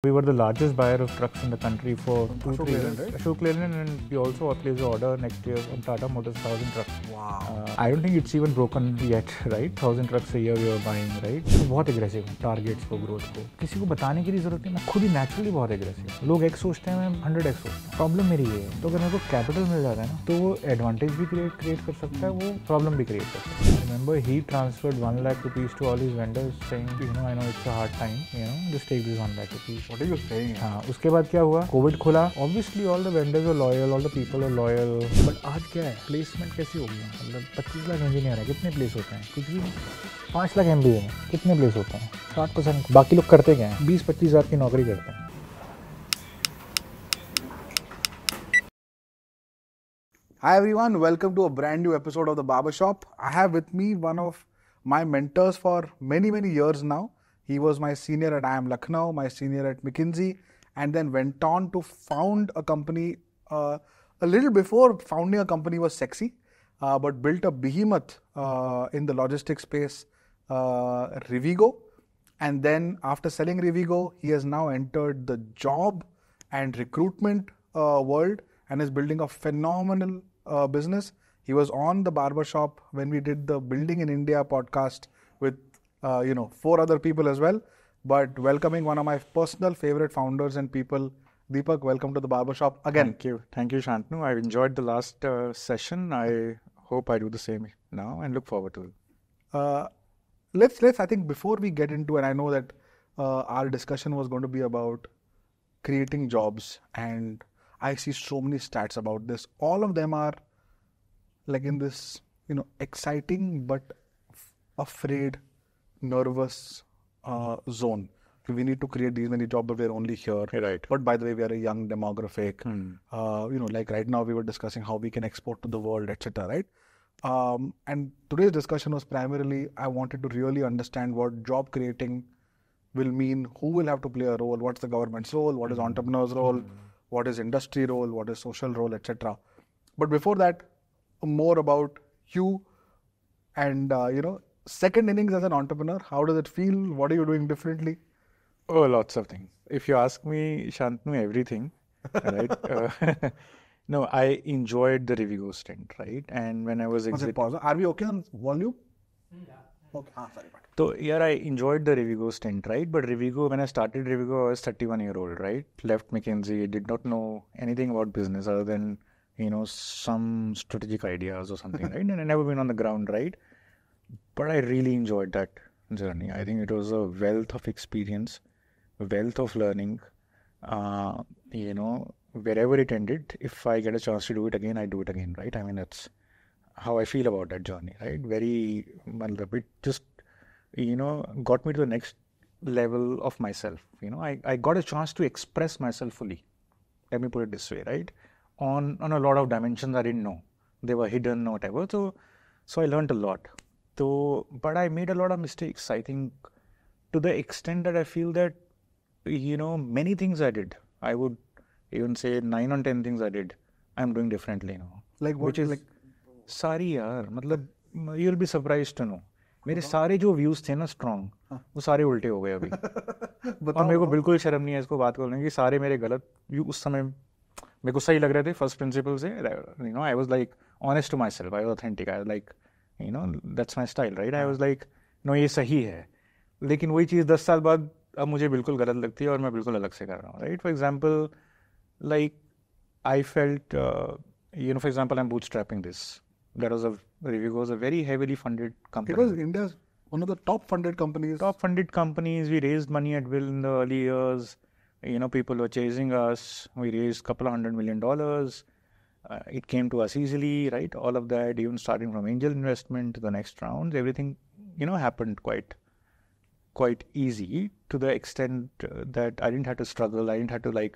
We were the largest buyer of trucks in the country for 2-3 years. Right? Ashok Leyland, and we also placed an order next year on Tata Motors 1,000 trucks. Wow. I don't think it's even broken yet, right? 1,000 trucks a year we are buying, right? तो बहुत aggressive हूँ targets को, growth को. किसी को बताने की जरूरत नहीं, मैं खुद ही naturally बहुत aggressive हूँ. लोग X सोचते हैं, मैं 100X सोचता हूँ. Problem मेरी ये है. तो अगर मेरे को capital मिल जाता है ना, तो वो advantage भी create कर सकता है, वो problem भी create कर सकता है. I remember he transferred 1 lakh rupees to all his vendors, saying, I know it's a hard time, just take this 1 lakh rupees. What are you saying? हाँ, उसके बाद क्या हुआ? कोविड खुला. Obviously all the vendors are loyal, all the people are loyal. But आज क्या है? Placement कैसी होगी? मतलब 25 लाख इंजीनियर है, कितने प्लेस होते हैं? कुछ भी 5 लाख MBA है, कितने प्लेस होते हैं? 60%. बाकी लोग करते क्या हैं? 20-25 हज़ार की नौकरी करते हैं. Hi everyone, welcome to a brand new episode of the Barbershop. I have with me one of my mentors for many years now. He was my senior at IIM Lucknow, my senior at McKinsey, and then went on to found a company. A little before founding a company was sexy, but built a behemoth in the logistics space, Rivigo. And then after selling Rivigo, he has now entered the job and recruitment world and is building a phenomenal business. He was on the Barbershop when we did the Building in India podcast with 4 other people as well. But welcoming one of my personal favorite founders and people, Deepak, welcome to the Barbershop again. Thank you, Shantanu. I enjoyed the last session. I hope I do the same now and look forward to it. Let's I think before we get into it, I know that our discussion was going to be about creating jobs, and I see so many stats about this. All of them are like in this, exciting but afraid, nervous zone. We need to create these many jobs, but we're only here. Right. But by the way, we are a young demographic. Like right now we were discussing how we can export to the world, etc. Right? And today's discussion was primarily, I wanted to really understand what job creating will mean, who will have to play a role, what's the government's role, what is entrepreneur's role, what is industry role, what is social role, etc. But before that, more about you and, second innings as an entrepreneur. How does it feel? What are you doing differently? Oh, lots of things. If you ask me, Shantanu, everything, right? No, I enjoyed the Rivigo stint, right? And when I was exiting... Pause. Are we okay on volume? Yeah. Okay. Sorry. So, yeah, I enjoyed the Rivigo stint, right? But Rivigo, when I started Rivigo, I was 31-year-old, right? Left McKinsey, did not know anything about business other than, some strategic ideas or something, right? And I never been on the ground, right? But I really enjoyed that journey. I think it was a wealth of experience, a wealth of learning, wherever it ended. If I get a chance to do it again, I do it again, right? I mean, that's how I feel about that journey, right? It just, got me to the next level of myself. I got a chance to express myself fully. Let me put it this way, right? On a lot of dimensions I didn't know. They were hidden or whatever. So I learned a lot. But I made a lot of mistakes, I think, to the extent that I feel that, many things I did, I would even say 9 on 10 things I did, I'm doing differently now. Like what? Which is like, सारी यार, मतलब, you'll be surprised to know. मेरे सारे जो views थे ना strong, वो सारे उल्टे हो गए अभी. और मेरे को बिल्कुल शर्म नहीं है इसको बात करने की, सारे मेरे गलत view उस समय मेरे को सही लग रहे थे first principle से. I was like honest to myself, I was authentic, I was like, that's my style, right? I was like, no, ये सही है. लेकिन वही चीज़ 10 साल बाद अब मुझे बिल्कुल गलत लगती है और मैं बिल्कुल अलग से कर रहा हूँ, right? For example, like I felt, for example, I'm bootstrapping this. That was Rivigo was a very heavily funded company. It was India's one of the top funded companies. Top funded companies. We raised money at will in the early years. People were chasing us. We raised a couple of $100 million. It came to us easily, right? All of that, even starting from angel investment to the next rounds, everything, happened quite easy to the extent that I didn't have to struggle. I didn't have to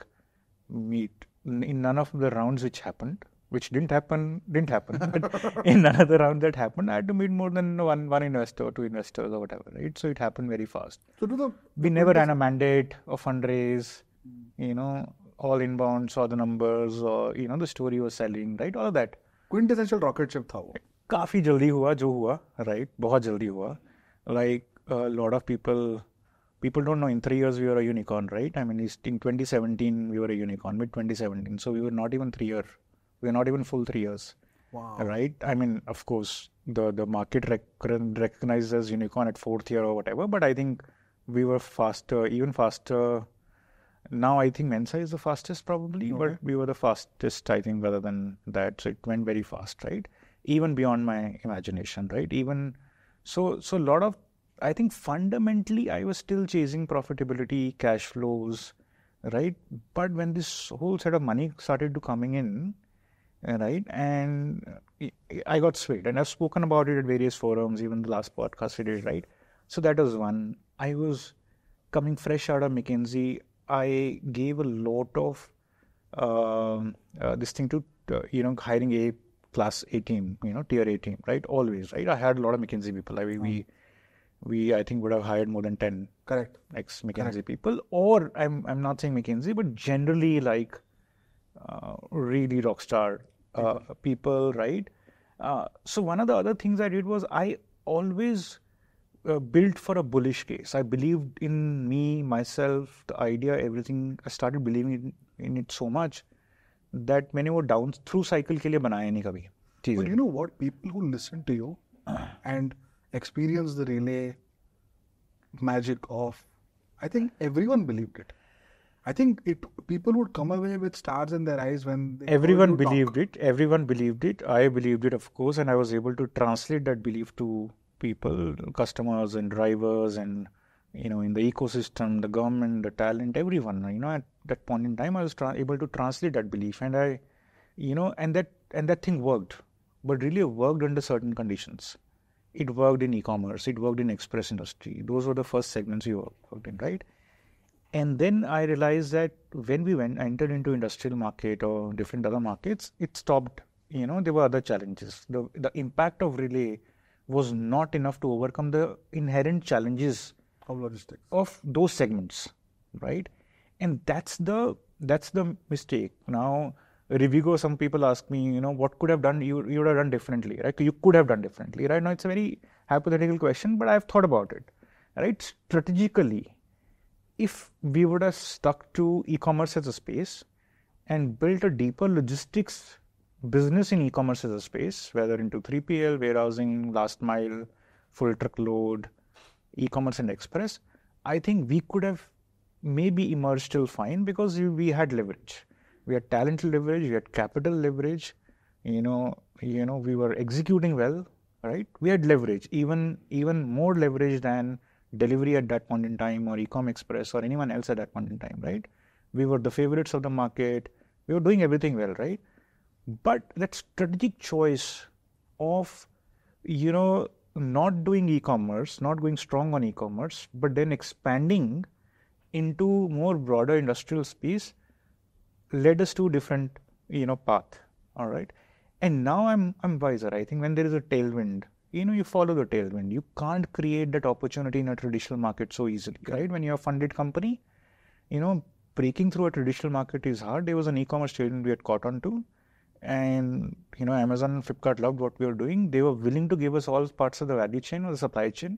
meet in none of the rounds which didn't happen. But in none of the rounds that happened, I had to meet more than one investor, 2 investors or whatever, right? So it happened very fast. So we never ran a mandate or fundraise, all inbound, saw the numbers, or, the story was selling, right? All of that. Quintessential rocket ship था वो. काफी जल्दी हुआ जो हुआ, right? बहुत जल्दी हुआ. Like a lot of people people don't know, in 3 years we were a unicorn, right? I mean, in 2017 we were a unicorn, mid 2017. So we were not even 3 years. We were not even full 3 years. Wow. Right? I mean, of course, the market recognizes as unicorn at 4th year or whatever, but I think we were faster, even faster. Now I think Mensa is the fastest probably, but we were the fastest, I think, rather than that. So it went very fast, right? Even beyond my imagination, right? Even so a lot of, I think fundamentally I was still chasing profitability, cash flows, right? But when this whole set of money started to coming in, right, and I got swayed, and I've spoken about it at various forums, even the last podcast I did, right? So that was one. I was coming fresh out of McKinsey. I gave a lot of this thing to hiring a class A team, tier A team, right? Always, right? I had a lot of McKinsey people. I mean, we I think would have hired more than 10 correct ex McKinsey people, or I'm not saying McKinsey, but generally like really rock star people, right? So one of the other things I did was I always built for a bullish case. I believed in me, myself, the idea, everything. I started believing in it so much that मैंने वो down through cycle के लिए बनाया नहीं कभी चीज़ें. But you know what? People who listen to you and experience the relay magic of, I think everyone believed it. I think people would come away with stars in their eyes when they everyone believed it. Everyone believed it. I believed it, of course, and I was able to translate that belief to people, customers and drivers, and in the ecosystem, the government, the talent, everyone. At that point in time, I was able to translate that belief, and and that thing worked, but really worked under certain conditions. It worked in e-commerce. It worked in express industry. Those were the first segments we worked in, right? And then I realized that when we entered into industrial market or different other markets, it stopped. There were other challenges. The impact of relay was not enough to overcome the inherent challenges of logistics of those segments, right? And that's the mistake. Now, Rivigo, some people ask me, what could have done, you would have done differently, right? You could have done differently, right? Now, it's a very hypothetical question, but I've thought about it, right? Strategically, if we would have stuck to e-commerce as a space and built a deeper logistics business in e-commerce as a space, whether into 3PL, warehousing, last mile, full truckload, e-commerce and express, I think we could have maybe emerged still fine because we had leverage. We had talent leverage, we had capital leverage, we were executing well, right? We had leverage, even more leverage than delivery at that point in time, or Ecom Express, or anyone else at that point in time, right? We were the favorites of the market. We were doing everything well, right? But that strategic choice of, not doing e-commerce, not going strong on e-commerce, but then expanding into more broader industrial space led us to different, path, all right? And now I'm wiser. I think when there is a tailwind, you follow the tailwind. You can't create that opportunity in a traditional market so easily, right? When you're a funded company, breaking through a traditional market is hard. There was an e-commerce tailwind we had caught on to, and Amazon and Flipkart loved what we were doing. They were willing to give us all parts of the value chain or the supply chain,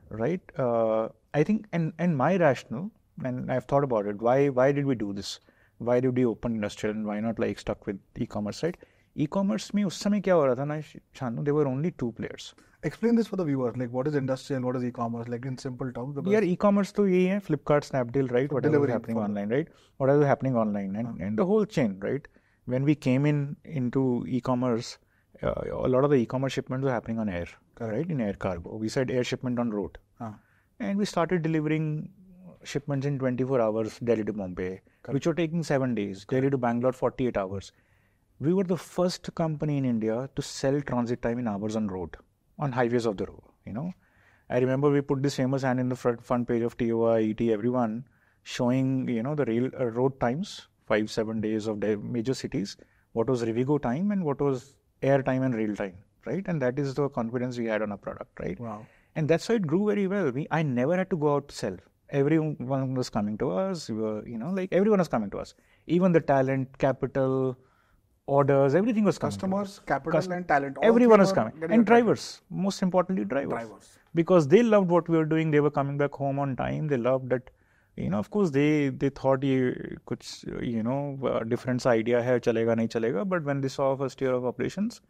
right? I think, and my rationale, and I've thought about it, why did we do this? Why did we open industrial, and why not stuck with e-commerce, right? E-commerce में उस समय क्या हो रहा था ना Shantanu, there were only 2 players. Explain this for the viewers, like what is industrial, what is e-commerce, like in simple terms. Yeah, e-commerce तो यही है, Flipkart, Snapdeal, right? Whatever is happening online, right? Whatever is happening online, and the whole chain, right? When we came into e-commerce, a lot of the e-commerce shipments were happening on air, right? In air cargo. We said air shipment on road, and we started delivering shipments in 24 hours, Delhi to Bombay, which were taking 7 days, Delhi to Bangalore, 48 hours. We were the first company in India to sell transit time in hours on road, on highways of the road, I remember we put this famous ad in the front page of TOI, ET, everyone, showing, the rail road times, 5-7 days of the major cities, what was Rivigo time and what was air time and rail time, right? And that is the confidence we had on our product, right? Wow. And that's why it grew very well. I never had to go out to sell. Everyone was coming to us. We were, everyone was coming to us. Even the talent, capital, orders, everything was coming. Customers, capital and talent. Everyone was coming. And drivers, most importantly drivers. Because they loved what we were doing. They were coming back home on time. They loved that. Of course, they thought different idea hai, chalega, nahi chalega. But when they saw first year of operations,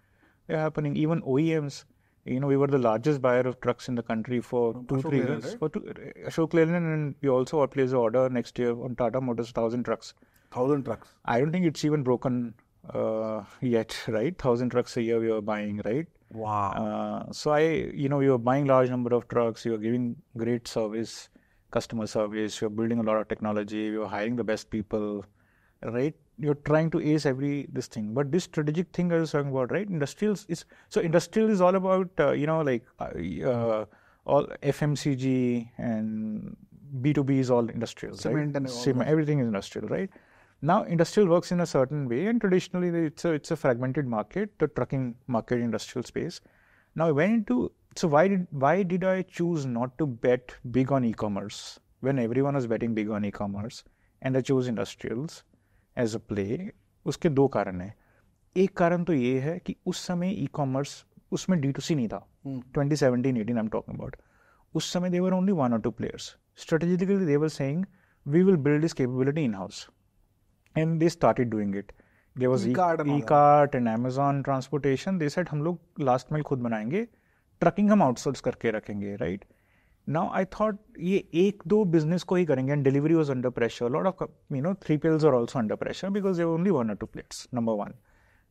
they're happening. Even OEMs, we were the largest buyer of trucks in the country for 2-3 years. Right? For Ashok Leyland, and we also placed an order next year on Tata Motors, 1,000 trucks. 1,000 trucks. I don't think it's even broken yet, right? 1,000 trucks a year we were buying, right? Wow. So we were buying large number of trucks. We were giving great service, customer service. We were building a lot of technology. We were hiring the best people, right? You're trying to ace this thing. But this strategic thing I was talking about, right? Industrial is all about, all FMCG and B2B is all industrial, cement, right? And cement, everything is industrial, right? Now, industrial works in a certain way, and traditionally it's a fragmented market, the trucking market, industrial space. Now, I went into, so why did I choose not to bet big on e-commerce when everyone was betting big on e-commerce, and I chose industrials as a play? उसके दो कारण हैं. एक कारण तो ये है कि उस समय e-commerce उसमें D2C नहीं था. 2017-18 I'm talking about. उस समय there were only 1 or 2 players. Strategically they were saying we will build this capability in-house. And they started doing it. There was e-cart and Amazon transportation. They said हम लोग last mile खुद बनाएंगे, trucking हम outsource करके रखेंगे, right? Now I thought ये 1-2 business को ही करेंगे, and delivery was under pressure. A lot of 3PLs are also under pressure because there were only 1 or 2 players. Number one.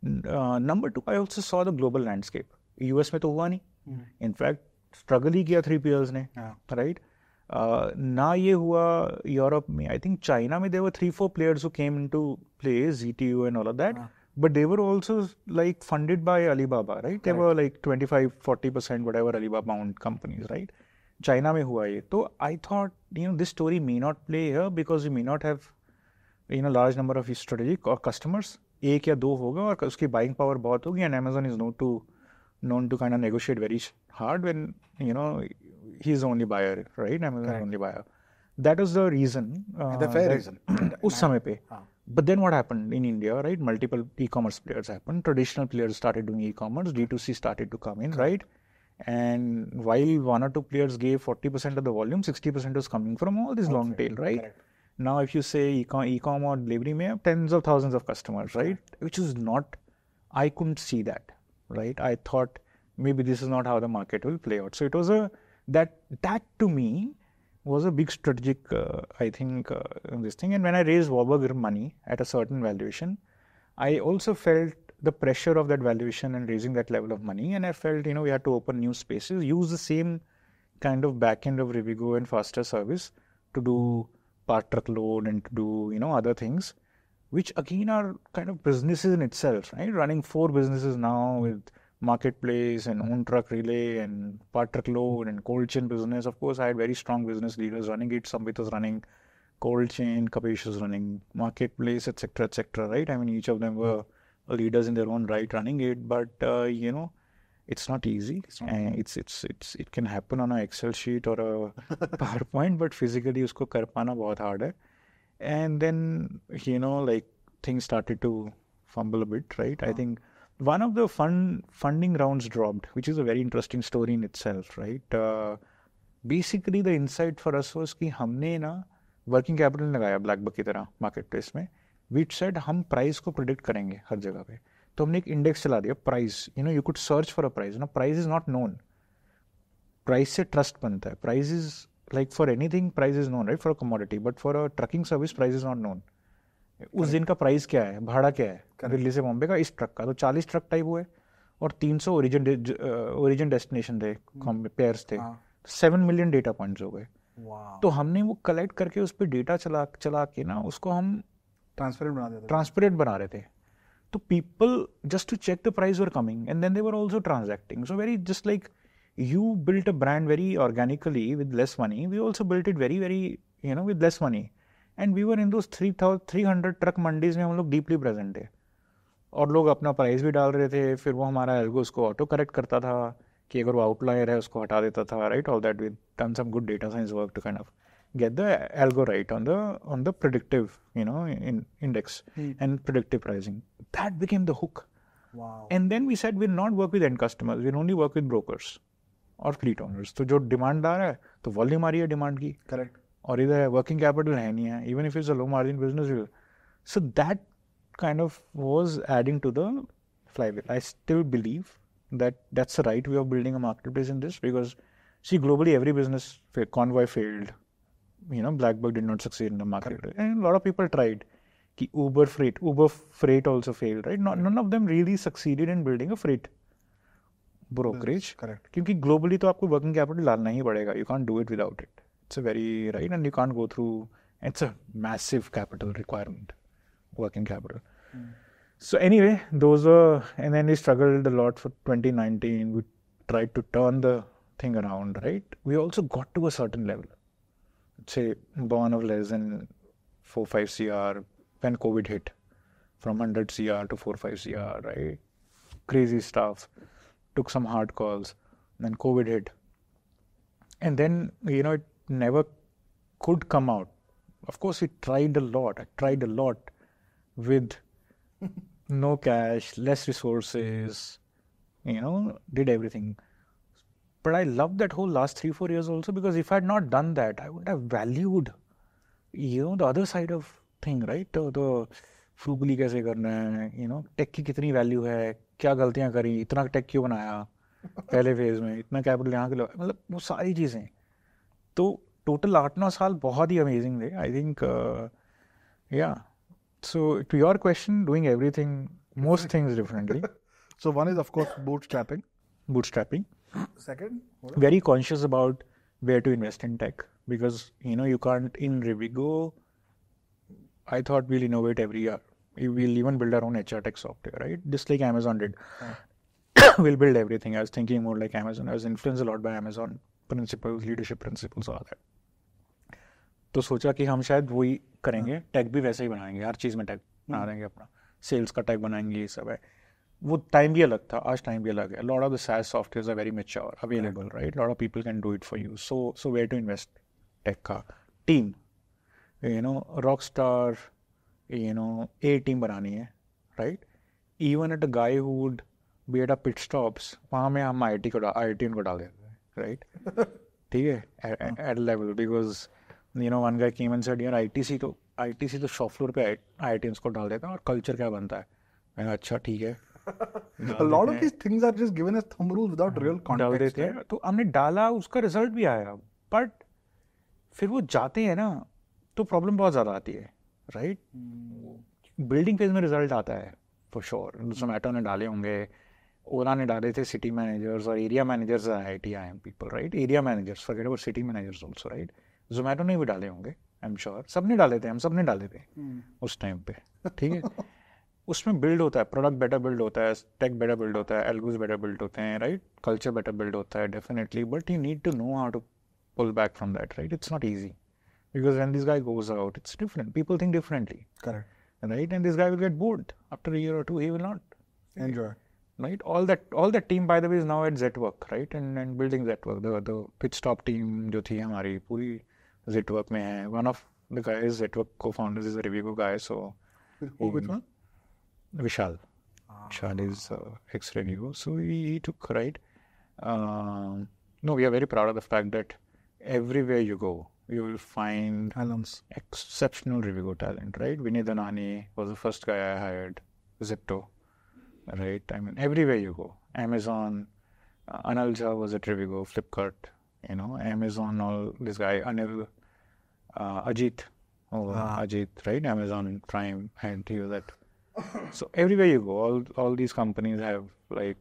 Number two, I also saw the global landscape. US में तो हुआ नहीं. In fact, struggle ही किया 3PLs ने, right? ना ये हुआ Europe में. I think China में there were 3-4 players who came into play, ZTU and all of that. But they were also like funded by Alibaba, right? They were like 25-40% whatever Alibaba owned companies, right? China में हुआ ये. So I thought, this story may not play here because we may not have, large number of strategic or customers. 1 या 2 होगा और उसकी buying power बहुत होगी, and Amazon is known to kind of negotiate very hard when, he's the only buyer, right? Amazon is the only buyer. That was the reason. The fair reason. उस समय पे. But then what happened in India, right? Multiple e-commerce players happened. Traditional players started doing e-commerce. D2C started to come in, right? And while 1 or 2 players gave 40% of the volume, 60% was coming from all this long tail, right? Correct. Now, if you say e-com or delivery, may have tens of thousands of customers, right? Which is not, I couldn't see that, right? I thought maybe this is not how the market will play out. So it was that to me was a big strategic, I think, this thing. And when I raised Warburg money at a certain valuation, I also felt the pressure of that valuation and raising that level of money. And I felt, we had to open new spaces, use the same kind of backend of Rivigo and faster service to do part truckload and to do, other things, which again are kind of businesses in itself, right? Running 4 businesses now with marketplace and own truck relay and part truckload and cold chain business. Of course, I had very strong business leaders running it. Sambit was running cold chain, Kapish was running marketplace, etc., right? I mean, each of them were leaders in their own right running it, but it's not easy. It can happen on an Excel sheet or a PowerPoint, but physically usko kar pana bahut hard hai. And then things started to fumble a bit, right? I think one of the funding rounds dropped, which is a very interesting story in itself, right? Basically the insight for us was कि हमने ना working capital लगाया black buck की तरह marketplace में. We said हम price को predict करेंगे हर जगह पे. तो हमने एक index चला दिया price. You could search for a price. Price is not known. Price से trust बनता है. Price is like for anything price is known, right? For a commodity, but for a trucking service price is not known. उस दिन का price क्या है, भाड़ा क्या है दिल्ली से बॉम्बे का इस ट्रक का, तो 40 ट्रक टाइप हुए और 300 ओरिजिन डेस्टिनेशन थे, पेयर्स थे, 7 मिलियन डेटा पॉइंट्स हो गए. तो हमने वो कलेक्ट करके उस पर डेटा चला के ना उसको हम ट्रांसपेरेंट बना रहे थे. तो people just to check the price were coming and then they were also transacting. So very just like you built a brand very organically with less money. We also built it very, very, with less money. And we were in those 300 truck mandis में हम लोग deeply present थे और लोग अपना price भी डाल रहे थे. फिर वो हमारा एल्गो उसको ऑटो करेक्ट करता था कि अगर वो आउटलायर है उसको हटा देता था, right? All that we done some good data science work to kind of get the algo right on the predictive, index and predictive pricing. That became the hook. Wow. And then we said we'll not work with end customers, we'll only work with brokers और fleet owners. तो जो demand आ रहा है तो volume आ रही है demand की. Correct. और इधर working capital है नहीं है. Even if it's a low margin business, so that kind of was adding to the flywheel. I still believe that that's the right way of building a marketplace in this, because see, globally every business failed. Convoy failed. Blackbird did not succeed in the market. Correct. And a lot of people tried. Uber Freight also failed, right? None of them really succeeded in building a freight brokerage. Correct. क्योंकि globally तो आपको working capital डालना ही पड़ेगा. You can't do it without it. It's a very, right, and you can't go through. It's a massive capital requirement, working capital. So anyway, and then we struggled a lot for 2019. We tried to turn the thing around, right? We also got to a certain level. Say, born of less than 4-5 CR when COVID hit, from 100 CR to 4-5 CR, right? Crazy stuff. Took some hard calls. Then COVID hit. And then, it never could come out. Of course, we tried a lot. I tried a lot with no cash, less resources, did everything. But I loved that whole last 3-4 years also, because if I had not done that, I would have valued, the other side of thing, right? The frugally कैसे करना है, tech की कितनी value है, क्या गलतियाँ करी, इतना tech क्यों बनाया पहले phase में, इतना capital यहाँ के लिए, मतलब वो सारी चीज़ें. तो total 8-9 साल बहुत ही amazing थे. I think, yeah. So to your question, doing everything, most things differently. So one is of course bootstrapping. Second, very conscious about where to invest in tech, because you can't in Rivigo. I thought we'll innovate every year. We'll even build our own HR tech software, right? Just like Amazon did. We'll build everything. I was thinking more like Amazon. I was influenced a lot by Amazon principles, leadership principles, all that. तो सोचा कि हम शायद वही करेंगे, take भी वैसे ही बनाएंगे, हर चीज़ में टेक बना देंगे अपना, सेल्स का टेक बनाएंगे, ये सब है. वो टाइम भी अलग था, आज टाइम भी अलग है. Lot of the SaaS softwares are very mature, available, right? Lot of people can do it for you. So where to invest? Tech का team, rock star, A team बनानी है, right? Even at a guy who would be at a pit stops, वहाँ में हम I T उनको डाल देते हैं, राइट? ठीक है, at level, because one guy came and said, यार ITC तो शॉप फ्लोर पे IITians को डाल देता है और कल्चर क्या बनता है. मैंने अच्छा ठीक है. A lot of these things are just given as thumb rules without real context. डाल देते हैं. तो हमने डाला, उसका रिजल्ट भी आया, बट फिर वो जाते हैं ना तो प्रॉब्लम बहुत ज़्यादा आती है, राइट? बिल्डिंग फेज में रिजल्ट आता है फॉर श्योर. जोमेटो ने डाले होंगे, ओला ने डाले थे सिटी मैनेजर्स और area managers, IIM people, right? Area managers, forget about city managers also, right? Zomato ने भी डाले होंगे, आई एम श्योर. सबने डाले थे, हम सबने डाले थे उस टाइम पे, ठीक है? उसमें बिल्ड होता है, प्रोडक्ट बेटर बिल्ड होता है, टेक बेटर बिल्ड होता है, एल्गोस बेटर बिल्ड होते हैं, राइट? कल्चर बेटर बिल्ड होता है, definitely. But you need to know how to pull back from that, right? It's not easy, because when this guy goes out, it's different. People think differently, correct, right? And this guy will get bored after a year or 2. He will not enjoy. Right, all that team, by the way, is now at Zetwork, right? And building Zetwork, the pit stop team जो थी हमारी पूरी Zetwork में है. One of the guys, Zetwork co-founders, is a Rivigo guy. So which one? Vishal. Vishal is ex-Rivigo. So he took, right? No, we are very proud of the fact that everywhere you go, you will find alums, exceptional Rivigo talent, right? Vinay Dhanani was the first guy I hired. Zipto. Right, I mean, everywhere you go, Amazon, Anil Jha was at Rivigo, Flipkart, Amazon, all this guy, Anil, Ajit, Ajit, right, Amazon Prime, and he was at. So everywhere you go, all these companies have like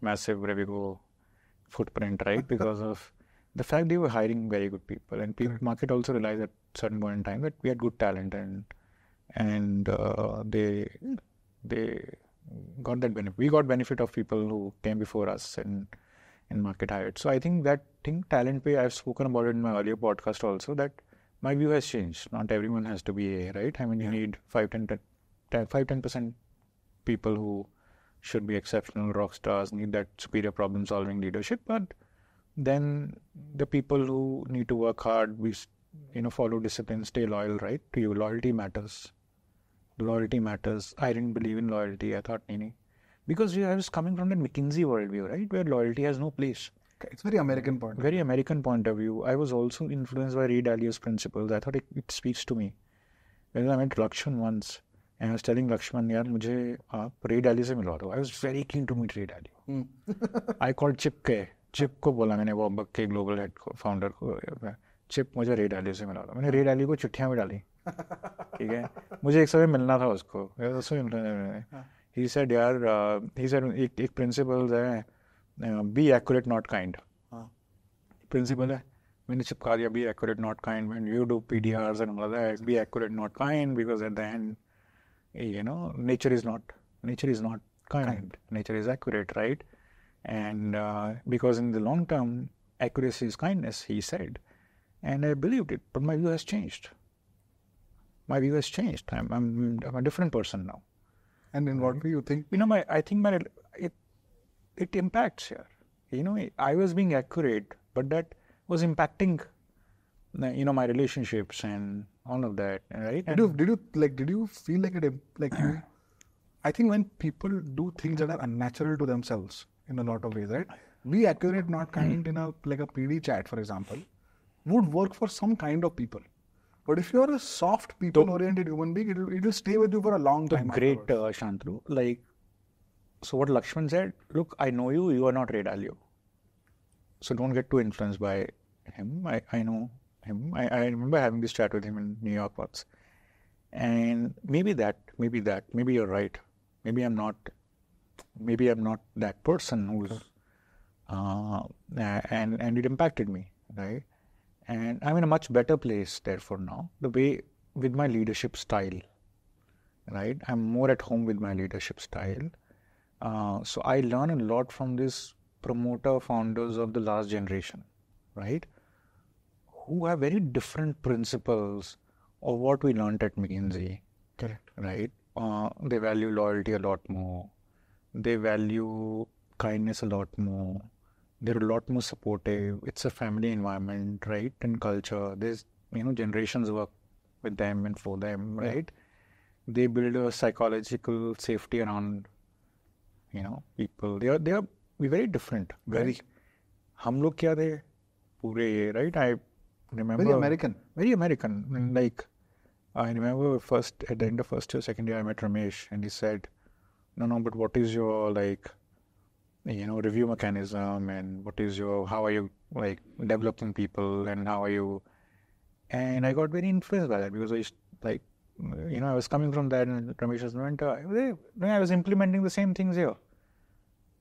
massive Rivigo footprint, right, because of the fact they were hiring very good people, and market also realized at certain point in time that we had good talent, and they got that benefit. We got benefit of people who came before us and market hired. So I think that talent pay, I've spoken about it in my earlier podcast also, that my view has changed. Not everyone has to be A, right? I mean, you need 5-10% people who should be exceptional rock stars, need that superior problem solving leadership, but then the people who need to work hard, we follow discipline, stay loyal, right? To you, loyalty matters. Loyalty matters. I didn't believe in loyalty. I thought, nee. Because I was coming from the McKinsey worldview, right? Where loyalty has no place. It's very American point. Very American point of view. I was also influenced by Ray Dalio's principles. I thought it speaks to me. When I met Lakshman once, and I was telling Lakshman, yaar, mujhe aap Ray Dalio se milwa do. I was very keen to meet Ray Dalio. I called Chip को बोला मैंने वो अब के global head को founder को chip मुझे रे डालियो से मिला था मैंने रे डालियो को चिट्ठियाँ भी डाली ठीक है मुझे एक समय मिलना था उसको he said यार he said एक प्रिंसिपल है be accurate not kind principle है मैंने चिपका दिया be accurate not kind when you do PDRs and all that be accurate not kind because at the end nature is not kind. Nature is accurate, right? And because in the long term, accuracy is kindness, he said. And I believed it, but my view has changed. I'm a different person now. And in what way you think? I think it impacts here. I was being accurate, but that was impacting, my relationships and all of that, right? Did you feel like it, like you? I think when people do things that are unnatural to themselves in a lot of ways, right? Be accurate, not kind in a PD chat, for example, would work for some kind of people. But if you're a soft, people-oriented human being, it will stay with you for a long time. Great, Shantanu. So what Lakshman said, look, I know you, you are not Ray Dalio. So don't get too influenced by him. I know him. I remember having this chat with him in New York once. And maybe you're right. Maybe I'm not that person who's and it impacted me, right? And I'm in a much better place therefore now. The way with my leadership style, right? I'm more at home with my leadership style. So I learn a lot from these promoter founders of the last generation, right? Who have very different principles of what we learned at McKinsey. Correct. Right? They value loyalty a lot more. They value kindness a lot more. They're a lot more supportive. It's a family environment, right? And culture. There's, generations work with them and for them, right? They build a psychological safety around, people. They are very different. Very. हम लोग क्या थे पूरे ये, right? I remember. Very American. I remember at the end of first year, second year, I met Ramesh and he said, no, but what is your review mechanism and how are you developing people and how are you, and I got very influenced by that because I was coming from that and Ramesh was mentor. I was implementing the same things here.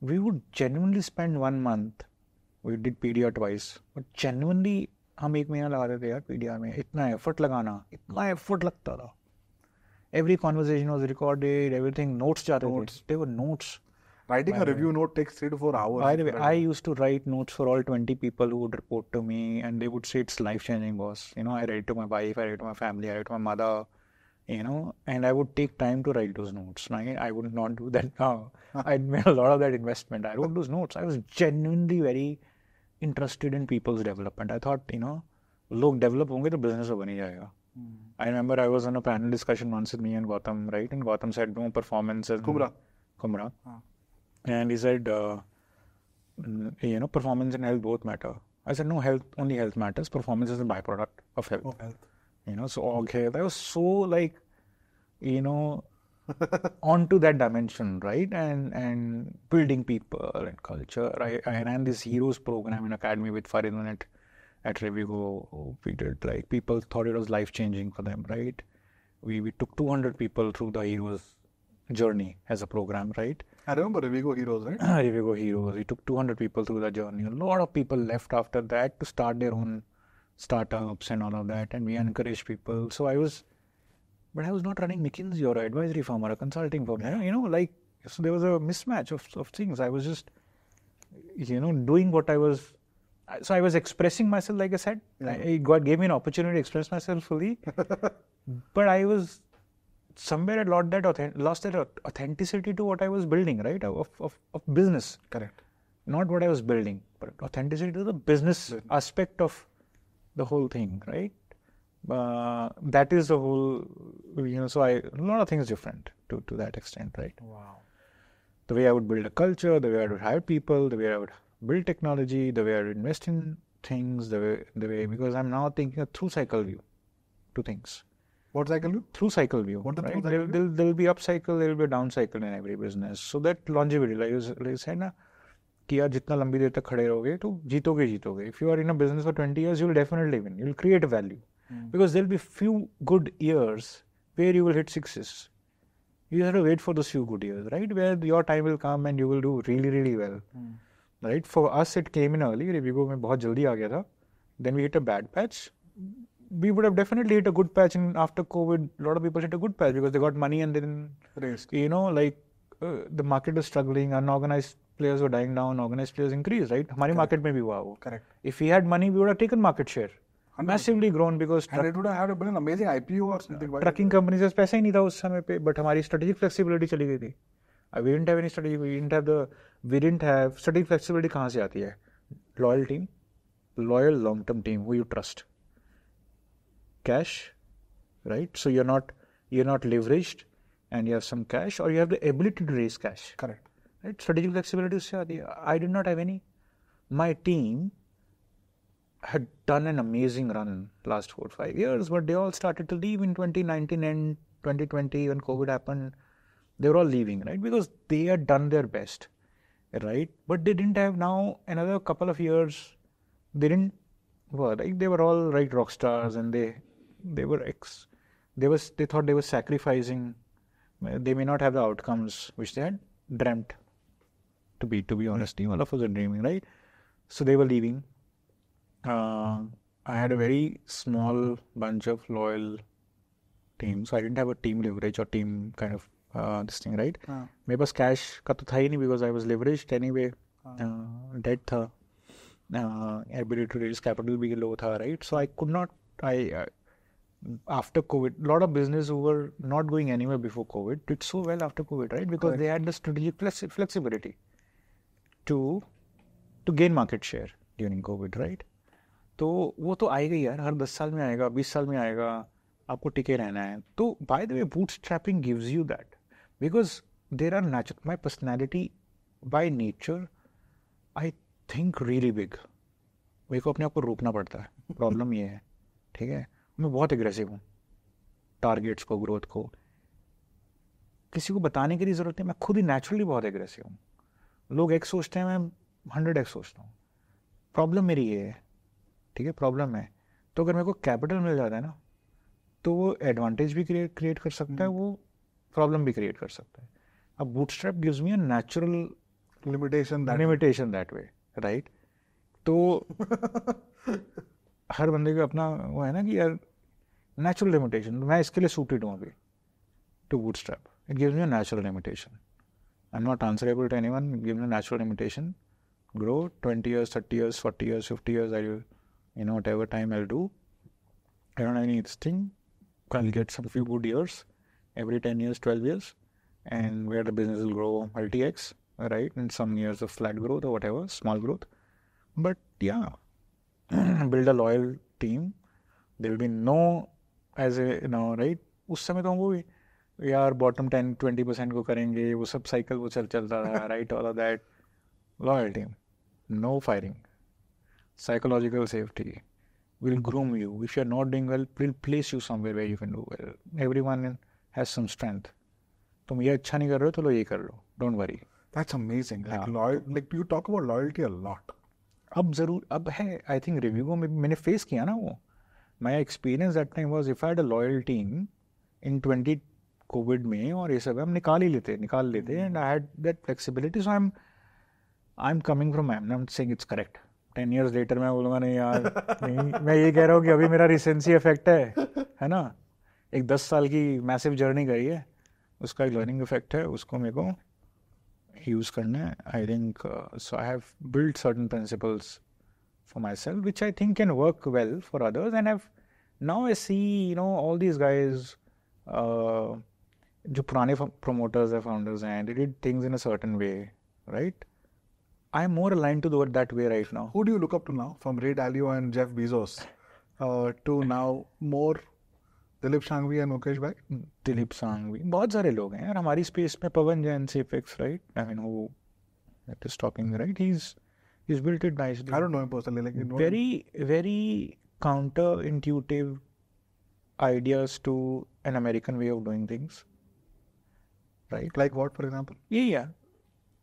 We would genuinely spend 1 month, we did PDR twice, but genuinely हम 1 महीना लगा रहे थे यार PDR में इतना effort लगता था every conversation was recorded everything notes जाते थे they were notes writing a review note takes 3 to 4 hours by the way I used to write notes for all 20 people who would report to me and they would say it's life changing boss I write it to my wife I write it to my family I write it to my mother and I would take time to write those notes I would not do that now I'd made a lot of that investment I wrote those notes I was genuinely very interested in people's development. I thought, लोग develop होंगे तो business तो बन ही जाएगा. I remember I was on a panel discussion once with me and Gautam, right? And Gautam said, no, performance is... Kumra. And he said, performance and health both matter. I said, no, only health matters. Performance is a byproduct of health. So okay, that was so onto that dimension, right? And building people and culture. I ran this Heroes program in Academy with Faridun at Rivigo. We did people thought it was life changing for them, right? We took 200 people through the Heroes journey as a program, right? I remember Rivigo Heroes, right? Rivigo Heroes. We took 200 people through the journey. A lot of people left after that to start their own startups and all of that, and we encouraged people. But I was not running McKinsey or an advisory firm or a consulting firm. So there was a mismatch of things. I was just, doing what I was. So I was expressing myself, like I said. God gave me an opportunity to express myself fully. But I was somewhere I lost that authenticity to what I was building, right? Of business. Correct. Not what I was building, but authenticity to the business aspect of the whole thing, right? That is the whole, so a lot of things different to that extent, right? Wow. The way I would build a culture, the way I would hire people, the way I would build technology, the way I would invest in things, the way because I'm now thinking a through cycle view to things. What cycle view? Through cycle view. What the right? through cycle view? There'll be up cycle, there'll be a down cycle in every business. So that longevity, like you said ना, कि यार जितना लंबी देर तक खड़े रहोगे तो जीतोगे. If you are in a business for 20 years, you will definitely win. You will create value. Because there'll be few good years where you will hit sixes. You have to wait for those few good years, right? Where your time will come and you will do really, really well. Right? For us, it came in early. Rivigo में बहुत जल्दी आ गया था. Then we hit a bad patch. We would have definitely hit a good patch, and after COVID, a lot of people hit a good patch because they got money and then, the market was struggling, unorganized players were dying down, organized players increased, right? हमारी market में भी हुआ वो. Correct. If we had money, we would have taken market share. 100%. Massively grown because and it would have been an amazing IPO or something. Trucking companies से पैसा ही नहीं था उस समय पे, but हमारी strategic flexibility चली गई थी. We didn't have any strategy. We didn't have strategic flexibility. कहाँ से आती है? Loyal team, loyal long-term team who you trust. Cash, right? So you're not leveraged, and you have some cash, or you have the ability to raise cash. Correct. Right? Strategic flexibility उससे आती है. I did not have any. My team had done an amazing run last 4 or 5 years, but they all started to leave in 2019 and 2020 when COVID happened. They were all leaving, right? Because they had done their best, right? But they didn't have now another couple of years. They didn't work. Like they were all right rock stars, and they thought they were sacrificing. They may not have the outcomes which they had dreamt. To be honest, all of us are dreaming, right? So they were leaving. I had a very small bunch of loyal teams. So I didn't have a team leverage or team kind of this thing, right? मेरे पास cash का तो था ही नहीं because I was leveraged anyway. Debt था. Ability to raise capital भी low था, right? So I could not. After COVID, a lot of business who were not going anywhere before COVID did so well after COVID, right? Because they had the strategic flexibility to gain market share during COVID, right? तो वो तो आएगा यार, हर 10 साल में आएगा, 20 साल में आएगा, आपको टिके रहना है. तो by the way, bootstrapping gives you that because there are my personality by nature, I think really big. मेरे को अपने आप को रोकना पड़ता है. प्रॉब्लम ये है, ठीक है? मैं बहुत एग्रेसिव हूँ टारगेट्स को, ग्रोथ को. किसी को बताने की जरूरत नहीं, मैं खुद ही नेचुरली बहुत एग्रेसिव हूँ. लोग X सोचते हैं, मैं 100X सोचता हूँ. प्रॉब्लम मेरी ये है, ठीक है? प्रॉब्लम है. तो अगर मेरे को कैपिटल मिल जाता है ना, तो वो एडवांटेज भी क्रिएट कर सकता है, वो प्रॉब्लम भी क्रिएट कर सकता है. अब bootstrap gives me a natural limitation that way, right? तो हर बंदे का अपना वो है ना कि यार नेचुरल लिमिटेशन. मैं इसके लिए सूटेड हूँ अभी to bootstrap. It gives me a natural limitation. I am not answerable to anyone. It gives me a natural limitation. Grow 20 years, 30 years, 40 years, 50 years. I will, whatever time I'll do. I don't have any this thing. I'll get some few good years, every 10 years, 12 years, and where the business will grow multi-X, right? And some years of flat growth or whatever, small growth. But yeah, build a loyal team. There will be no, as a, right? उस समय तो हम वो यार bottom 10-20% को करेंगे, वो सब cycle वो चलता था, right? All of that. Loyal team. No firing. Psychological safety. We'll groom you. If you're not doing well, we'll place you somewhere where you can do well. Everyone has some strength. तुम ये अच्छा नहीं कर रहे हो तो लो ये कर लो. Don't worry. That's amazing. Like you talk about loyalty a lot. अब है. I think Rivigo में मैंने face किया ना वो. My experience that time was if I had a loyal team in 20 COVID में और ये सब हम निकाल लेते and I had that flexibility. So I'm coming from, I'm not saying it's correct. 10 years later मैं बोलूँगा नहीं यार, नहीं, मैं ये कह रहा हूँ कि अभी मेरा recency effect है ना? एक 10 साल की massive journey करी है, उसका एक learning effect है, उसको मेरे को use करना है. I think, so I have built certain principles for myself, which I think can work well for others. And now I see, all these guys, जो पुराने promoters and founders हैं, they did things in a certain way, right? I'm more aligned to that way right now. Who do you look up to now, from Ray Dalio and Jeff Bezos? to now more Dilip Sanghvi and Mukesh भाई. दिलीप सांघवी, बहुत सारे लोग हैं यार हमारी space में. पवन जैन सेफिक्स, right? I mean who that is talking, right? He's built it nicely. I don't know him personally. Like, Very counterintuitive ideas to an American way of doing things, right? Like what, for example? Yeah.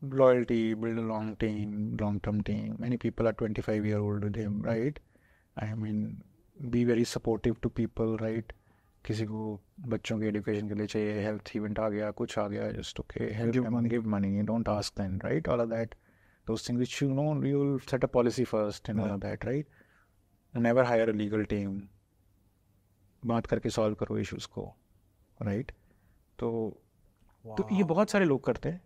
Loyalty, build a long-term team. Many people are 25-year-old with him, right? I mean, be very supportive to people, right? किसी को बच्चों के education के लिए चाहिए, health event आ गया, कुछ आ गया, just okay, help them, give money, don't ask them, right? All of that, those things which you know, you'll set a policy first and all of that, right? Never hire a legal team. बात करके solve करो issues को, right? तो ये बहुत सारे लोग करते हैं,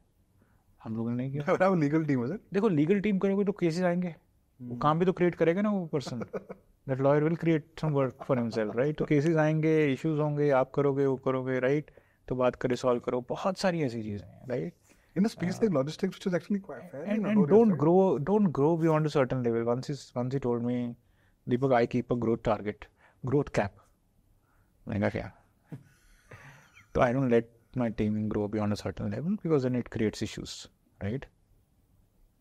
हम लोगों ने नहीं किया. लीगल टीम है. देखो, लीगल टीम करोगे तो केसेस आएंगे, वो काम भी तो क्रिएट करेगा ना वो person. That lawyer will create some work for himself, right? तो केसेस आएंगे, इश्यूज होंगे, आप करोगे, वो करोगे, राइट? तो बात करे, सॉल्व करो. बहुत सारी ऐसी चीजें हैं, right? In a space like logistics, which is actually quite fair. And don't grow beyond a certain level. Once he told me, Deepak, I keep a growth cap. मैंने कहा क्या? तो I don't let my team grow beyond a certain level because then it creates issues, right?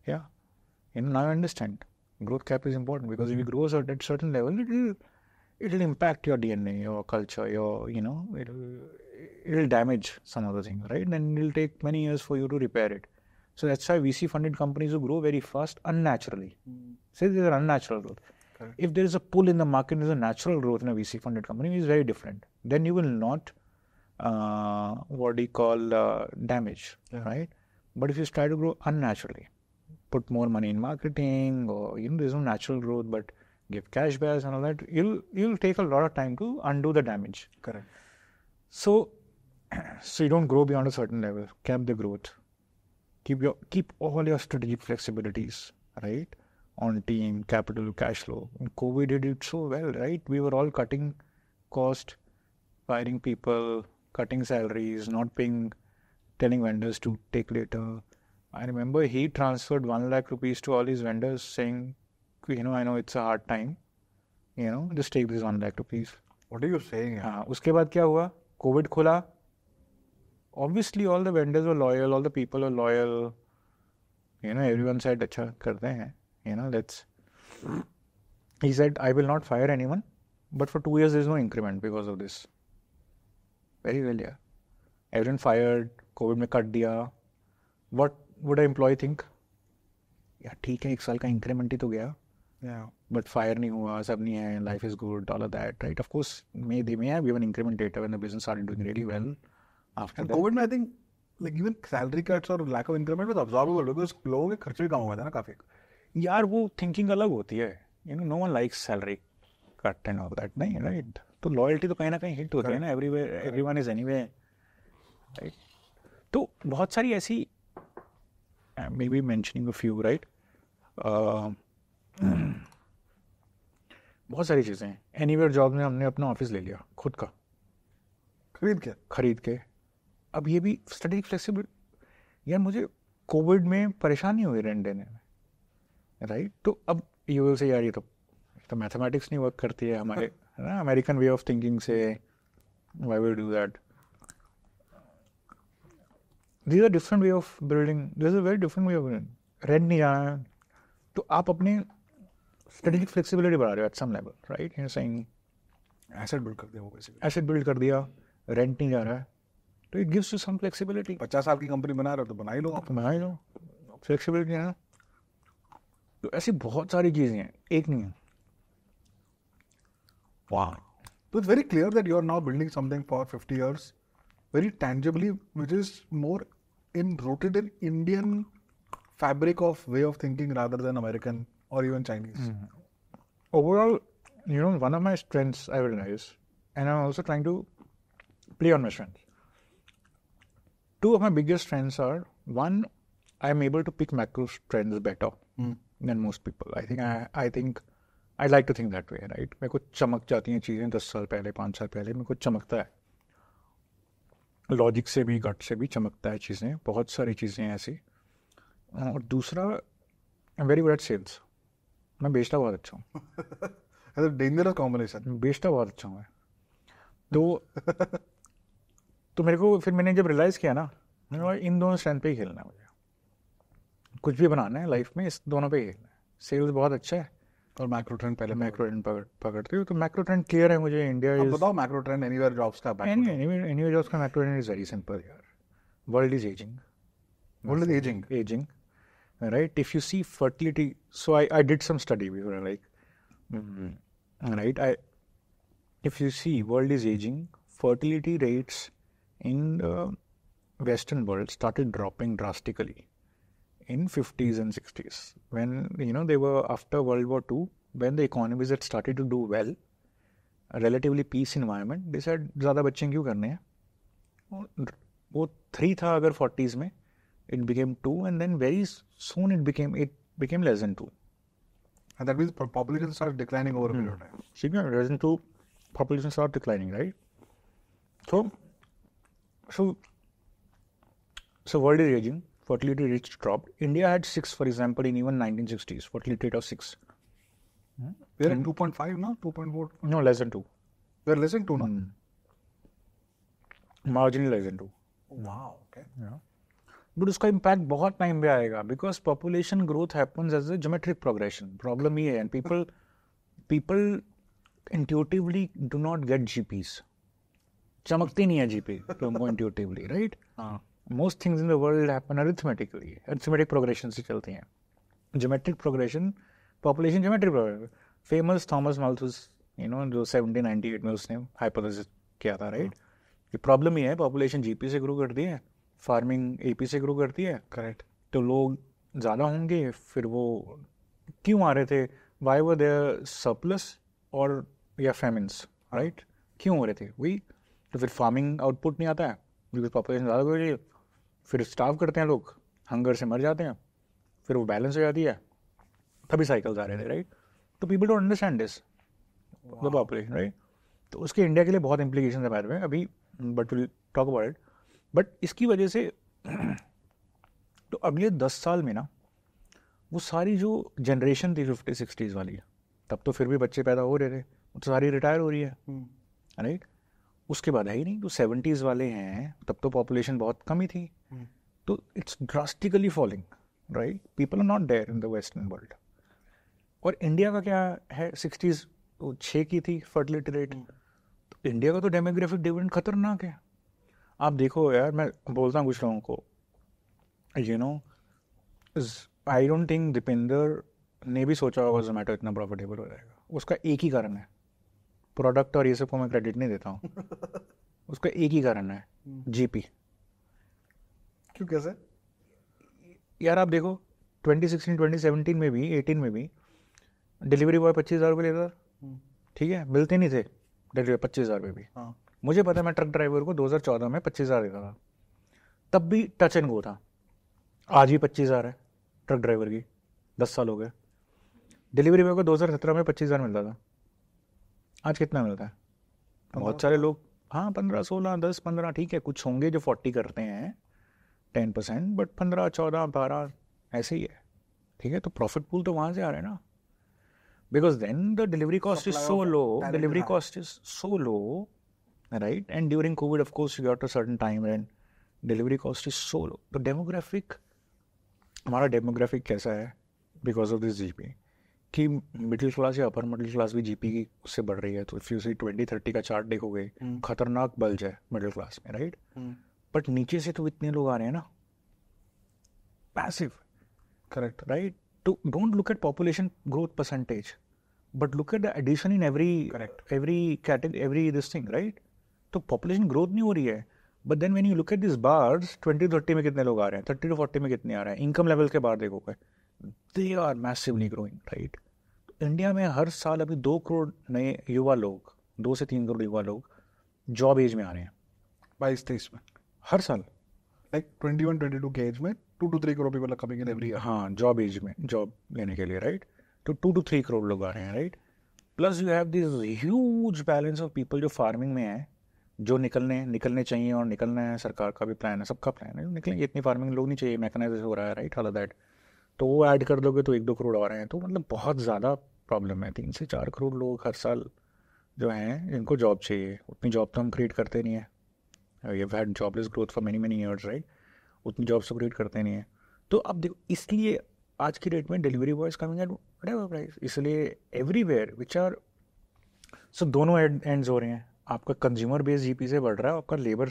Yeah. Now I understand. Growth cap is important because if you grow at a certain level, it'll impact your DNA, your culture, it'll damage some other things, right? Then it'll take many years for you to repair it. So that's why VC funded companies who grow very fast unnaturally. Say there's an unnatural growth. Correct. If there is a pull in the market, there's a natural growth in a VC funded company, it's very different. Then you will not damage, right? But if you try to grow unnaturally, put more money in marketing, or there's no natural growth, but give cash backs and all that, you'll take a lot of time to undo the damage. Correct. So you don't grow beyond a certain level. Cap the growth. Keep all your strategic flexibilities, right? On team, capital, cash flow. And COVID did it so well, right? We were all cutting cost, firing people, cutting salaries, not paying, telling vendors to take later. I remember he transferred 1 lakh rupees to all his vendors saying, I know it's a hard time, just take this 1 lakh rupees. What are you saying? हाँ, उसके बाद क्या हुआ? COVID खुला. Obviously all the vendors were loyal, all the people were loyal. Everyone said, अच्छा करते हैं. He said, I will not fire anyone, but for 2 years there is no increment because of this. Very well, yeah. Everyone fired, COVID में cut दिया. What would an employee think? यार ठीक है, 1 साल का इंक्रीमेंट ही तो गया, बट फायर नहीं हुआ, सब नहीं है, life is good, all of that, right? Of course they may have given increment later when the business started doing really well after that. COVID में I think like even salary cuts or lack of increment was absorbable because लोगों के खर्चे भी कम हो गए थे ना काफी. यार वो थिंकिंग अलग होती है, no one likes salary cut and all that, नहीं, राइट? तो लॉयल्टी तो कहीं ना कहीं हिट होती है ना, everyone is anyway, राइट? तो बहुत सारी ऐसी, maybe mentioning a few, right? बहुत सारी चीज़ें हैं. एनीवेयर जॉब में हमने अपना ऑफिस ले लिया खुद का, खरीद के. अब ये भी स्ट्रेटेजिक फ्लेक्सिबल. यार मुझे कोविड में परेशानी हुई रेंट देने में, राइट? तो अब यू विल से यार ये तो मैथमेटिक्स नहीं वर्क करती है हमारे ना अमेरिकन वे ऑफ थिंकिंग से. Why will do that? These are different way of building. There's a very different way of building. Rent नहीं जाना है, तो आप अपने strategic flexibility बढ़ा रहे हो at some level, right? You're saying asset build कर दिया वो basically. Asset build कर दिया, rent नहीं जा रहा है, तो it gives you some flexibility. 50 साल की कंपनी बना रहे हो तो बना ही लो. Flexibility है ना. तो ऐसी बहुत सारी चीजें हैं, एक नहीं है. Wow. So it's very clear that you're now building something for 50 years. Very tangibly, which is more rooted in Indian fabric of way of thinking rather than American or even Chinese. Overall, one of my strengths I realize, and I'm also trying to play on my strengths. 2 of my biggest strengths are, one, I'm able to pick macro trends better than most people. I think I like to think that way, right? मेरे को चमक जाती हैं चीज़ें 10 साल पहले, 5 साल पहले मेरे को चमकता है. लॉजिक से भी, गट से भी चमकता है चीज़ें, बहुत सारी चीज़ें ऐसी. और दूसरा, I am very good at sales. मैं बेचता बहुत अच्छा हूँ. Dangerous combination. बेचता बहुत अच्छा हूँ मैं। तो मेरे को फिर मैंने जब रियलाइज़ किया ना, मैंने कहा इन दोनों स्ट्रेंथ पे ही खेलना है मुझे। कुछ भी बनाना है लाइफ में, इस दोनों पे ही खेलना है। सेल्स बहुत अच्छा है और मैक्रो ट्रेंड पहले मैक्रो ट्रेंड पकड़ते हो, तो मैक्रो ट्रेंड क्लियर है मुझे। इंडिया अब इज बताओ मैक्रो ट्रेंड एनीवेयर जॉब्स का एनीवे जॉब्स का macro trend is very simple यार। World is ageing, world is ageing, right? If you see fertility, so I did some study, we were like, right? If you see world is aging, fertility rates in the Western world started dropping drastically in 50s and 60s, when they were after World War II, when the economies had started to do well, a relatively peace environment, they said ज़्यादा बच्चे क्यों करने हैं। वो 3 था अगर 40s में, it became 2, and then very soon it became less than 2. And that means population starts declining over a period of time. Less than 2 population start declining, right? So world is aging, fertility rates dropped. India had 6, for example, in even 1960s, fertility rate of 6. We're at 2.5 now, 2.4. No, less than 2. We're less than 2 now. Marginally less than 2. Wow, okay. Yeah. But उसका impact बहुत time पे आएगा, because population growth happens as a geometric progression. Problem ये है, and people intuitively do not get GPs. चमकती नहीं है GP तुमको intuitively, right? Most things in the world happen arithmetically, arithmetic progression से चलती हैं। Geometric progression, population geometric progression. Famous Thomas Malthus, जो 1798 में उसने हाइपोथेसिस किया था, राइट? ये प्रॉब्लम ये है, पॉपुलेशन जीपी से ग्रो करती है, फार्मिंग एपी से ग्रो करती है, करेक्ट? तो लोग ज़्यादा होंगे। फिर वो क्यों आ रहे थे, वाई वर देयर सरप्लस और या फेमिन्स, राइट? क्यों हो रहे थे वही, तो फिर फार्मिंग आउटपुट नहीं आता है बिकॉज पॉपुलेशन ज़्यादा हो रही है। फिर स्टार्व करते हैं लोग, हंगर से मर जाते हैं, फिर वो बैलेंस हो जाती है, तभी साइकिल्स आ रहे थे, राइट? तो people don't understand this the population, right? तो उसके इंडिया के लिए बहुत इम्प्लीकेशन है बाद में अभी, but will talk about it. But इसकी वजह से तो अगले 10 साल में ना, वो सारी जो जनरेशन थी 50-60s वाली, तब तो फिर भी बच्चे पैदा हो रहे थे, वो तो सारी रिटायर हो रही है, राइट? उसके बाद है ही नहीं, तो 70s वाले हैं, तब तो पॉपुलेशन बहुत कम ही थी, तो it's drastically falling, right? People are not there in the western world. और इंडिया का क्या है, 60s 6 की थी फर्टिलिटी रेट, तो इंडिया का तो डेमोग्राफिक डिविडेंड खतरनाक है। आप देखो यार, मैं बोलता हूँ कुछ लोगों को, आई डोंट थिंक दीपेंद्र ने भी सोचा होगा जोमेटो इतना प्रॉफिटेबल हो जाएगा। उसका एक ही कारण है, प्रोडक्ट और ये सब को मैं क्रेडिट नहीं देता हूँ, उसका एक ही कारण है, जीपी। क्यों, कैसे? यार आप देखो 2016, 2017 में भी, 18 में भी डिलीवरी बॉय 25,000 रुपये लेता था, ठीक है? मिलते नहीं थे डिलीवरी 25,000 रुपये भी। मुझे पता है, मैं ट्रक ड्राइवर को 2014 में 25,000 देता था, तब भी टच एंड गो था। आज ही 25,000 है ट्रक ड्राइवर की, 10 साल हो गए। डिलीवरी बॉय को 2017 में 25,000 मिलता था, आज कितना मिलता है? बहुत सारे लोग, हाँ 15, 16, 10, 15, ठीक है, कुछ होंगे जो 40 करते हैं 10%, बट 15, 14, 12 ऐसे ही है, ठीक है? तो प्रॉफिट पूल तो वहाँ से आ रहा है ना, because then the delivery cost is so low, delivery cost is so low, right? And during COVID, of course, you got a certain time when delivery cost is so low. तो demographic, हमारा demographic कैसा है because of this GP, कि middle class या upper middle class भी GP की उससे बढ़ रही है। तो इफ यू सी 2030 का चार्ट देखोगे, खतरनाक बल्ज है मिडिल क्लास में, राइट? बट नीचे से तो इतने लोग आ रहे हैं ना, पैसिव, करेक्ट, राइट? तो don't look at population growth percentage, but look at the addition in every category, every this thing, right? तो पॉपुलेशन ग्रोथ नहीं हो रही है, but then when you look at this bars, 20-30 में कितने लोग आ रहे हैं, 30-40 में कितने आ रहे हैं, इनकम लेवल के बार देखोगे, they are massively growing, right? India में हर साल अभी 2 करोड़ नए युवा लोग, 2 से 3 करोड़ युवा लोग जॉब एज में आ रहे हैं 22-23 में, हर साल। लाइक 21-22 के एज में 2 to 3 crore people are coming in every year. हाँ, जॉब एज में, जॉब लेने के लिए, राइट? तो 2 to 3 करोड़ लोग आ रहे हैं, right? Plus you have this huge balance of people जो फार्मिंग में है, जो निकलने चाहिए, और निकलना है, सरकार का भी प्लान है, सबका प्लान है निकलेंगे, इतनी फार्मिंग लोग नहीं चाहिए, मैकेनाइजेशन हो रहा है, राइट? ऑल दैट, तो वो ऐड कर दोगे तो 1-2 करोड़ आ रहे हैं, तो मतलब बहुत ज़्यादा प्रॉब्लम है. 3 से 4 करोड़ लोग हर साल जो हैं जिनको जॉब चाहिए, उतनी जॉब तो हम क्रिएट करते नहीं है. We have had jobless growth for many many years, right. उतनी जॉब्स तो क्रिएट करते नहीं है. तो अब देखो, इसलिए आज की डेट में delivery boys coming at whatever price. इसलिए एवरीवेयर विच आर, सब दोनों एंड्स हो रहे हैं. आपका कंज्यूमर बेस जीपी से बढ़ रहा है, आपका लेबर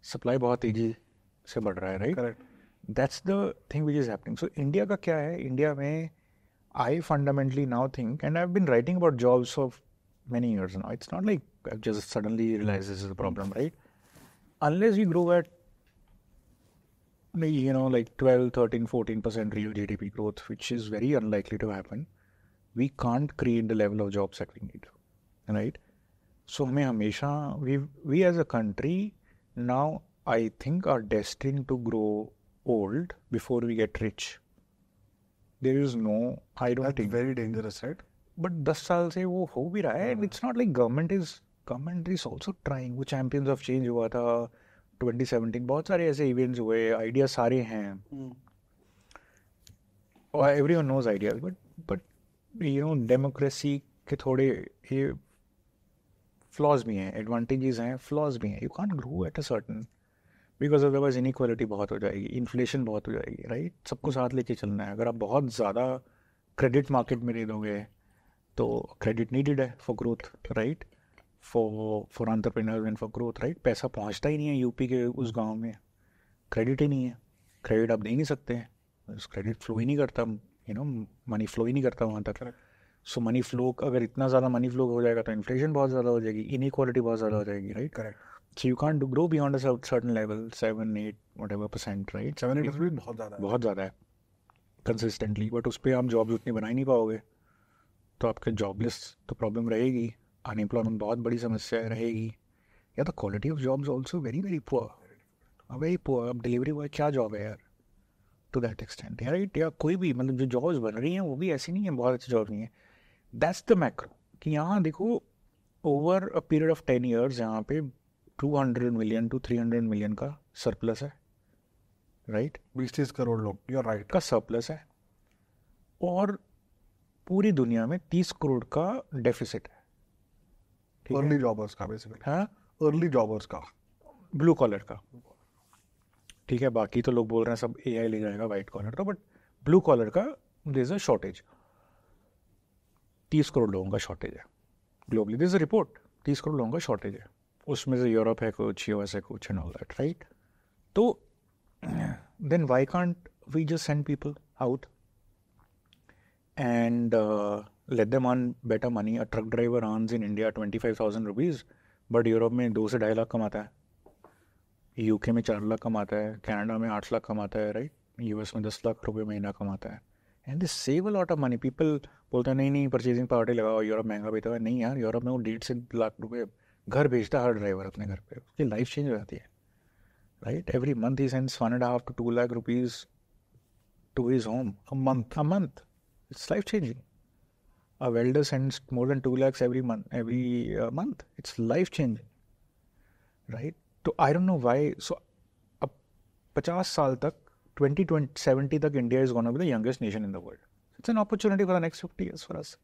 सप्लाई बहुत तेजी से बढ़ रहा है, right. Correct. That's the thing which is happening. So India का क्या है, इंडिया में I fundamentally now think, and I've been writing about jobs for many years now. It's not like I've just suddenly realized this is a problem, right? Unless you grow at, like 12, 13, 14% real GDP growth, which is very unlikely to happen, we can't create the level of jobs that we need, right? So हमें हमेशा, we as a country now, I think, are destined to grow old before we get rich. There is no, I don't That's think. very dangerous, right? But 10 साल से वो हो भी रहा है. It's not like government is also trying. वो Champions of Change हुआ था 2017, बहुत सारे ऐसे इवेंट्स हुए, आइडिया सारे हैं. और everyone knows ideas, but democracy के थोड़े ये फ्लॉज भी हैं, एडवांटेजेस हैं, फ्लॉज भी हैं. You can't grow at a certain, because otherwise inequality बहुत हो जाएगी, इन्फ्लेशन बहुत हो जाएगी, राइट. सबको साथ लेके चलना है. अगर आप बहुत ज़्यादा क्रेडिट मार्केट में दे दोगे तो क्रेडिट नीडेड है for growth, right, for entrepreneurs and for growth, right. पैसा पहुंचता ही नहीं है यूपी के उस गांव में, क्रेडिट ही नहीं है. क्रेडिट आप दे ही नहीं सकते हैं, क्रेडिट फ्लो ही नहीं करता, मनी फ्लो ही नहीं करता वहाँ तक. सो मनी फ्लो, अगर इतना ज़्यादा मनी फ्लो हो जाएगा तो इन्फ्लेशन बहुत ज़्यादा हो जाएगी, इनइक्वालिटी बहुत ज़्यादा हो जाएगी, right. Correct. So you can't grow beyond a certain level, 7, 8, whatever percent, right? 7-8% बहुत ज़्यादा है consistently. But उस पर आप जॉब्स उतनी बना ही नहीं पाओगे, तो आपके जॉबलेस तो प्रॉब्लम रहेगी, अनएम्प्लॉयमेंट बहुत बड़ी समस्या रहेगी. या the quality of jobs also very very poor. अब डिलीवरी बॉय क्या जॉब है यार, टू दैट एक्सटेंट, राइट. या कोई भी, मतलब जो जॉब्स बन रही हैं वो भी ऐसी नहीं है, बहुत अच्छी जॉब नहीं है. दैट्स द मैक्रो, कि यहाँ देखो over a period of 10 years यहाँ पे 200 million to 300 million का सरप्लस है, राइट. 20-30 करोड़ लोग, you're right, का सरप्लस है. और पूरी दुनिया में 30 करोड़ का डेफिसिट है. अर्ली जॉबर्स का बेसिकली. हाँ, अर्ली जॉबर्स का, ब्लू कॉलर का, ठीक है. बाकी तो लोग बोल रहे हैं सब AI ले जाएगा वाइट कॉलर का, बट ब्लू कॉलर का there is a shortage. 30 crore लोगों का शॉर्टेज है ग्लोबली. दिस रिपोर्ट, 30 करोड़ लोगों का शॉर्टेज है. उसमें से यूरोप है कुछ, यूएस है कुछ, एंड ऑल दैट, राइट. तो then why can't we just send people out and let them earn better money. A truck driver earns in India 25,000 rupees, but Europe में 2 से 2.5 लाख कमाता है, यूके में 4 लाख कमाता है, कनाडा में 8 लाख कमाता है, राइट. यूएस में 10 लाख रुपये महीना कमाता है. And this save a lot of money. People बोलते हैं नहीं परचेजिंग पार्टी लगाओ, यूरोप महंगा भी तो है. नहीं यार, यूरोप में वो 1.5 से 2 लाख रुपये घर भेजता है हर ड्राइवर अपने घर पे, उसकी लाइफ चेंज हो जाती है, right. Every month he sends 1.5 to 2 lakh rupees to his home a month. It's life changing. A welder sends more than 2 lakhs every month. It's life changing, right. तो I don't know why. So अब 50 साल तक, 2070 तक India is gonna be the youngest nation in the world. It's an opportunity for the next 50 years for us.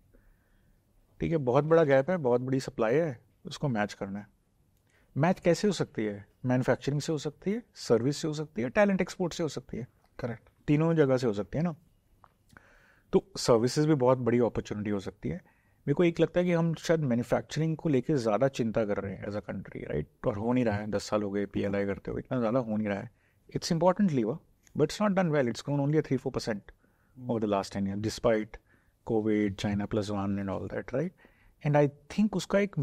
ठीक है, बहुत बड़ा gap है, बहुत बड़ी सप्लाई है, उसको मैच करना है. मैच कैसे हो सकती है? मैन्युफैक्चरिंग से हो सकती है, सर्विस से हो सकती है, टैलेंट एक्सपोर्ट से हो सकती है. करेक्ट. तीनों जगह से हो सकती है ना. तो सर्विसेज भी बहुत बड़ी अपॉर्चुनिटी हो सकती है. मेरे को एक लगता है कि हम शायद मैन्युफैक्चरिंग को लेकर ज़्यादा चिंता कर रहे हैं एज अ कंट्री, राइट. और हो नहीं रहा है. 10 साल हो गए PLI करते हुए, इतना ज़्यादा हो नहीं रहा है. It's important lever, but it's not done well. It's grown only 3-4% over the last 10 years, despite COVID, China +1 and all that, right? And I think उसका एक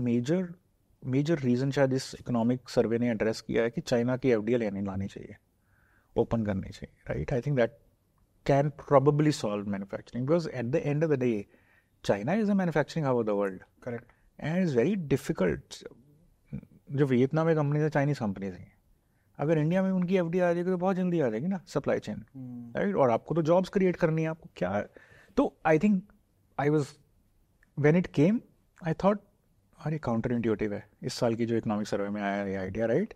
मेजर रीज़न शायद इस इकोनॉमिक सर्वे ने एड्रेस किया है कि चाइना की FDI लानी चाहिए, ओपन करनी चाहिए, right. I think that can probably solve manufacturing, because at the end of the day, China is a manufacturing hub of the world. Correct. And it's very difficult. जो Vietnam में companies है, Chinese companies हैं, अगर India में उनकी FDI आ जाएगी तो बहुत जल्दी आ जाएगी ना सप्लाई चेन, राइट. और आपको तो जॉब्स क्रिएट करनी है, आपको क्या. तो I think I was, when it came, I thought अरे काउंटर इंट्यूटिव है इस साल की जो इकोनॉमिक सर्वे में आया ये idea, right.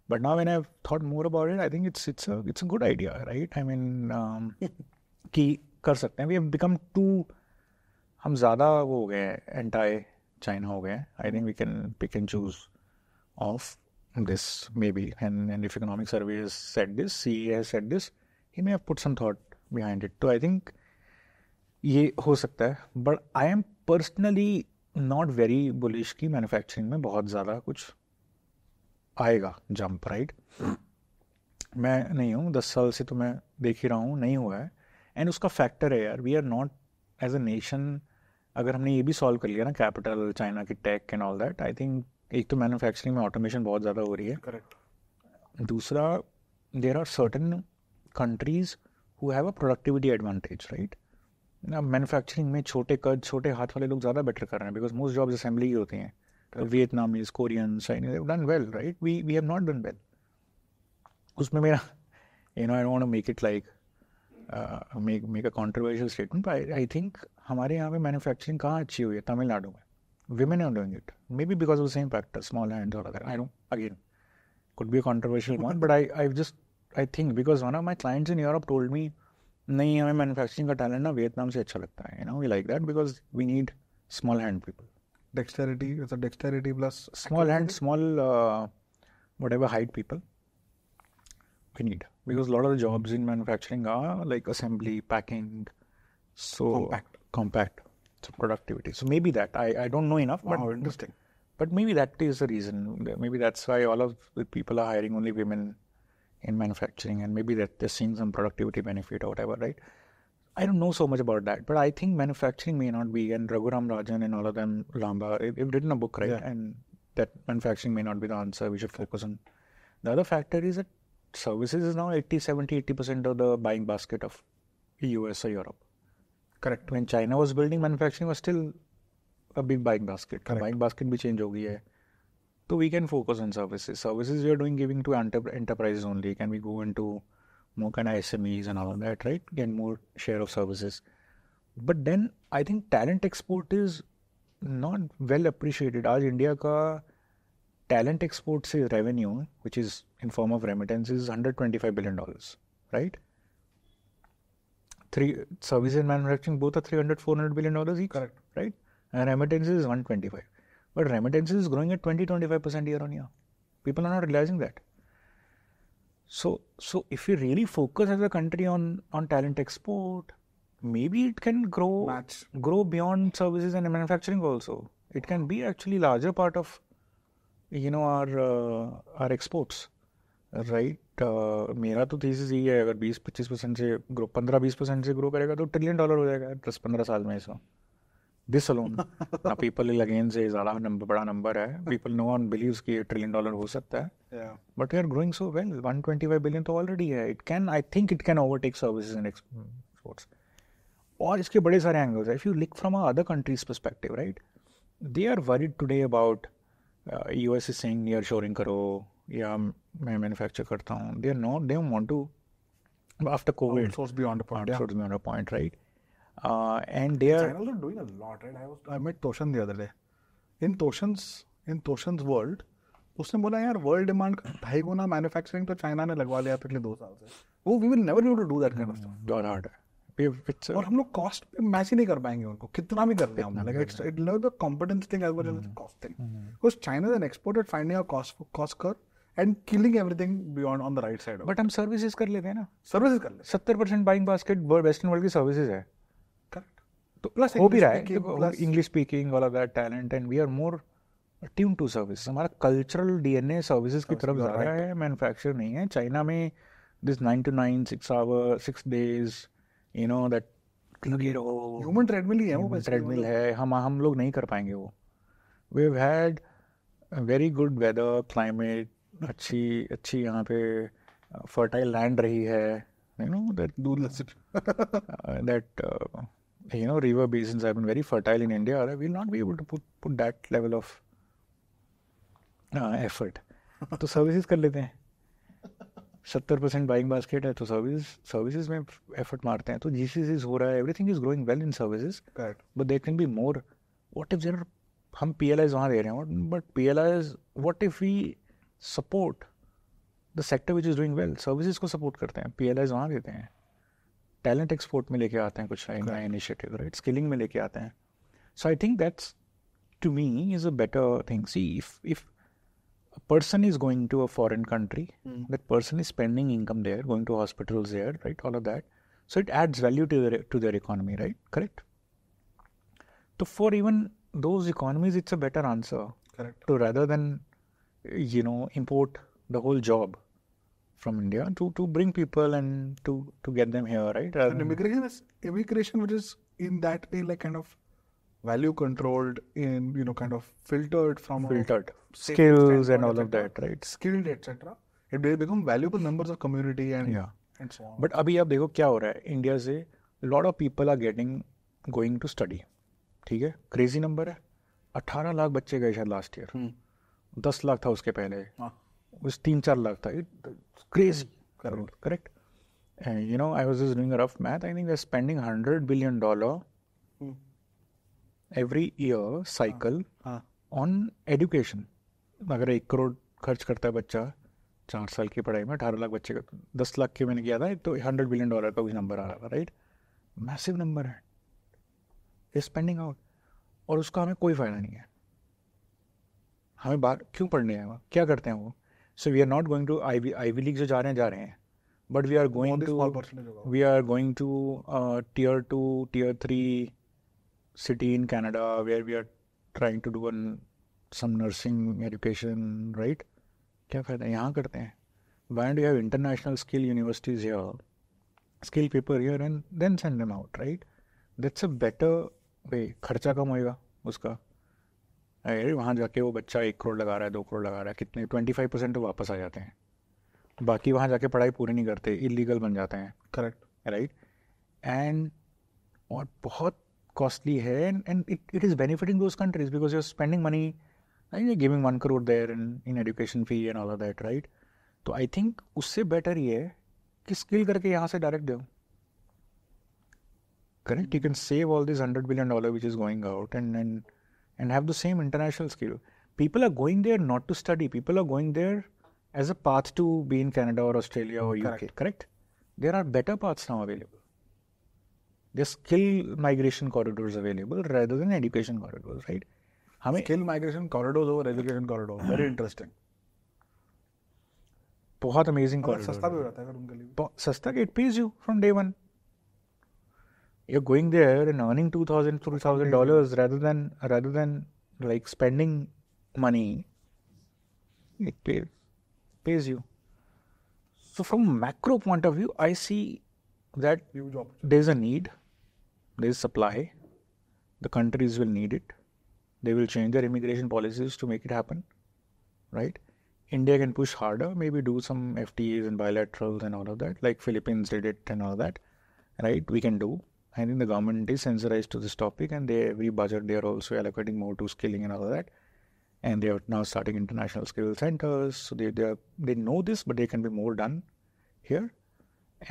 But now when I thought more about it, I think it's a good idea, right. I mean कि कर सकते हैं. वी हैव बिकम टू हम ज़्यादा वो हो गए हैं, एंटाई चाइना हो गए हैं. I think we can pick and choose of this maybe, and if economic survey has said this, CE has said this, he may have put some thought behind it. तो I think ये हो सकता है, but I am personally not very bullish कि manufacturing में बहुत ज़्यादा कुछ आएगा जंप, राइट. मैं नहीं हूँ, 10 साल से तो मैं देख ही रहा हूँ, नहीं हुआ है. एंड उसका फैक्टर है यार, we are not as a nation. अगर हमने ये भी सॉल्व कर लिया ना, कैपिटल, चाइना की tech and all that, I think एक तो मैन्युफैक्चरिंग में ऑटोमेशन बहुत ज़्यादा हो रही है. करेक्ट. दूसरा, there are certain countries who have a productivity advantage, right. Manufacturing में छोटे कद, छोटे हाथ वाले लोग ज़्यादा बेटर कर रहे हैं, बिकॉज मोस्ट जॉब्स असेंबली ही होती हैं. Vietnamese, Korean, Chinese have done well, right. We have not done well. उसमें मेरा, I don't want to make it like make a controversial statement, but I think हमारे यहाँ पे मैन्युफैक्चरिंग कहाँ अच्छी हुई है? तमिलनाडु में. Women are doing it, maybe because of the same factor, small hands or other. I don't, again, could be a controversial one, but I think because one of my clients in Europe told me, नहीं, हमें manufacturing का talent ना Vietnam से अच्छा लगता है. We like that because we need small hand people. Dexterity, it's a dexterity plus small hand, small whatever height people we need, because a lot of the jobs in manufacturing are like assembly, packing, so compact. So productivity. So maybe that, I don't know enough. Wow, but interesting. But maybe that is the reason. Maybe that's why all of the people are hiring only women in manufacturing, and maybe that they're seeing some productivity benefit or whatever, right? I don't know so much about that, but I think manufacturing may not be. And Raghuram Rajan and all of them, Lamba, they've written a book, right? Yeah. And that manufacturing may not be the answer. We should focus on. The other factor is that services is now 80% of the buying basket of US or Europe. Correct. When China was building, manufacturing was still a big buying basket. Correct. Buying basket भी change हो गई है. So we can focus on services. Services we are doing, giving to enterprises only. Can we go into more kind of SMEs and all of that, right? Get more share of services. But then I think talent export is not well appreciated. आज India का talent export से revenue, which is in form of remittances, is $125 billion, right? Services and manufacturing both are $300-400 billion each. Correct. Right? And remittances is 125. But remittances is growing at 20-25% year on year. People are not realizing that. So if we really focus as a country on talent export, maybe it can grow beyond services and manufacturing also. It can be actually larger part of our exports, right? मेरा तो thesis यही है, अगर 20-25% से grow 15-20% से grow करेगा तो $1 trillion हो जाएगा 10-15 साल में. इसका दिस अलोन ना पीपल विल अगेन से ज़्यादा बड़ा नंबर है. पीपल नो वन बिलीव्स कि $1 ट्रिलियन हो सकता है. But we are growing so well. 125 billion तो ऑलरेडी है. It can, I think it can overtake services and exports. और इसके बड़े सारे एंगल्स है. If you look from other countries perspective, right, they are worried today about US is saying near shoring करो, या मैं मैन्युफैक्चर करता हूँ. दे don't want to, after COVID, outsource beyond a point, right? And they are China also doing a lot, right? I met Toshan the other day. In Toshan's world, उसने बोला यार world demand का 2.5 गुना manufacturing तो China ने लगवा लिया पिछले 2 साल से. वो we will never be able to do that kind of stuff. बहुत हार्ड है. और हम लोग कॉस्ट पे मैच ही नहीं कर पाएंगे उनको, कितना भी कर लें हम. Like it love the competence thing as well as the cost thing, because China is an export at finding a cost curve and killing everything beyond on the right side. But हम services कर लेते हैं ना. Services कर लेते हैं. 70% buying basket western world की services है. करेक्ट. तो प्लस हो भी रहा है, English speaking, all of that talent, and we are more tune to service. हमारा कल्चरल DNA सर्विसेज की तरफ ज़्यादा है, मैन्युफैक्चर नहीं है. चाइना में this 9 to 9, 6 hours, 6 days, that लगे रहो. ह्यूमन ट्रेडमिल ही है वो. ट्रेडमिल है. हम लोग नहीं कर पाएंगे वो. We have had very good weather, climate, अच्छी यहाँ पे फर्टाइल लैंड रही है. River basins have been very fertile in India. We will not be able to put that level of effort. तो सर्विसेज कर लेते हैं. 70% बाइंग बास्केट है तो सर्विसेज में एफर्ट मारते हैं. तो GCCs हो रहा है. Everything is growing well in services, but there can be more. What if there, हम PLIs वहाँ दे रहे हैं, but PLIs, what if we support the sector which is doing well. Services को सपोर्ट करते हैं, PLIs वहाँ देते हैं. टैलेंट एक्सपोर्ट में लेके आते हैं कुछ नया इनिशिएटिव, राइट, स्किलिंग में लेके आते हैं. So I think that's, to me, is a better thing. See, if a person is going to a foreign country, that person is spending income there, going to hospitals there, right? All of that. So it adds value to their economy, right? Correct? So for even those economies, it's a better answer. Correct. To rather than, import the whole job from India to bring people and to get them here, right? And immigration which is in that way like kind of value controlled, in kind of filtered skills and all of that, right? Skilled, etc. It will become valuable members of community and so on. But अभी आप देखो क्या हो रहा है India से, lot of people are going to study. ठीक है, क्रेजी नंबर है. 18 लाख बच्चे गए शायद लास्ट ईयर. 10 लाख था उसके पहले, उस 3-4 लाख था. Crazy. Correct. And I was just doing a rough math. I think they're spending $100 billion every year cycle on education. अगर 1 करोड़ खर्च करता है बच्चा 4 साल की पढ़ाई में, 18 लाख बच्चे का 10 लाख के मैंने किया था, तो $100 बिलियन का कुछ नंबर आ रहा था, राइट? मैसिव नंबर है, इज स्पेंडिंग आउट, और उसका हमें कोई फायदा नहीं है. हमें बाहर क्यों पढ़ने आए, वहाँ क्या करते हैं वो? So we are not going to Ivy League जो जा रहे हैं, but we are going to tier 2, tier 3 city in Canada where we are trying to do some nursing education, right? क्या फायदा है, यहाँ करते हैं. Why don't you have international skill universities here, skill people here, and then send them out, right? That's a better way. खर्चा कम होएगा उसका. अरे वहाँ जाके वो बच्चा 1 करोड़ लगा रहा है, 2 करोड़ लगा रहा है, कितने 25% तो वापस आ जाते हैं. बाकी वहाँ जाके पढ़ाई पूरी नहीं करते, इलीगल बन जाते हैं. Correct, right? एंड और बहुत कॉस्टली है, and it is benefiting those countries because you are spending money, you giving 1 crore there in education fee and all of that, right? तो आई थिंक उससे बेटर ये है कि स्किल करके यहाँ से डायरेक्ट दो. Correct? You can save all this $100 billion which is going out and have the same international skill. People are going there not to study. People are going there as a path to be in Canada or Australia or UK. Correct? There are better paths now available. There's skill migration corridors available rather than education corridors, right? Skill migration corridors over education corridors. Very interesting. बहुत amazing corridor. सस्ता भी हो जाता है उनके लिए. सस्ता, it pays you from day one. You're going there and earning $2,000, $3,000 rather than like spending money. It pays you. So from a macro point of view, I see that there's a need, there's supply, the countries will need it, they will change their immigration policies to make it happen, right? India can push harder, maybe do some FTAs and bilaterals and all of that, like Philippines did it and all that, right? We can do. I think the government is sensitized to this topic, and every budget they are also allocating more to skilling and all of that. And they are now starting international skill centers. So they know this, but there can be more done here.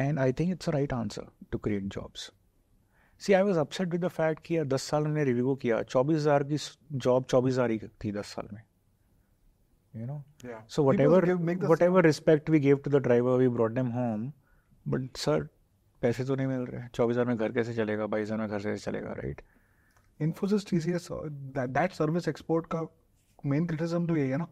And I think it's the right answer to create jobs. See, I was upset with the fact कि 10 साल हमने Rivigo किया, 24,000 की job 24,000 ही थी 10 साल में. You know? Yeah. So whatever respect we gave to the driver, we brought them home. But sir, पैसे तो नहीं मिल रहे. 24,000 में घर कैसे चलेगा, 22,000 में घर कैसे चलेगा, right? Infosys, TCS, that service export का मेन क्रिटिसिज्म तो यही है ना,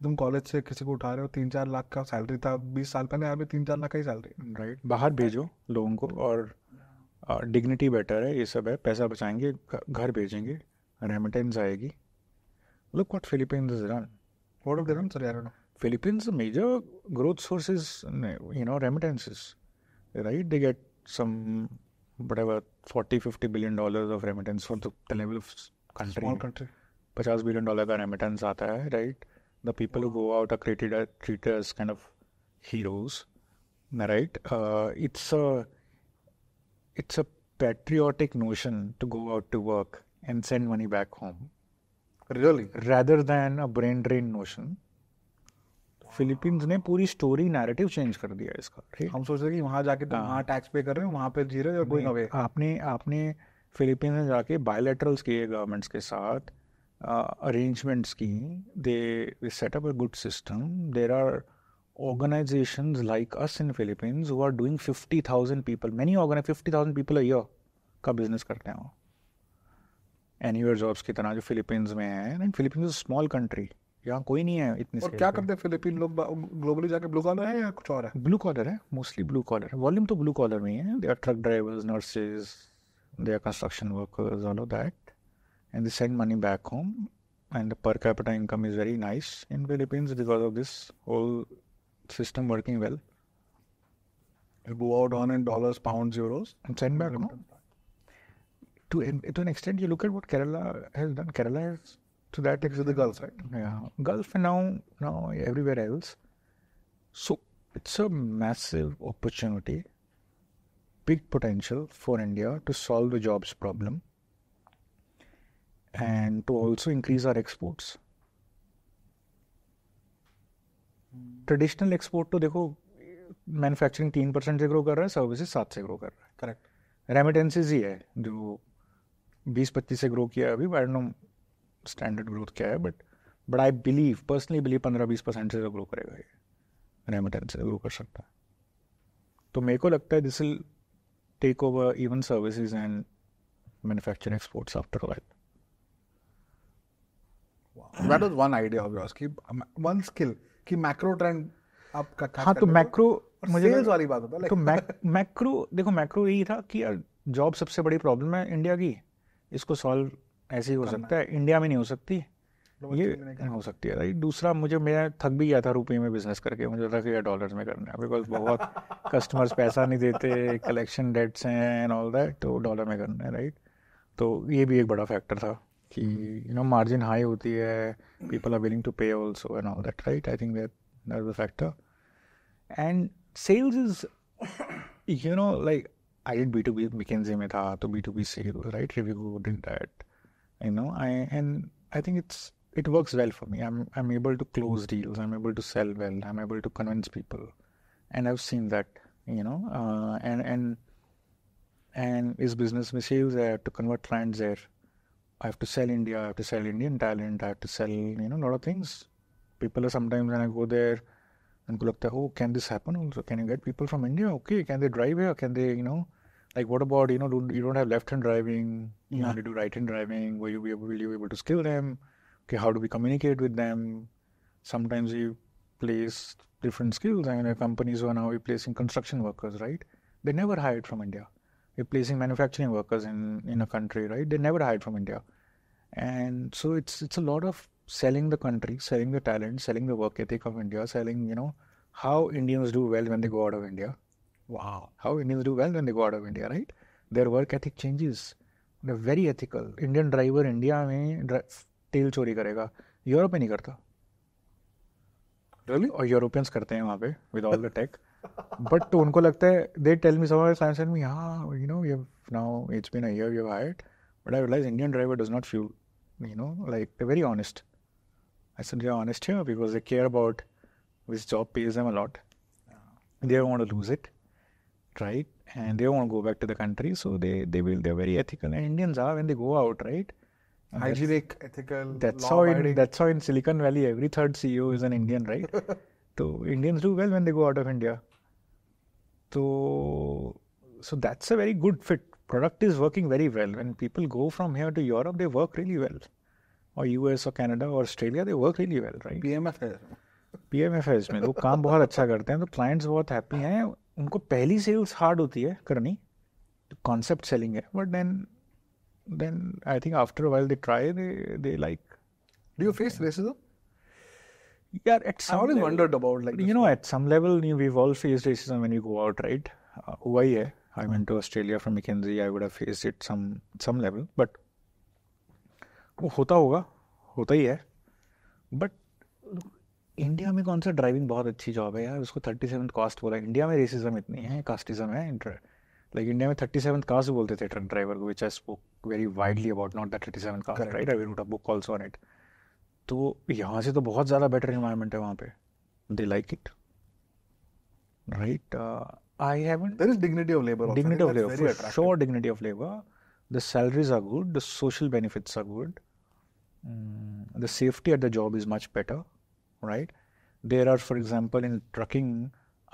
तुम कॉलेज से किसी को उठा रहे हो, 3-4 लाख का सैलरी था 20 साल पहले, यहाँ पे 3-4 लाख का ही सैलरी, राइट? बाहर भेजो लोगों को, और डिग्निटी बेटर है, ये सब है, पैसा बचाएंगे, घर भेजेंगे, रेमिटेंस आएगी. Look what Philippines has done. What have they done, sir? I don't know. Philippines, the major growth source is, remittances. Right, they get some whatever $40-50 billion of remittance for the level of country. Small country. $50 billion का remittance आता है, right? The people who go out are treated as kind of heroes, right? It's a patriotic notion to go out to work and send money back home. Really? Rather than a brain drain notion. Philippines ने पूरी story narrative change कर दिया इसका. हम सोच रहे कि वहाँ जाके तुम वहाँ टैक्स पे कर रहे हो, वहाँ पे जी रहे हो, गोइंग अवे. आपने फिलीपींस में जाके बायलैटरल्स किए गवर्नमेंट्स के साथ, अरेंजमेंट्स की, they set up a good system. There are organisations like us in Philippines who are doing 50,000 people, many 50,000 people a year का बिजनेस करते हैं. एनीवेयर जॉब्स की तरह जो फिलीपींस में है, and Philippines is small country, यहाँ कोई नहीं है इतनी और क्या करते हैं फिलीपीन लोग ग्लोबली जाके? ब्लू कॉलर है या कुछ और है? ब्लू कॉलर है, मोस्टली ब्लू कॉलर है, वॉल्यूम तो ब्लू कॉलर में ही है. They are truck drivers, nurses, they are construction workers, all of that, and they send money back home, and the per capita income is very nice in Philippines because of this whole system working well. You go out on in dollars, pounds, euros, and send back home. To an extent, you look at what Kerala has done. Kerala has, to that extent, the Gulf, right? Yeah, Gulf, and now everywhere else. So it's a massive opportunity, big potential for India to solve the jobs problem and to also increase our exports. Traditional export तो देखो, manufacturing 3% से grow कर रहा है, services 7 से grow कर रहा है. करेक्ट. रेमिटेंसेज ही है जो 20-25 से ग्रो किया है अभी. I don't know standard growth क्या है, बट आई पर्सनली बिलीव 15-20% से ग्रो करेगा ये, रेमिटेंस से ग्रो कर सकता है. तो मेरे को लगता है this will take over even services and manufacturing exports after a while. That was one idea of yours, कि one skill, कि मैक्रो ट्रेंड आपका. हाँ, तो मैक्रो मुझे सेल्स वाली बात होता है. तो मैक्रो देखो, मैक्रो यही था कि यार जॉब सबसे बड़ी प्रॉब्लम है इंडिया की, इसको सॉल्व ऐसे ही हो सकता है, इंडिया में नहीं हो सकती, ये नहीं हो सकती है, राइट. दूसरा, मैं थक भी गया था रुपये में बिजनेस करके, मुझे लगा कि डॉलर्स में करना है, बिकॉज बहुत कस्टमर्स पैसा नहीं देते, कलेक्शन डेट्स हैं एंड ऑल दैट, तो डॉलर में करना है, राइट. तो ये भी एक बड़ा फैक्टर था कि मार्जिन हाई होती है, people are willing to pay also and all that, right. I think that is the factor. And sales is like I did B2B, McKinsey में था तो B2B sale, right. Rivigo did that, and I think it works well for me. I'm able to close deals, I'm able to sell well, I'm able to convince people, and I've seen that, and is business में sales, I have to convert clients there, I have to sell India, I have to sell Indian talent, I have to sell, a lot of things. People are sometimes, when I go there, उनको लगता है, oh, can this happen also? Can you get people from India? Okay, can they drive here? Can they, like, what about, you don't have left-hand driving, you only do right-hand driving, will you be able to skill them? Okay, how do we communicate with them? Sometimes you place different skills. I mean, companies who are now replacing construction workers, right? They never hired from India. Replacing manufacturing workers in a country, right? They never hired from India. And so it's a lot of selling the country, selling the talent, selling the work ethic of India, selling, how Indians do well when they go out of India. Wow. How Indians do well when they go out of India, right? Their work ethic changes. They're very ethical. Indian driver India में तेल चोरी करेगा, Europe में नहीं करता. Really? और Europeans करते हैं वहाँ पे with all the tech. But तो उनको लगता है, they tell me, some of my clients tell me, we have now, it's been a year you have hired, but I realize Indian driver does not fuel, like, they're very honest. I said, they're honest here because they care about which job pays them a lot. They don't want to lose it, right? And they don't want to go back to the country, so they're very ethical. And Indians are, when they go out, right? Hygienic, ethical, that's how in Silicon Valley every third CEO is an Indian, right? So Indians do well when they go out of India. So that's a very good fit. Product is working very well. When people go from here to Europe, they work really well. Or US or Canada or Australia, they work really well, right? PMFS में वो काम बहुत अच्छा करते हैं, तो clients बहुत happy हैं. उनको पहली sales hard होती है करनी, concept selling है, but then I think after a while they try, they like. Do you face racism? Yeah, at some I always level, wondered about, like, at some level, we've all faced racism when you go out, right? हुआ ही है. I went to Australia from McKinsey, I would have faced it some level, but वो होता ही है. But India में कौन सा driving बहुत अच्छी जॉब है यार, उसको 37th कास्ट बोला. इंडिया में रेसिज्म इतनी है, कास्टिज्म है, लाइक इंडिया में 37th कास्ट बोलते थे ट्रक ड्राइवर को, which I spoke very widely about, not that 37th caste, right. I wrote a book also on it. तो यहाँ से तो बहुत ज़्यादा बेटर एनवायरनमेंट है वहाँ पे, they like it, right. I haven't. There is dignity of labor. Dignity of labor, for sure. Dignity of labor. The salaries are good. The social benefits are good. The safety at the job is much better, right? There are, for example, in trucking,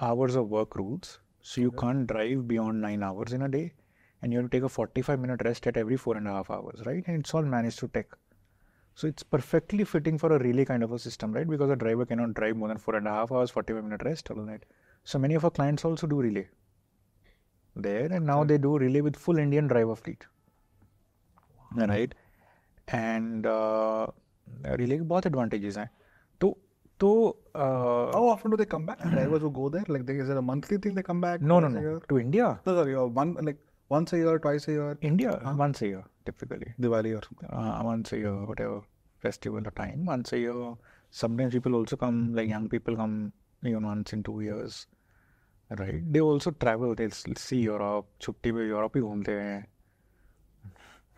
hours of work rules. So you can't drive beyond 9 hours in a day, and you have to take a 45-minute rest at every 4.5 hours, right? And it's all managed through tech. So it's perfectly fitting for a relay kind of a system, right? Because a driver cannot drive more than 4.5 hours, 45-minute rest all night. So many of our clients also do relay there, and now they do relay with full Indian driver fleet, right? And relay के बहुत advantages हैं. तो how often do they come back? Drivers who go there, like, is it a monthly thing they come back? No. Year? To India. No, sorry, once a year, twice a year. India, once a year typically. Diwali or something. Once a year, whatever festival or time. Once a year. Sometimes people also come, like young people come, once in 2 years, right? They also travel. They see Europe. छुट्टी पे Europe ही घूमते हैं,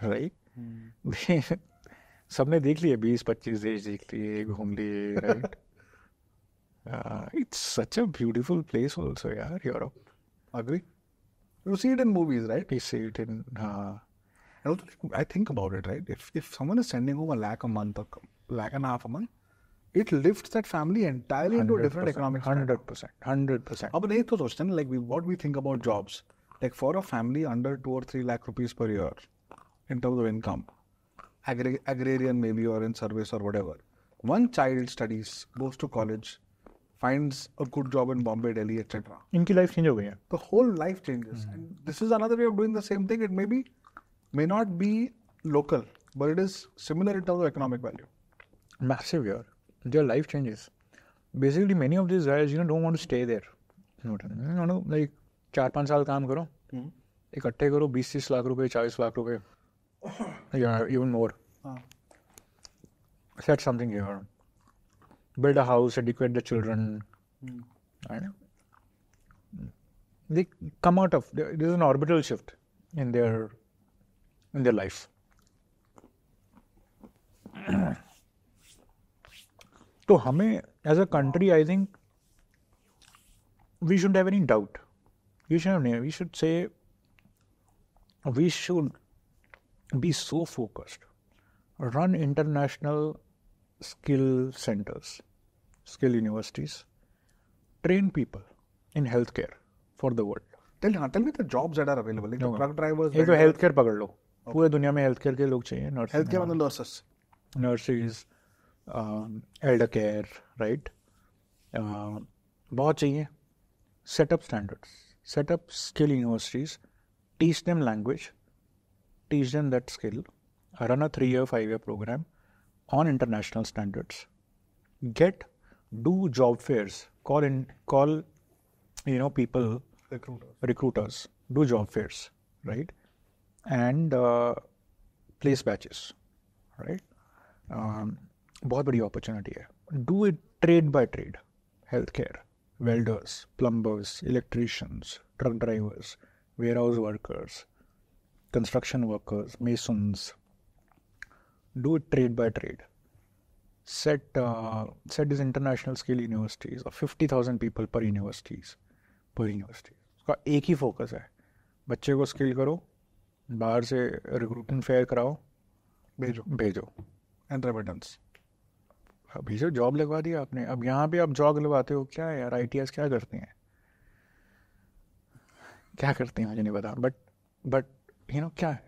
right? सबने देख लिए 20-25 देश देख लिए, घूम लिए, right? It's such a beautiful place also, yeah, Europe. Agree. You see it in movies, right? We see it in. And also, I think about it, right? If someone is sending home $100,000 a month or $150,000 a month, it lifts that family entirely into a different economic standard. 100%. अब नहीं तो सोचते हैं, like what we think about jobs, like for a family under 2 or 3 lakh rupees per year in terms of income, agrarian maybe or in service or whatever. One child studies, goes to college, finds a good job in Bombay, Delhi, etc. इनकी life change हो गई है. The whole life changes. And this is another way of doing the same thing. It may not be local, but it is similar in terms of economic value. Massive here. Their life changes. Basically, many of these guys, don't want to stay there. Like 4-5 साल काम करो, इकट्ठे करो 20-30 लाख रुपए, 40 लाख रुपए, yeah, even more. Set something here. Build a house, educate the children. Right? They come out of, there's an orbital shift in their life. तो हमें, as a country, I think we shouldn't have any doubt. We should say, we should be so focused. Run international skill centers, skill universities, train people in healthcare for the world. Tell me the jobs that are available. Like truck drivers. एक तो healthcare पकड़ लो. पूरे दुनिया में healthcare के लोग चाहिए. Healthcare मतलब nurses. Nurses, elder care, right? बहुत चाहिए. Set up standards. Set up skill universities. Teach them language. Teach them that skill. Run a 3-year, 5-year program on international standards. Do job fairs. Call people, recruiters. Do job fairs, right? And place batches, right? बहुत बड़ी opportunity है. Do it trade by trade. Healthcare, welders, plumbers, electricians, truck drivers, warehouse workers, construction workers, masons. Do it trade by trade. Set these international skill universities of 50,000 people per university. उसका एक ही focus है. बच्चे को skill करो, बाहर से recruiting fair कराओ, भेजो एंड रेमिटेंस भेजो. जॉब लगवा दिया आपने. अब यहाँ पे आप जॉब लगवाते हो, क्या है यार, ITS क्या करते हैं मुझे नहीं पता. बट क्या है,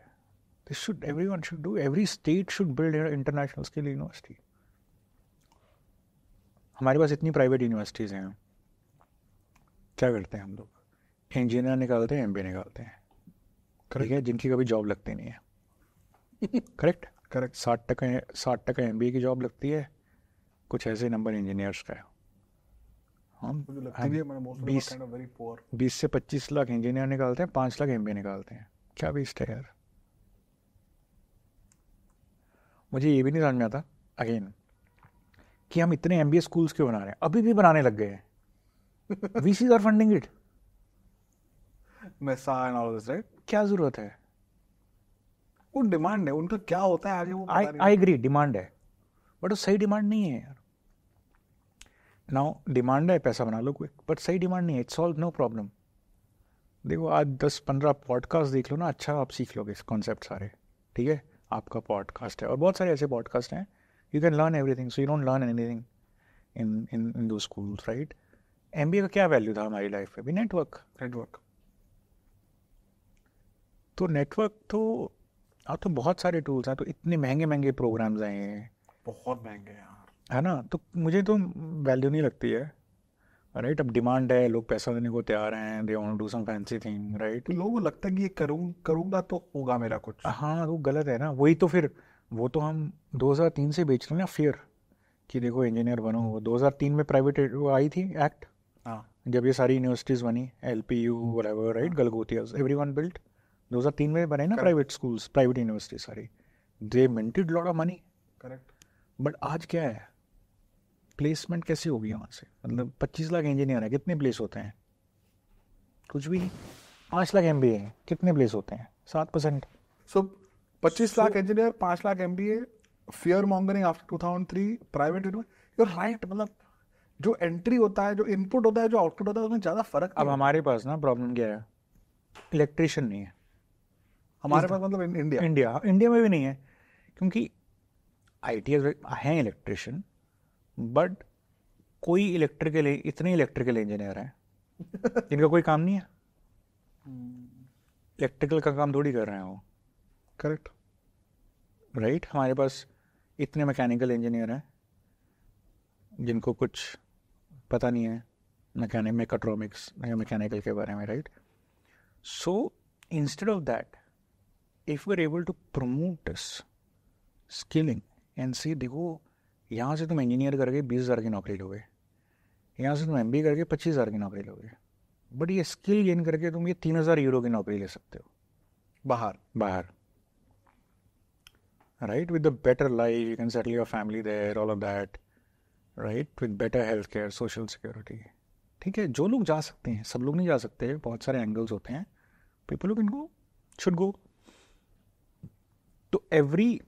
everyone should do, every state should build an international skill university. हमारे पास इतनी प्राइवेट यूनिवर्सिटीज़ हैं. क्या करते हैं हम लोग? इंजीनियर निकालते हैं, MBA निकालते हैं, ठीक है, जिनकी कभी जॉब लगती नहीं है. करेक्ट 60% MBA की जॉब लगती है, कुछ ऐसे नंबर इंजीनियर्स का है. हम 20 से 25 लाख इंजीनियर निकालते हैं, 5 लाख MBA निकालते हैं. क्या वेस्ट है यार. मुझे ये भी नहीं समझ में आता अगेन कि हम इतने MBA स्कूल्स क्यों बना रहे हैं. अभी भी बनाने लग गए हैं. VCs are funding it. क्या जरूरत है? वो डिमांड है, उनका क्या होता है आगे वो आई एग्री, डिमांड है, बट वो सही डिमांड नहीं है यार. नाउ डिमांड है, पैसा बना लो क्विक, बट सही डिमांड नहीं है. It's solve no problem. देखो आज 10-15 पॉडकास्ट देख लो ना, अच्छा आप सीख लोगे इस कॉन्सेप्ट सारे. ठीक है, आपका पॉडकास्ट है और बहुत सारे ऐसे पॉडकास्ट हैं. You can learn everything, so you don't learn anything in दो स्कूल्स, राइट? MBA का क्या वैल्यू था हमारी लाइफ में भी? नेटवर्क. तो नेटवर्क तो अब तो बहुत सारे टूल्स हैं, तो इतने महंगे महंगे प्रोग्राम्स आए हैं, बहुत महंगे यार, है ना, तो मुझे तो वैल्यू नहीं लगती है, राइट। अब डिमांड है, लोग पैसा देने को तैयार हैं, they want to do some fancy thing, right. तो लोगों को लगता है कि ये करूंगा तो होगा मेरा कुछ। हाँ, वो गलत है ना, वही तो फिर वो तो हम 2003 से बेच रहे हैं ना फियर, कि देखो इंजीनियर बनो। वो 2003 में प्राइवेट वो आई थी एक्ट, हाँ जब ये सारी यूनिवर्सिटीज़ बनी, LPU व्हाटएवर, राइट, हाँ गलगोटियाज, एवरीवन बिल्ट। 2003 में बने ना correct private schools, private university सारी, they minted lot of money. Correct. But आज क्या है, प्लेसमेंट कैसे होगी वहाँ से? मतलब 25 लाख इंजीनियर है, कितने प्लेस होते हैं? कुछ भी नहीं। 5 लाख MBA है, कितने प्लेस होते हैं? 7%। So 25 lakh engineer, 5 lakh MBA, fear mongering after 2003, private university, your right. मतलब जो एंट्री होता है, जो इनपुट होता है, जो आउटपुट होता है, उसमें ज़्यादा फर्क अब नहीं हमारे पास ना प्रॉब्लम क्या है, इलेक्ट्रिशियन नहीं है हमारे पास, मतलब इंडिया इंडिया इंडिया में भी नहीं है, क्योंकि IT हैं इलेक्ट्रिशियन, बट कोई इलेक्ट्रिकल, इतने इलेक्ट्रिकल इंजीनियर हैं जिनका कोई काम नहीं है, इलेक्ट्रिकल का काम थोड़ी कर रहे हैं वो, करेक्ट। राइट। हमारे पास इतने मैकेनिकल इंजीनियर हैं जिनको कुछ पता नहीं है मेकाट्रॉनिक्स या मैकेनिकल के बारे में, right. So instead of that, if we are able to promote this skilling and see, देखो यहाँ से तुम इंजीनियर करके 20,000 की नौकरी लोगे, यहाँ से तुम MBA करके 25,000 की नौकरी लोगे, बट ये स्किल गेन करके तुम ये 3,000 यूरो की नौकरी ले सकते हो बाहर, right, with the better life, you can settle your family there, all of that, right, with better health care, social security. ठीक है, जो लोग जा सकते हैं, सब लोग नहीं जा सकते, बहुत सारे एंगल्स होते हैं, people who can go should go. तो एवरी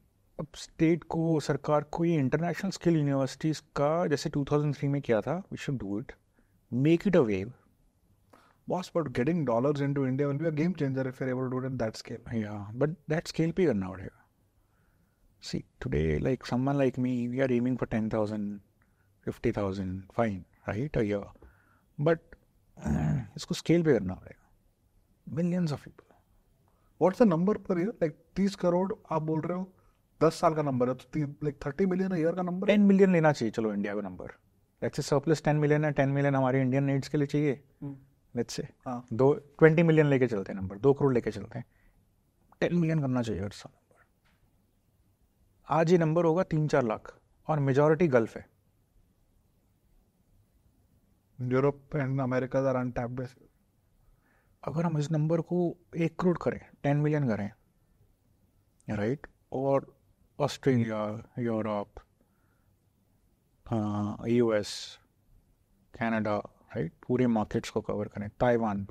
स्टेट को, सरकार को, ये इंटरनेशनल स्किल यूनिवर्सिटीज़ का जैसे 2003 में किया था, we should do it, make it a wave. Boss, but getting dollars into India will be a game changer if you're able to do it in that scale. Yeah, but that scale पे करना पड़ेगा. See, today, like someone like me, we are aiming for 10,000, 50,000, fine, right, a year. But इसको scale पे करना पड़ेगा. Millions of people. What's the number per year? Like 30 crore आप बोल रहे हो, 10 साल का नंबर है, तो like 30 million a year का नंबर है। 10 million लेना चाहिए, चलो इंडिया का number, let's say surplus 10 million है, 10 million हमारे इंडियन नीड्स के लिए चाहिए, let's say, हाँ 20 million लेके चलते हैं नंबर, 2 करोड़ लेके चलते हैं, 10 million करना चाहिए हर साल नंबर। आज ये नंबर होगा 3-4 लाख, और मेजॉरिटी गल्फ है। Europe and America are untapped. अगर हम इस नंबर को 1 करोड़ करें, 10 मिलियन करें, राइट, और Australia, Europe, US, Canada, right, पूरे मार्केट्स को कवर करें, Taiwan,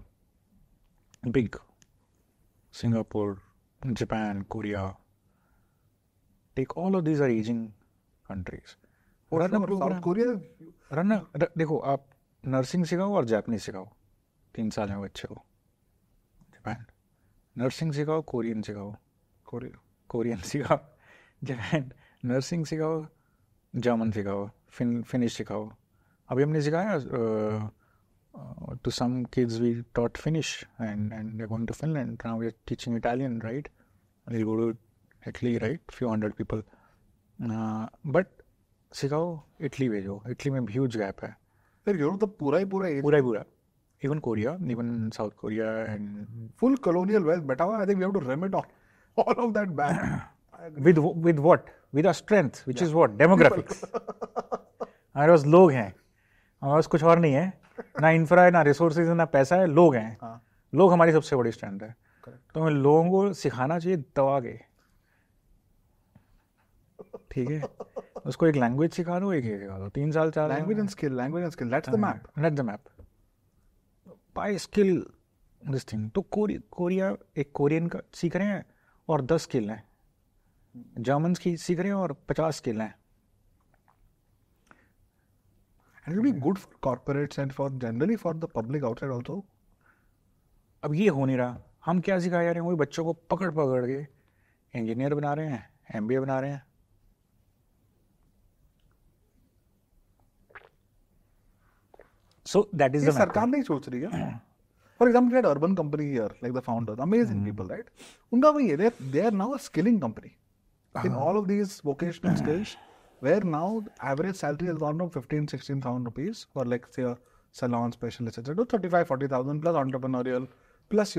big, Singapore, Japan, Korea, take all of these are ageing countries, run a programme. Korea देखो, आप नर्सिंग सिखाओ और जापानीज सिखाओ 3 साल में बच्चे को, जापान नर्सिंग सिखाओ, कोरियन सिखाओ, कोरियन सिखाओ, जापान नर्सिंग सिखाओ, जर्मन सिखाओ, फिनिश सिखाओ। अभी हमने सिखाया to some kids, we taught Finnish and they are going to Finland, now we are teaching Italian, right, we go to Italy, right, few hundred people, but सिखाओ, Italy भेजो, Italy में huge gap है। फिर Europe तो पूरा ही पूरा even Korea, even South Korea, and full colonial wealth beta हुआ। I think we have to remit all of that back with what, with our strength, which is what, demographics. हमारे पास लोग हैं, हमारे पास कुछ और नहीं है, ना इंफ्रा है, ना रिसोर्सेज है, ना पैसा है, लोग हैं। लोग हमारी सबसे बड़ी स्ट्रेंथ है। तो हमें लोगों को सिखाना चाहिए दबा के, ठीक है, उसको एक लैंग्वेज सिखा दो, एक सिखा दो, 3 साल 4 language and skill, that's the map. By skill this thing, तो कोरिया एक कोरियन का सीख रहे हैं और 10 स्किल हैं, जर्मन की सीख रहे हैं और 50 स्किल हैं। And it will be good for corporates and for generally for the public outside also. अब ये हो नहीं रहा, हम क्या सिखाए जा रहे हैं, वही बच्चों को पकड़ के इंजीनियर बना रहे हैं, MBA बना रहे हैं। So that is the सरकार नहीं सोच रही है। For example, we had urban company here, like the founders, amazing people, right? Unka wahi hai, they are now a skilling company. In all of these vocational skills, where now average salary has gone from 15,000-16,000 rupees for like say a salon specialist, etc. to 35,000-40,000 plus entrepreneurial, plus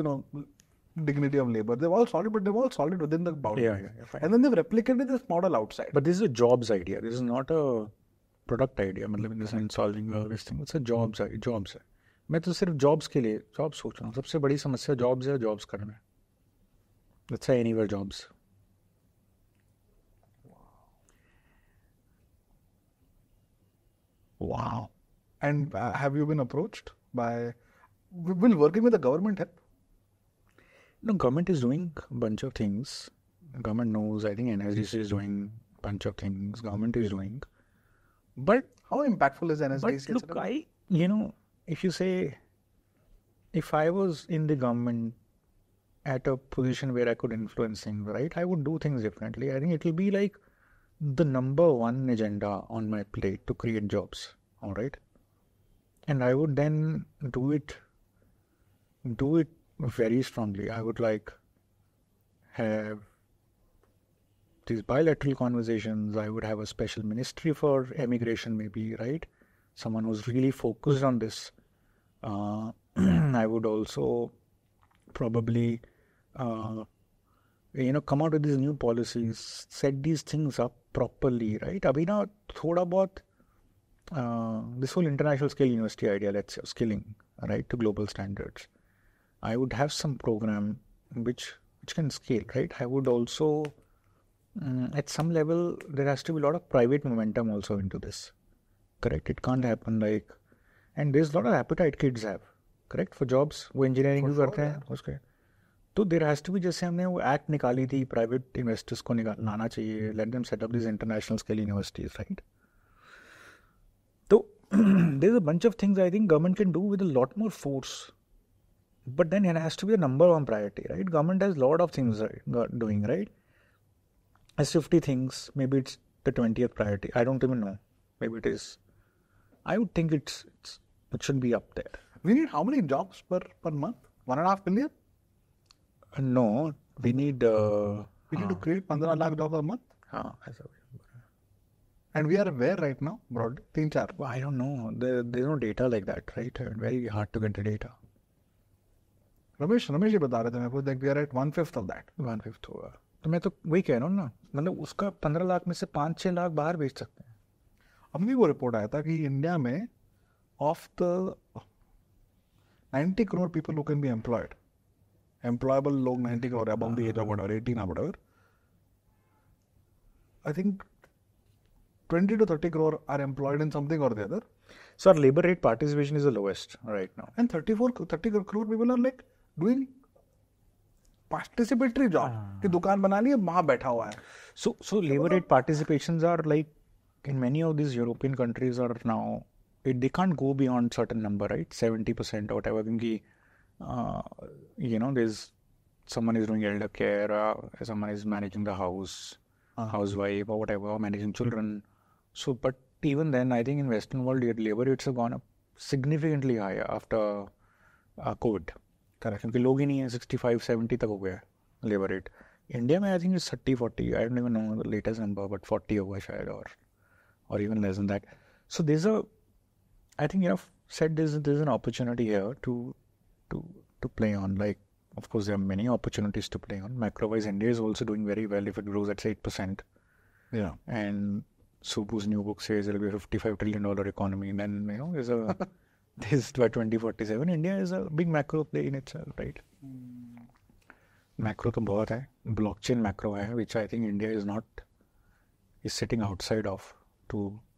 dignity of labor. They've all solid, but they've all solid within the boundaries. Fine. And then they've replicated this model outside. But this is a jobs idea. This is not a product idea. मतलब in the sense solving all this thing. It's a jobs है. मैं तो सिर्फ jobs के लिए jobs सोच रहा हूँ. सबसे बड़ी समस्या jobs है, jobs करना है. Let's say anywhere jobs. Wow. And have you been approached by, will working with the government help? No, government is doing a bunch of things. Government knows, I think NSDC is doing a bunch of things. Government is doing. But how impactful is NSDC? But look, if you say, if I was in the government at a position where I could influence things, right, I would do things differently. I think it will be like the number one agenda on my plate to create jobs, all right? And I would then do it very strongly. I would like have these bilateral conversations. I would have a special ministry for immigration maybe, right? Someone who's really focused on this. I would also probably come out with these new policies, set these things up properly, right? Abhi na thoda bahut this whole international scale university idea, let's say, skilling, right, to global standards. I would have some program which can scale, right? I would also, at some level, there has to be a lot of private momentum also into this, correct? It can't happen like, and there's a lot of appetite kids have, correct, for jobs. वो engineering भी करते हैं उसके. तो there has to be, जैसे हमने वो act निकाली थी, private investors को लाना चाहिए, let them set up these international scale universities, right? So there's a bunch of things I think government can do with a lot more force. But then it has to be the number one priority, right? Government has a lot of things doing, right? Has 50 things, maybe it's the 20th priority. I don't even know. Maybe it is. I would think it should be up there. We need how many jobs per month? 1.5 million? No, we need... we need to create 15 lakh jobs a month? And we are where right now, broadly? 3-4? Well, I don't know. There's no data like that, right? Very hard to get the data. Ramesh ही बता रहे थे मेरे को, we are at 1/5 of that. 1/5 होगा. तो मैं तो वही कह रहा हूँ ना, मतलब उसका 15 लाख में से 5-6 लाख बाहर बेच सकते हैं. अभी वो रिपोर्ट आया था कि इंडिया में of the 90 crore people who can be employed, employable लोग 90 crore above the age of whatever, 18 or whatever, I think 20 to 30 crore are employed in something or the other. So our labor rate participation is the lowest right now. And 30 crore people are like doing participatory job. कि दुकान बना ली है, वहाँ बैठा हुआ है. So labor rate participations are like in many of these European countries are now, they can't go beyond certain number, right? 70% or whatever. क्योंकि there's someone is doing elder care, someone is managing the house, housewife or whatever, or managing children. So, but even then, I think in Western world, labor rates have gone up significantly higher after COVID. Correct. क्योंकि लोग ही नहीं है, 65-70 तक हो गया labor rate. India में I think it's 30-40. I don't even know the latest number, but 40 होगा शायद, or even less than that. So there's I think said there's an opportunity here to play on. Like, of course, there are many opportunities to play on. Macro-wise, India is also doing very well if it grows at 8%. Yeah. And Subbu's new book says it'll be a $55 trillion economy. And then, there's by 2047, India is a big macro play in itself, right? Macro तो बहुत है. Blockchain macro है, which I think India is sitting outside of.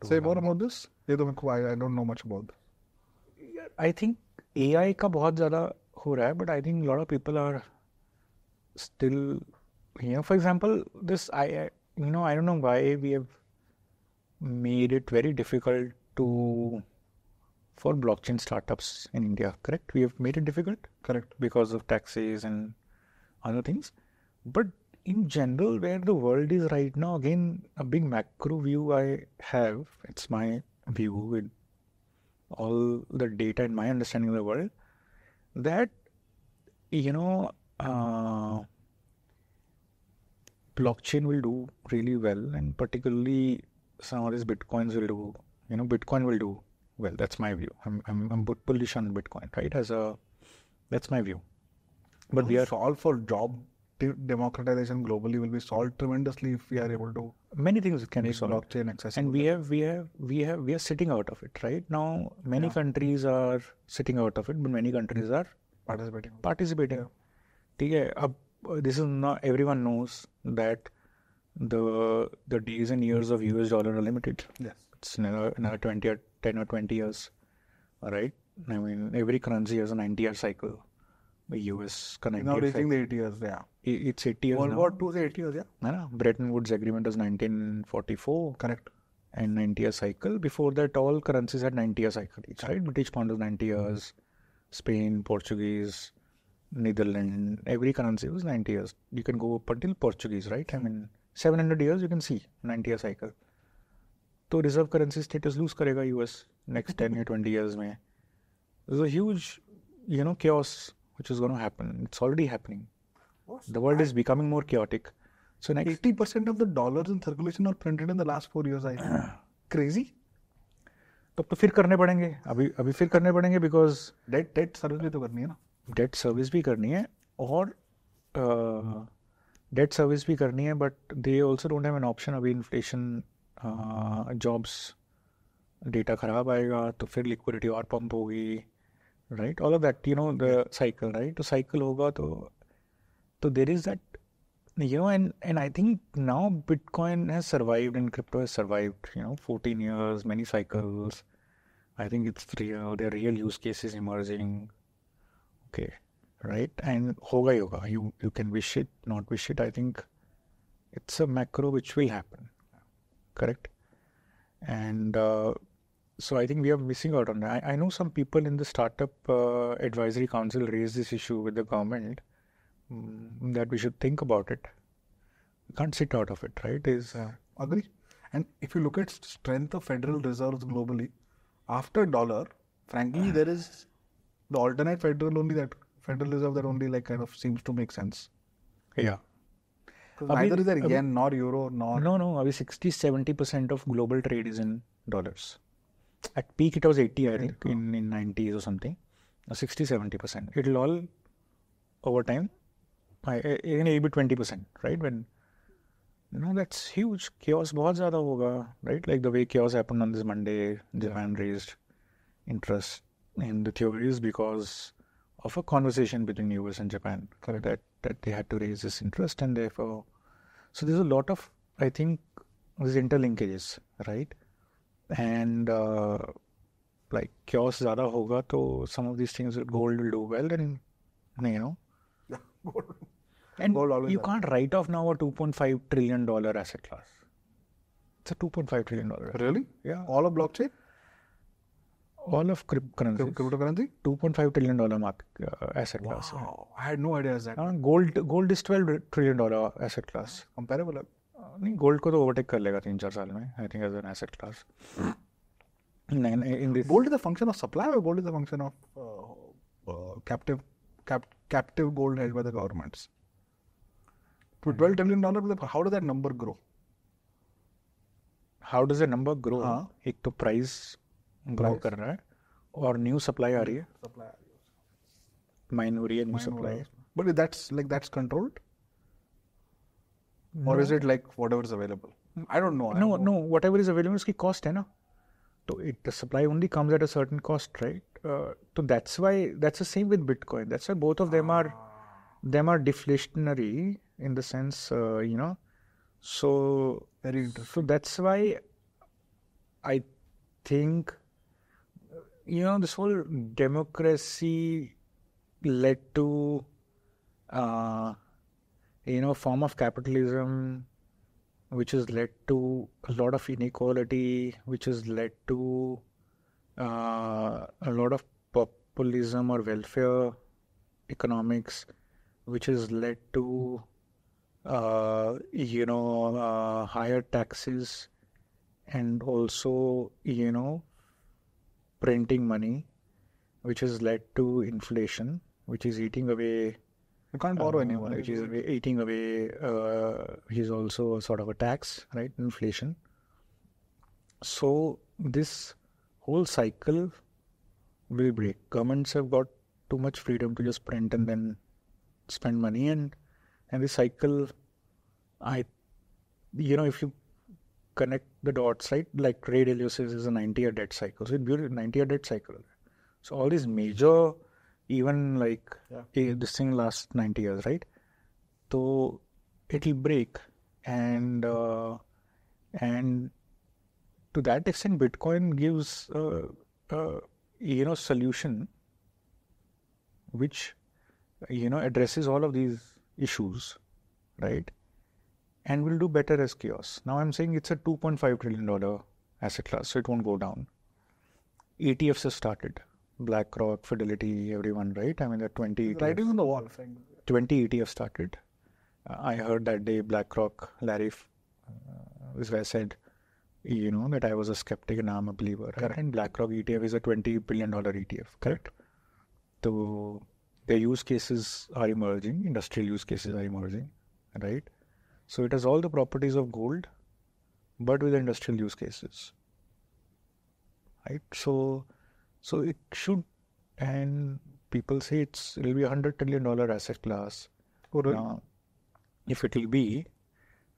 Say more about this. I don't know much about this. I think AI का बहुत ज़्यादा हो रहा है, but I think a lot of people are still, for example, this I don't know why we have made it very difficult for blockchain startups in India, correct? We have made it difficult, correct, because of taxes and other things. But in general, where the world is right now, again, a big macro view I have, it's my view with all the data and my understanding of the world, that, you know, blockchain will do really well, and particularly some of these Bitcoins will do, Bitcoin will do well. That's my view. I'm bullish on Bitcoin, right? That's my view. But we are solved for job democratization globally will be solved tremendously if we are able to many things can be make solved. blockchain accessible. And we are sitting out of it right now. Many countries are sitting out of it, but many countries are participating. Yeah. This is not, everyone knows that the days and years of US dollar are limited. Yes. It's another 10 or 20 years. All right. I mean, every currency has a 90-year cycle. The US now reaching the 80 years, It's 80 years World now. War II is 80 years, Bretton Woods Agreement was 1944. Correct. And 90-year cycle. Before that, all currencies had 90-year cycle each, right? British pound was 90 years. Spain, Portuguese, Netherlands, every currency was 90 years. You can go up until Portuguese, right? I mean, 700 years you can see 90-year cycle. So reserve currency status lose karega US next 10 or 20 years mein. There's a huge, chaos which is going to happen. It's already happening. The world is becoming more chaotic. So next 80% of the dollars in circulation are printed in the last 4 years. I think. Crazy. तब तो फिर करने पड़ेंगे. अभी फिर करने पड़ेंगे because debt service भी तो करनी है ना. Debt service भी करनी है और debt service भी करनी है, but they also don't have an option. अभी inflation, jobs, data खराब आएगा तो फिर liquidity और pump होगी, right? All of that, the cycle, right? तो cycle होगा तो there is that, and I think now Bitcoin has survived and crypto has survived, 14 years, many cycles. I think it's real. There are real use cases emerging. Okay, right? And hoga yoga. You can wish it, not wish it. I think it's a macro which will happen. Correct? And so I think we are missing out on that. I know some people in the startup advisory council raised this issue with the government that we should think about it. We can't sit out of it, right? Agree. And if you look at strength of Federal Reserves globally, after dollar, frankly, there is the alternate Federal Reserve that only like kind of seems to make sense. Yeah. Neither is there yen nor euro nor... No. 60-70% of global trade is in dollars. At peak it was 80, I think, in 90s or something. 60-70%. It'll all over time, maybe 20%, right? When that's huge. Chaos बहुत ज़्यादा होगा, right? Like the way chaos happened on this Monday, Japan raised interest in the theories because of a conversation between US and Japan. Correct. That they had to raise this interest, and therefore, so there's a lot of, I think, these interlinkages, right? And like chaos ज़्यादा होगा, so some of these things, gold will do well, and and you can't write off now a $2.5 trillion asset class. It's a $2.5 trillion. Really? Yeah. All of blockchain? All of cryptocurrency? $2.5 trillion market asset class. Wow. I had no idea that. Gold is $12 trillion asset class. Comparable? नहीं, gold को तो overtake कर लेगा 3-4 साल में, I think, as an asset class. In this, gold is a function of supply, or gold is a function of captive gold held by the governments? To $12 trillion, how does that number grow? How does the number grow? एक तो price grow कर रहा है और new supply आ रही है. Mine हो रही है, new supply. But that's controlled? No. Or is it like whatever is available? I don't know. No, whatever is available उसकी cost है ना. So the supply only comes at a certain cost, right? So that's why, that's the same with Bitcoin. That's why both of them are deflationary in the sense, so very interesting. So that's why I think, this whole democracy led to, form of capitalism, which has led to a lot of inequality, which has led to a lot of populism or welfare economics, which has led to higher taxes and also printing money, which has led to inflation, which is eating away. You can't borrow anymore. Which is eating away. Is also sort of a tax, right? Inflation. So this whole cycle will break. Governments have got too much freedom to just print and then spend money, and this cycle, if you connect the dots, right? Like Ray Dalio says, is a 90-year debt cycle. So it's beautiful, 90-year debt cycle. So all these major, even like this thing lasts 90 years, right? So it'll break, and to that extent, Bitcoin gives solution which addresses all of these issues, right? And will do better as chaos. Now I'm saying it's a $2.5 trillion asset class, so it won't go down. ETFs have started. BlackRock, Fidelity, everyone, right? I mean, there are 20 ETFs. Writing on the wall. 20 ETFs started. I heard that day BlackRock, Larry, this guy said, that I was a skeptic and now I'm a believer. Right? Correct. And BlackRock ETF is a $20 billion ETF, correct? So their use cases are emerging, industrial use cases are emerging, right? So it has all the properties of gold, but with industrial use cases, right? So it should, and people say it'll be $100 trillion asset class. Now, if it will be,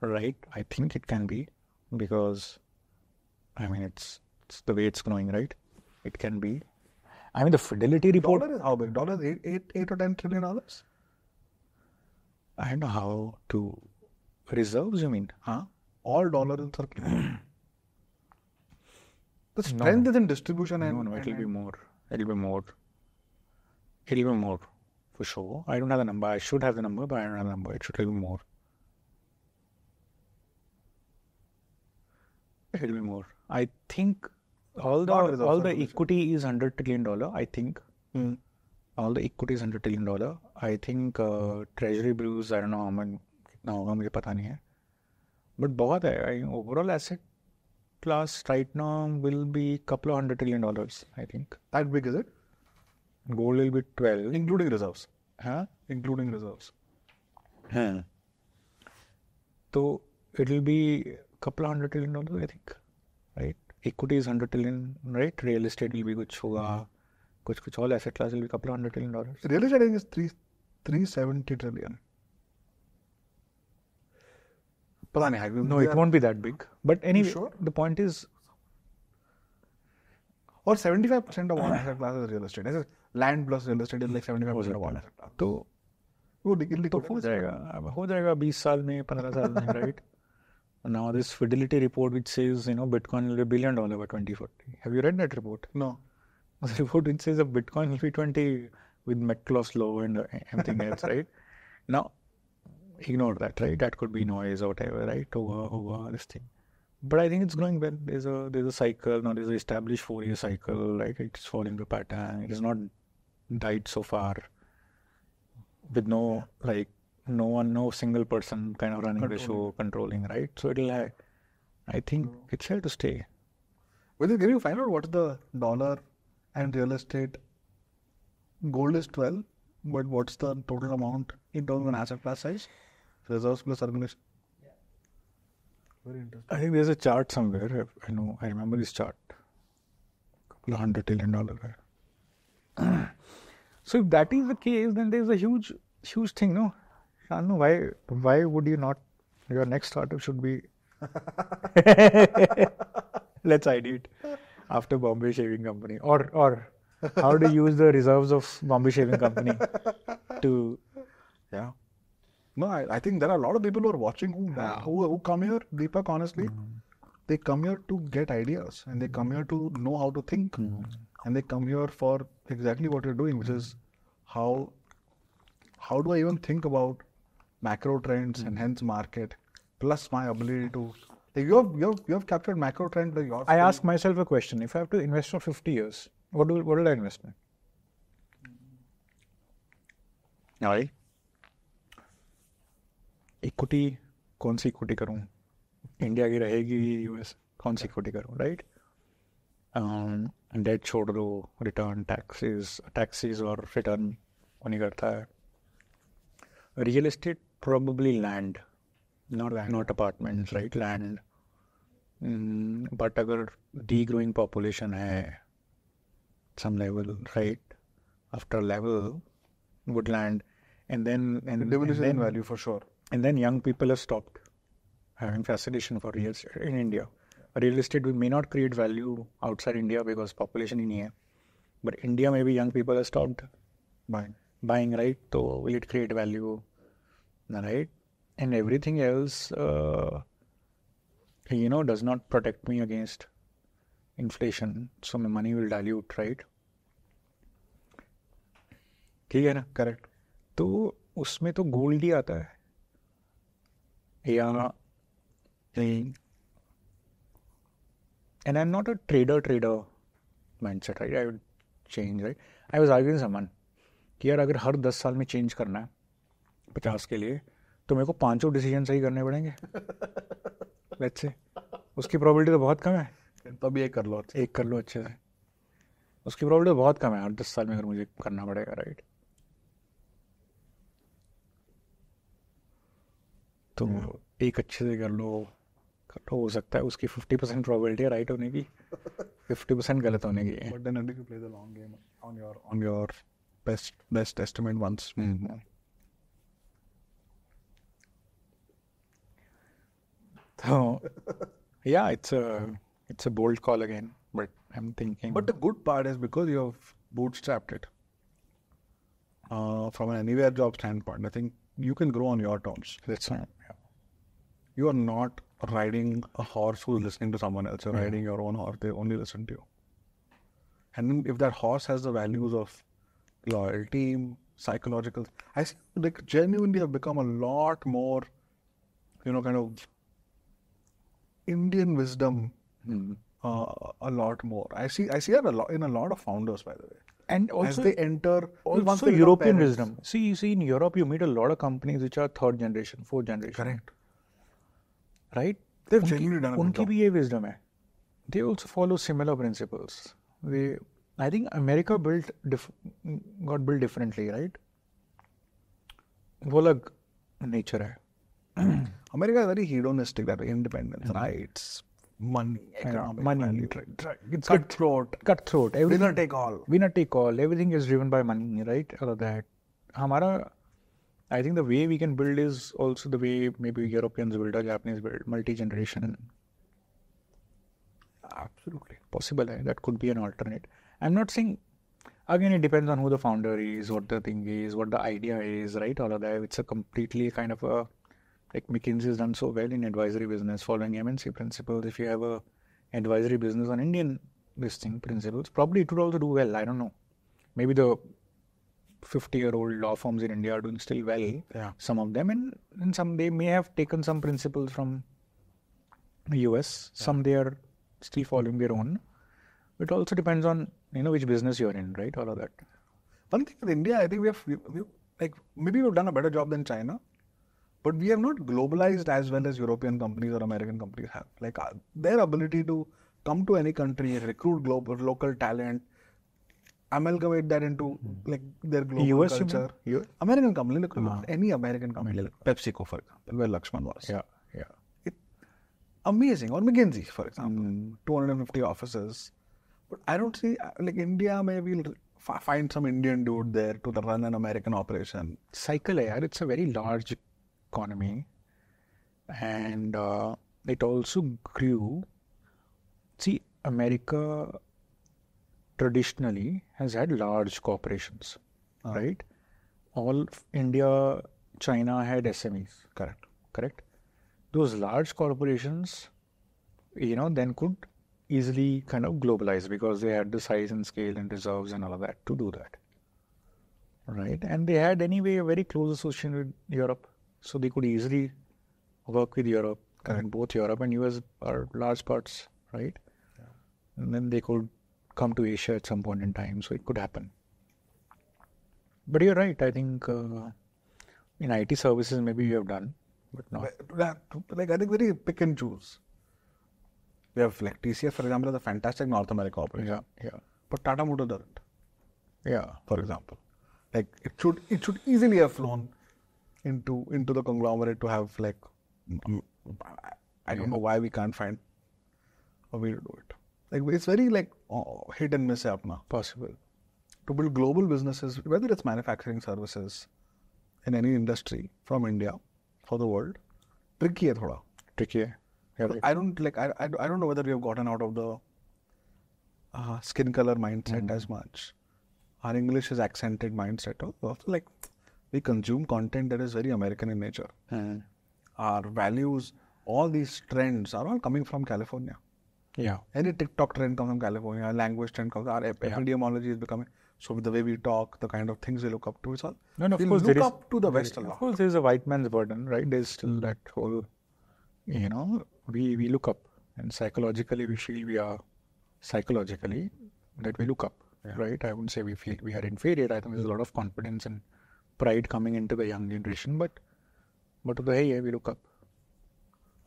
right, I think it can be, because, I mean, it's the way it's growing, right? It can be. I mean, the Fidelity report. Dollar is how big? Dollar is $8 or $10 trillion? I don't know how to. Reserves, you mean? All dollars in circulation. The strength is in distribution. No, it'll be more. It'll be more. It'll be more, for sure. I don't have the number. I should have the number, but I don't have the number. It should be more. It'll be more. I think all the equity is $100 trillion, I think. All the equity is $100 trillion. I think treasury bills, I don't know how much कितना होगा, मुझे पता नहीं है. But बहुत है. Overall asset class right now will be couple of $100 trillion, I think. That big, is it? Gold will be 12. Including reserves. Including reserves. So it will be couple of $100 trillion, I think. Right? Equity is $100 trillion, right? Real estate will be कुछ होगा. कुछ all asset class will be couple of $100 trillion. Real estate is 370 trillion. No, it won't be that big. But anyway, sure? The point is, or 75% of all asset class is real estate. Land plus real estate is like 75% of all asset class. तो हो जाएगा 20 साल में 15 साल में, right? Now this Fidelity report which says Bitcoin will be $1 billion by 2040. Have you read that report? No. The report which says that Bitcoin will be 20 with Metcalfe's law and everything else, right? Now, ignore that, right? That could be noise or whatever, right? Over this thing. But I think it's going well. There's a cycle. Now there's an established 4-year cycle, right? It's following the pattern. It has not died so far with no single person kind of running the show, controlling, right? So I think it's here to stay. Can you find out what's the dollar and real estate? Gold is 12, but what's the total amount in terms of an asset class size? Reserves plus circulation. Yeah. Very interesting. I think there's a chart somewhere. I remember this chart. Couple of $100 trillion. So if that is the case, then there's a huge thing, no? Shantanu, why would you not? Your next startup should be. Let's ID it after Bombay Shaving Company, or how to use the reserves of Bombay Shaving Company to. Yeah. No, I think there are a lot of people who are watching who come here, Deepak, honestly. They come here to get ideas and they come here to know how to think. And they come here for exactly what you're doing, which is how do I even think about macro trends and hence market, plus my ability to. Like you have captured macro trends. Like I ask myself a question. If I have to invest for 50 years, what will I invest in? Right? Equity कौन सी equity करूं? India की रहेगी, US कौन सी equity करूं, right? Date छोड़ दो, return taxes और return वो नहीं करता है. Real estate probably land, not apartments, right? Land. But अगर degrowing population है some level, right? After level would land, and then diminishing value for sure. And then young people have stopped having fascination for real estate in India. Real estate may not create value outside India because population ही नहीं है, but India maybe young people have stopped buying, right? So will it create value, right? And everything else, does not protect me against inflation. So my money will dilute, right? ठीक है ना? Correct. तो उसमें तो gold ही आता है या नहीं. And I'm not a trader mindset, right? I would change, right? I was arguing someone कि यार अगर हर 10 साल में चेंज करना है 50 के लिए तो मेरे को 5 डिसीजन सही करने पड़ेंगे. लेट्स से उसकी प्रोबेबिलिटी तो बहुत कम है. तब एक कर लो अच्छे से. उसकी प्रोबेबिलिटी तो बहुत कम है हर 10 साल में अगर मुझे करना पड़ेगा, राइट? तो एक अच्छे से कर लो हो सकता है उसकी 50% प्रोबेबिलिटी है राइट होने की, 50% गलत होने की. But then you play the long game on your best estimate once. So yeah, it's a bold call again, but I'm thinking. But the good part is because you have bootstrapped it from an anywhere job standpoint, I think you can grow on your terms. That's right. Yeah. You are not riding a horse who's listening to someone else. You're riding your own horse. They only listen to you. And then if that horse has the values of loyalty, psychological, I see like genuinely have become a lot more, kind of Indian wisdom. A lot more. I see that a lot in a lot of founders, by the way. And also, as they enter, also European wisdom. See, in Europe, you meet a lot of companies which are 3rd generation, 4th generation. Correct. Right? They've genuinely done a good job. उनकी भी ये wisdom है. They also follow similar principles. I think America got built differently, right? वो अलग nature है. America is very hedonistic, that independence, rights, money, economic money, right. It's cutthroat. Winner take all. Everything is driven by money, right? Or that. I think the way we can build is also the way maybe Europeans build or Japanese build, multi-generation. Absolutely. Possible. That could be an alternate. I'm not saying, again, it depends on who the founder is, what the thing is, what the idea is, right? All of that. It's a completely kind of a, like McKinsey has done so well in advisory business, following MNC principles. If you have a advisory business on Indian listing principles, probably it would also do well. I don't know. Maybe the 50-year-old law firms in India are doing still well. Yeah. Some of them, and some they may have taken some principles from the US. Yeah. Some they are still following their own. It also depends on which business you're in, right? All of that. One thing with India, I think we like maybe we've done a better job than China, but we have not globalized as well as European companies or American companies have. Like their ability to come to any country, recruit local talent, amalgamate that into like their global US culture. American company, look, any American company, like PepsiCo, for example, where Lakshman was. Yeah. Amazing. Or McKinsey, for example, 250 offices. But I don't see, like India, maybe we'll find some Indian dude there to run an American operation. Cycle hai yaar, it's a very large economy. And it also grew. See, America traditionally has had large corporations, right? All India, China had SMEs. Correct. Those large corporations, then could easily kind of globalize because they had the size and scale and reserves and all of that to do that, right? And they had anyway a very close association with Europe, so they could easily work with Europe. And both Europe and US are large parts, right? Yeah. And then they could come to Asia at some point in time, so it could happen. But you're right, I think in IT services maybe you have done, but not. Like I think very pick and choose. We have like TCS, for example, is a fantastic North America operation. Yeah. But Tata Motors doesn't. Yeah. For example, like it should easily have flown into the conglomerate to have like I don't know why we can't find a way to do it. Like it's very like hit and miss hai apna. Possible. To build global businesses, whether it's manufacturing services in any industry from India for the world, tricky hai thoda. Tricky hai. Yeah, right. I don't know whether we have gotten out of the skin color mindset as much. Our English is accented mindset. Also, like we consume content that is very American in nature. Our values, all these trends are all coming from California. Yeah. Any TikTok trend comes from California. Language trend comes. Our epidemiology is becoming. So with the way we talk, the kind of things we look up to, it's all. No, of we course look up to the West a lot. Of course, there is a white man's burden, right? There's still that whole, we look up, and psychologically we feel we are psychologically that we look up, right? I wouldn't say we feel we are inferior. I think there's a lot of confidence and pride coming into the young generation, but hey, we look up.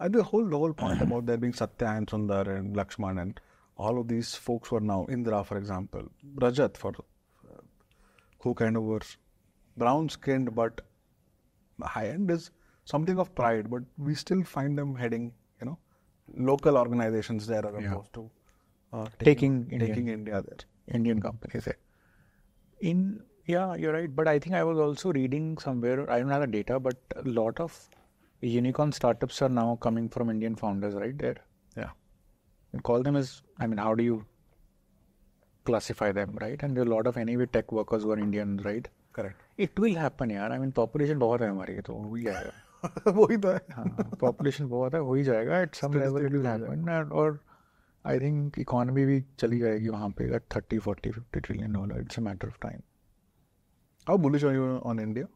I think the whole point about there being Satya and Sundar and Lakshman and all of these folks who are now Indra, for example, Rajat, who kind of were brown-skinned but high-end, is something of pride. But we still find them heading, local organizations there as opposed to taking India there. Indian companies there. Yeah, you're right. But I think I was also reading somewhere, I don't have the data, but a lot of unicorn startups are now coming from Indian founders, right there. Yeah. You call them as, how do you classify them, right? And there are a lot of anyway tech workers who are Indians, right? Correct. It will happen, yaar. Population बहुत है हमारी, तो हो ही जाएगा. वही तो है. Population बहुत है, हो ही जाएगा. At some level it will happen. और I think economy भी चली जाएगी वहाँ पे at $30, $40, $50 trillion. It's a matter of time. How bullish are you on India?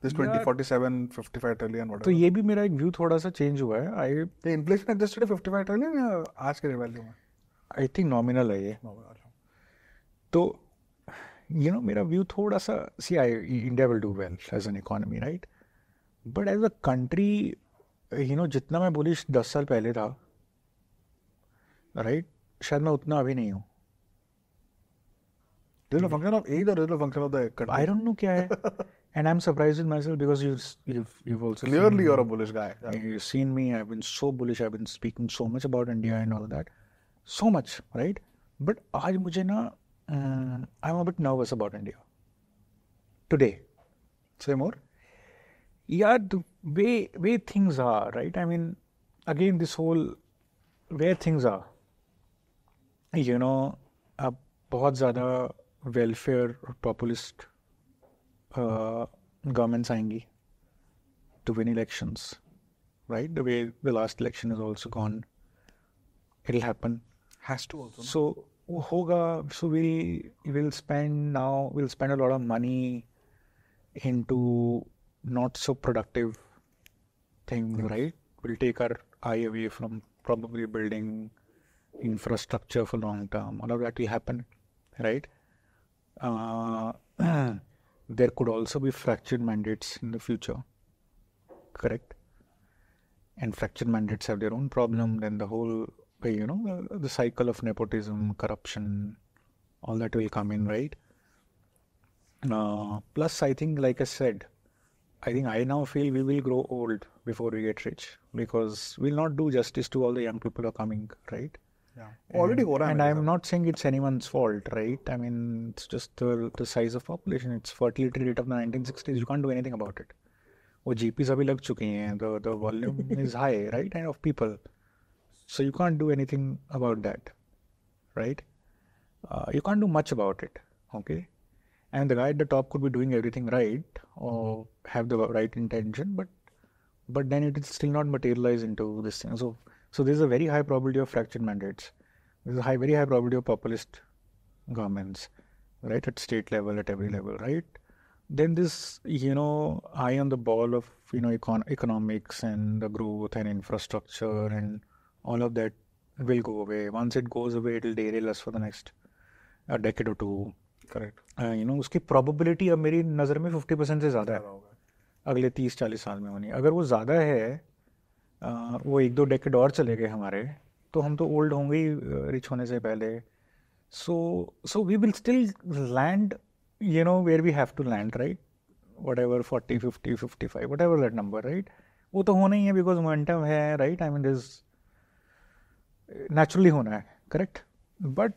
This 47, 55 trillion, whatever. तो ये भी मेरा एक व्यू थोड़ा सा चेंज हुआ है. The inflation adjusted 55 trillion या आज के वैल्यू में? I think nominal है ये. तो मेरा व्यू थोड़ा सा, India will do well as an economy, right? But as a country, जितना मैं bullish 10 साल पहले था, right? शायद मैं उतना अभी नहीं हूँ. Is it a function of age or is it a function of the country? I don't know क्या है. And I'm surprised with myself because you've also clearly you're a bullish guy. Yeah. You've seen me. I've been so bullish. I've been speaking so much about India and all that, so much, right? But आज मुझे ना, I'm a bit nervous about India today. Say more. Yeah, the way things are, right? Again, this whole where things are. अब बहुत ज़्यादा welfare और populist governments आएंगी to win elections, right? The way the last election has also gone, it'll happen. Has to also. So hoga. So we'll spend a lot of money into not so productive things, right? We'll take our eye away from probably building infrastructure for long term. All of that will happen, right? There could also be fractured mandates in the future, correct? And fractured mandates have their own problem. Then the whole, the cycle of nepotism, corruption, all that will come in, right? Plus, I think, like I said, I now feel we will grow old before we get rich because we'll not do justice to all the young people who are coming, right? Yeah. Already हो रहा है. And I'm not saying it's anyone's fault, right? It's just the size of population. It's fertility rate of the 1960s. You can't do anything about it. वो GPs अभी लग चुकी हैं. The volume is high, right? And of people. So you can't do anything about that, right? You can't do much about it, okay? And the guy at the top could be doing everything right or have the right intention, but then it will still not materialize into this thing. So there's a very high probability of fractured mandates. There's a very high probability of populist governments, right? At state level, at every level, right? Then this, eye on the ball of, economics and the growth and infrastructure and all of that will go away. Once it goes away, it will derail us for the next decade or two. Correct. उसकी probability अब मेरी नज़र में 50% से ज़्यादा है अगले 30-40 साल में होनी. अगर वो ज़्यादा है, वो 1-2 डेकेड और चले गए हमारे, तो हम तो ओल्ड होंगे ही रिच होने से पहले. So we will still land, where we have to land, right? Whatever 40, 50, 55, whatever that number, right? वो तो होना ही है because momentum है, right? I mean, there's naturally होना है, correct? But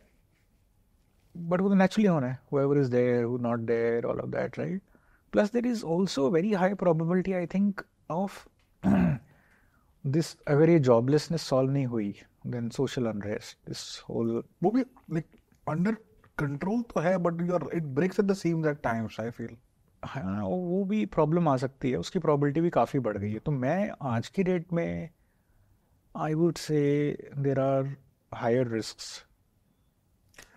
वो तो naturally होना है. Whoever is there, who not there, all of that, right? Plus there is also a very high probability, I think, of this. अगर ये joblessness solve नहीं हुई, then social unrest, this whole. वो भी like under control तो है, but it breaks at the seams at times, I feel. हाँ, वो भी प्रॉब्लम आ सकती है, उसकी probability भी काफ़ी बढ़ गई है. तो मैं आज की डेट में I would say there are higher risks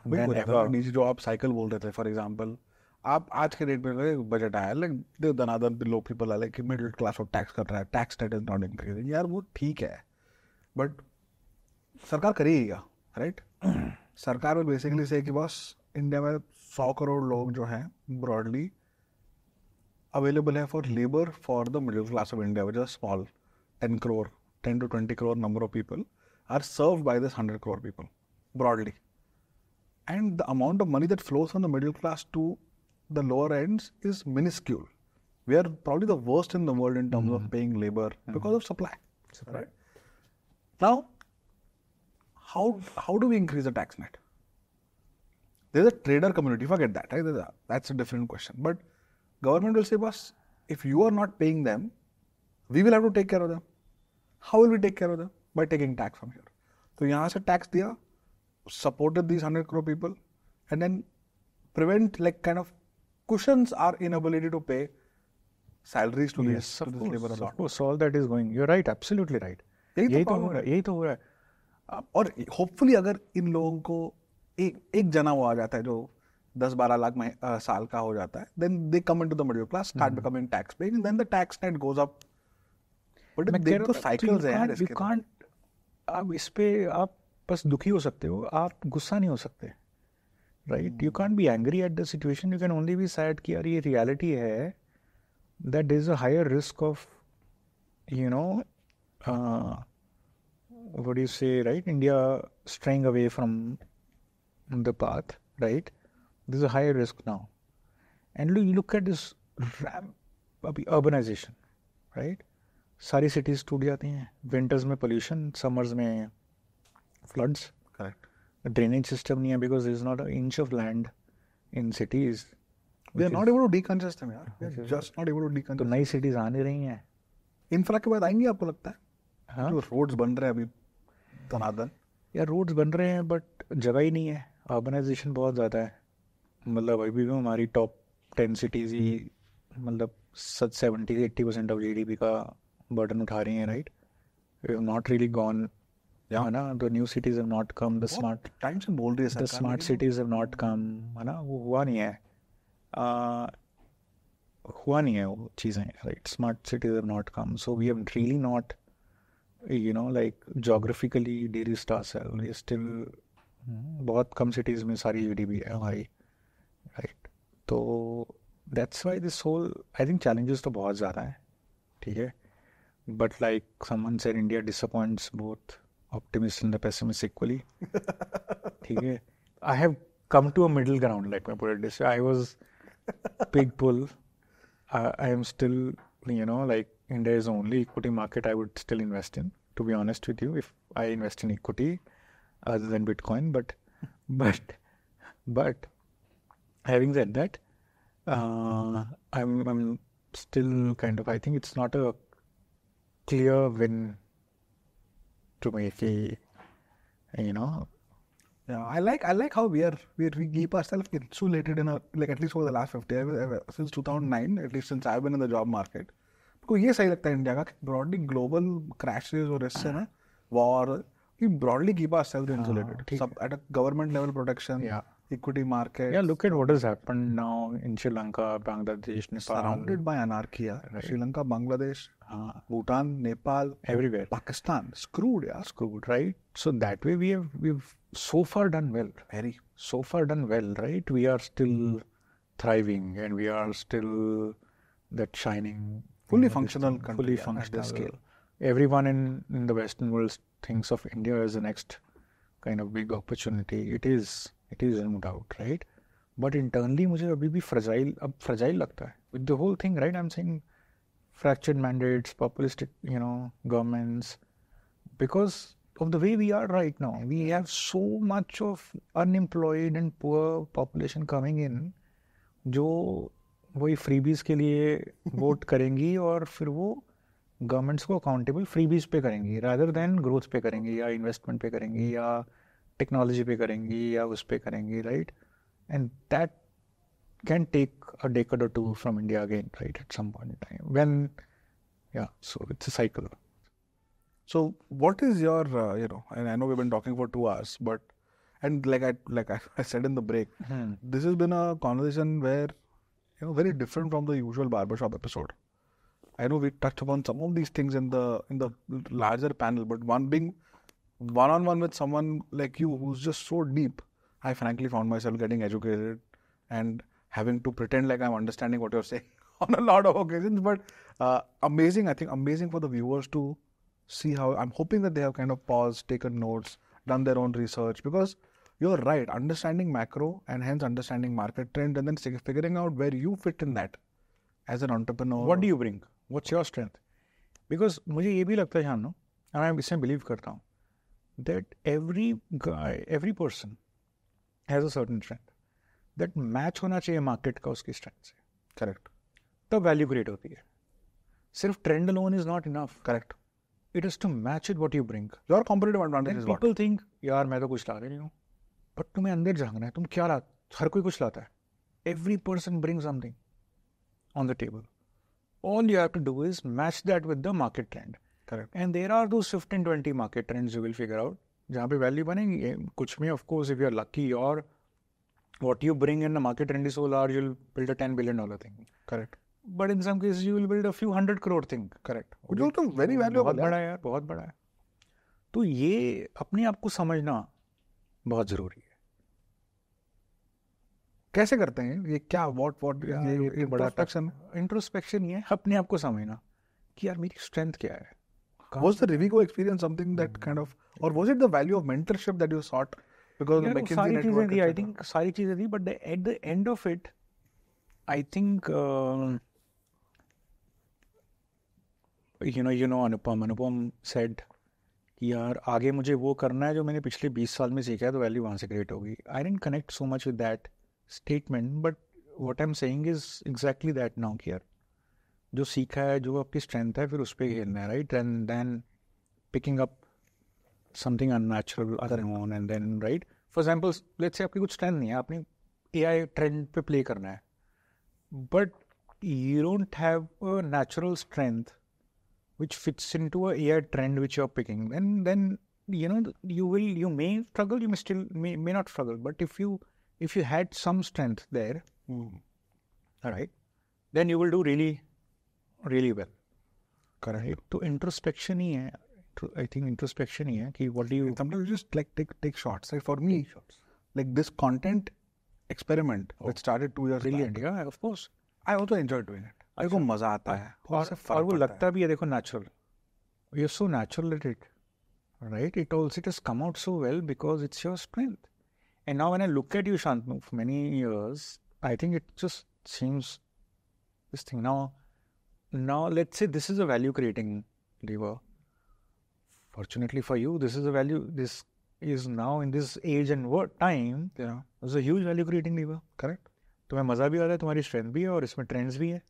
than ever. नीचे जो आप साइकिल बोल रहे थे, फॉर एग्जाम्पल, आप आज के डेट में बजट आया लाइक दनादन लोग पीपल आए कि मिडिल क्लास और टैक्स कर रहा है, tax rate is not increasing. यार वो ठीक है, बट सरकार करेगा, राइट? सरकार विल बेसिकली से कि बस इंडिया में 100 करोड़ लोग जो हैं ब्रॉडली अवेलेबल है for labour for the middle class of India, which is small 10 to 20 crore number of people are served by this 100 crore people broadly. And the amount of money that flows from the middle class to the lower ends is minuscule. We are probably the worst in the world in terms of paying labor because of supply. Right? Now, how do we increase the tax net? There's a trader community, forget that, right? That's a different question. But government will say, boss, if you are not paying them, we will have to take care of them. How will we take care of them? By taking tax from here. तो यहाँ से tax दिया, supported these 100 crore people, and then prevent like kind of cushions our inability to pay salaries to this labor. Of course, all that is going. You're right, absolutely right. यही तो हो रहा है. और hopefully अगर इन लोगों को एक जना वो आ जाता है जो 10-12 लाख साल का हो जाता है, then they come into the middle class, start becoming tax paying, and then the tax net goes up. But देख तो cycles हैं यार इसके. You can't, अब इस पे आप बस दुखी हो सकते हो, आप गुस्सा नहीं हो सकते, right? You can't be angry at the situation. You can only be sad कि यार ये reality है that there is a higher risk of, what do you say, right? India straying away from the path, right? There's a higher risk now. And you look at this urbanization, right? सारी cities टूट जाती हैं, winters में pollution, summers में floods. Correct. The drainage system नहीं है because there is not an inch of land in cities. We are not able to decongest them यार. We are just not able to decongest. तो नई cities आ नहीं रही हैं. Infra के बाद आएंगी आपको लगता है? हाँ? जो roads बन रहे हैं अभी धनाधन. यार roads बन रहे हैं but जगह ही नहीं है. Urbanization बहुत ज़्यादा है. मतलब अभी भी हमारी top 10 cities ही मतलब 70-80% of GDP का burden उठा रही हैं, right? We have not really gone. Yeah, है ना? The new cities have not come. The smart time से बोल रही है सरकार. The smart cities have not come. है ना? वो हुआ नहीं है. हुआ नहीं है वो चीज़ें, right? Smart cities have not come. So we have really not, like geographically de-risked ourselves. We still बहुत कम cities में सारी GDP है हमारी, right? तो that's why this whole, I think challenges तो बहुत ज़्यादा है, ठीक है? But like someone said, India disappoints both optimists and the pessimists equally. ठीक है? I have come to a middle ground, let me put it this way. I was big bull. I am still, like India is the only equity market I would still invest in, to be honest with you, if I invest in equity other than Bitcoin. But having said that, I'm still kind of, I think it's not a clear win to make a, Yeah, I like how we keep ourselves insulated in like at least over the last 50 years, since 2009, at least since I've been in the job market. को ये सही लगता है India का कि broadly global crashes और इससे ना war, we broadly keep ourselves insulated. At a government level protection, equity market. Yeah, look at what has happened now in Sri Lanka, Bangladesh, Nepal. Surrounded by anarchy, right. Sri Lanka, Bangladesh, Bhutan, Nepal, everywhere. Pakistan, screwed, right? So that way we've so far done well. So far done well, right? We are still thriving and we are still that shining, fully functional country, fully functional at this scale. everyone in the Western world thinks of India as the next kind of big opportunity. It is no doubt, right? But internally मुझे अभी भी fragile लगता है with the whole thing, right? I'm saying fractured mandates, populistic, governments, because of the way we are right now. We have so much of unemployed and poor population coming in, जो वही freebies के लिए vote करेंगी और फिर वो governments को accountable freebies पे करेंगी rather than ग्रोथ पे करेंगी या इन्वेस्टमेंट पे करेंगी या टेक्नोलॉजी पे करेंगी या उस पे करेंगी, right? And that can take a decade or two from India again, right, at some point in time. So it's a cycle. So what is your, and I know we've been talking for 2 hours, but, and like I said in the break, this has been a conversation where, very different from the usual barbershop episode. I know we touched upon some of these things in the larger panel, but one being one-on-one with someone like you who's just so deep, I frankly found myself getting educated and having to pretend like I'm understanding what you're saying on a lot of occasions. But amazing, I think amazing for the viewers to see how, I'm hoping that they have kind of paused, taken notes, done their own research, because you're right, understanding macro and hence understanding market trend and then figuring out where you fit in that as an entrepreneur. What do you bring? What's your strength? Because मुझे ये भी लगता है जानना, and मैं इसमें believe करता हूँ, that every guy, every person has a certain strength that match होना चाहिए मार्केट का उसकी स्ट्रेंथ से. करेक्ट. तब वैल्यू क्रिएट होती है. सिर्फ trained alone is not enough. Correct. It is to match it what you bring. Your competitive advantage is what. People think यार मैं तो कुछ ला रही हूँ, बट तुम्हें अंदर झांकना है. तुम क्या ला, हर कोई कुछ लाता है. Every person bring something on the table. All you have to do is match that with the market trend. Correct. And there are those 15-20 market trends you will figure out जहाँ पे वैल्यू बनेगी. कुछ में of course if you are lucky or what you bring in the market trend is so large, you'll build a $10 billion thing. Correct. But in some cases you will build a few 100 crore thing. Correct. Which is also very valuable. बहुत बड़ा है यार, बहुत बड़ा है. तो ये अपने आप को समझना बहुत जरूरी है. कैसे करते हैं ये? क्या what ये बड़ा इंट्रोस्पेक्शन ही है. अपने आप को समझना कि यार मेरी स्ट्रेंथ क्या है. Was the Rivigo experience something that kind of, or was it the value of mentorship that you sought? Because of McKinsey network, I think सारी चीजें थी, but at the end of it, I think Anupam said कि यार आगे मुझे वो करना है जो मैंने पिछले 20 साल में सीखा है, तो वैल्यू वहाँ से क्रिएट होगी. I didn't connect so much with that statement, but what I'm saying is exactly that now कि यार जो सीखा है, जो आपकी स्ट्रेंथ है, फिर उस पर खेलना है, right? And then picking up something unnatural other on and then, right? For example let's say आपकी कुछ स्ट्रेंथ नहीं है, आपने AI ट्रेंड पे प्ले करना है, but you don't have a natural strength which fits into a AI trend which you're picking, then you may struggle, you may not struggle, but if you had some strength there, all right, then you will do really really well. Correct. तो introspection ही है. I think introspection ही है कि what do you, sometimes you just like take shots. Like for me, like this content experiment that started 2 years brilliant back. Yeah, of course. I also enjoyed doing it. मेरे को मजा आता है और वो लगता भी है. देखो natural, you're so natural at it, right? It has come out so well because it's your strength. And now when I look at you, Shantanu, for many years, I think it just seems this thing. Now let's say this is a value creating lever. Fortunately for you, this is a value. This is now in this age and time. Yeah, it's a huge value creating lever. Correct. तुम्हें मजा भी आता है, तुम्हारी strength भी है, और इसमें ट्रेंड्स भी है.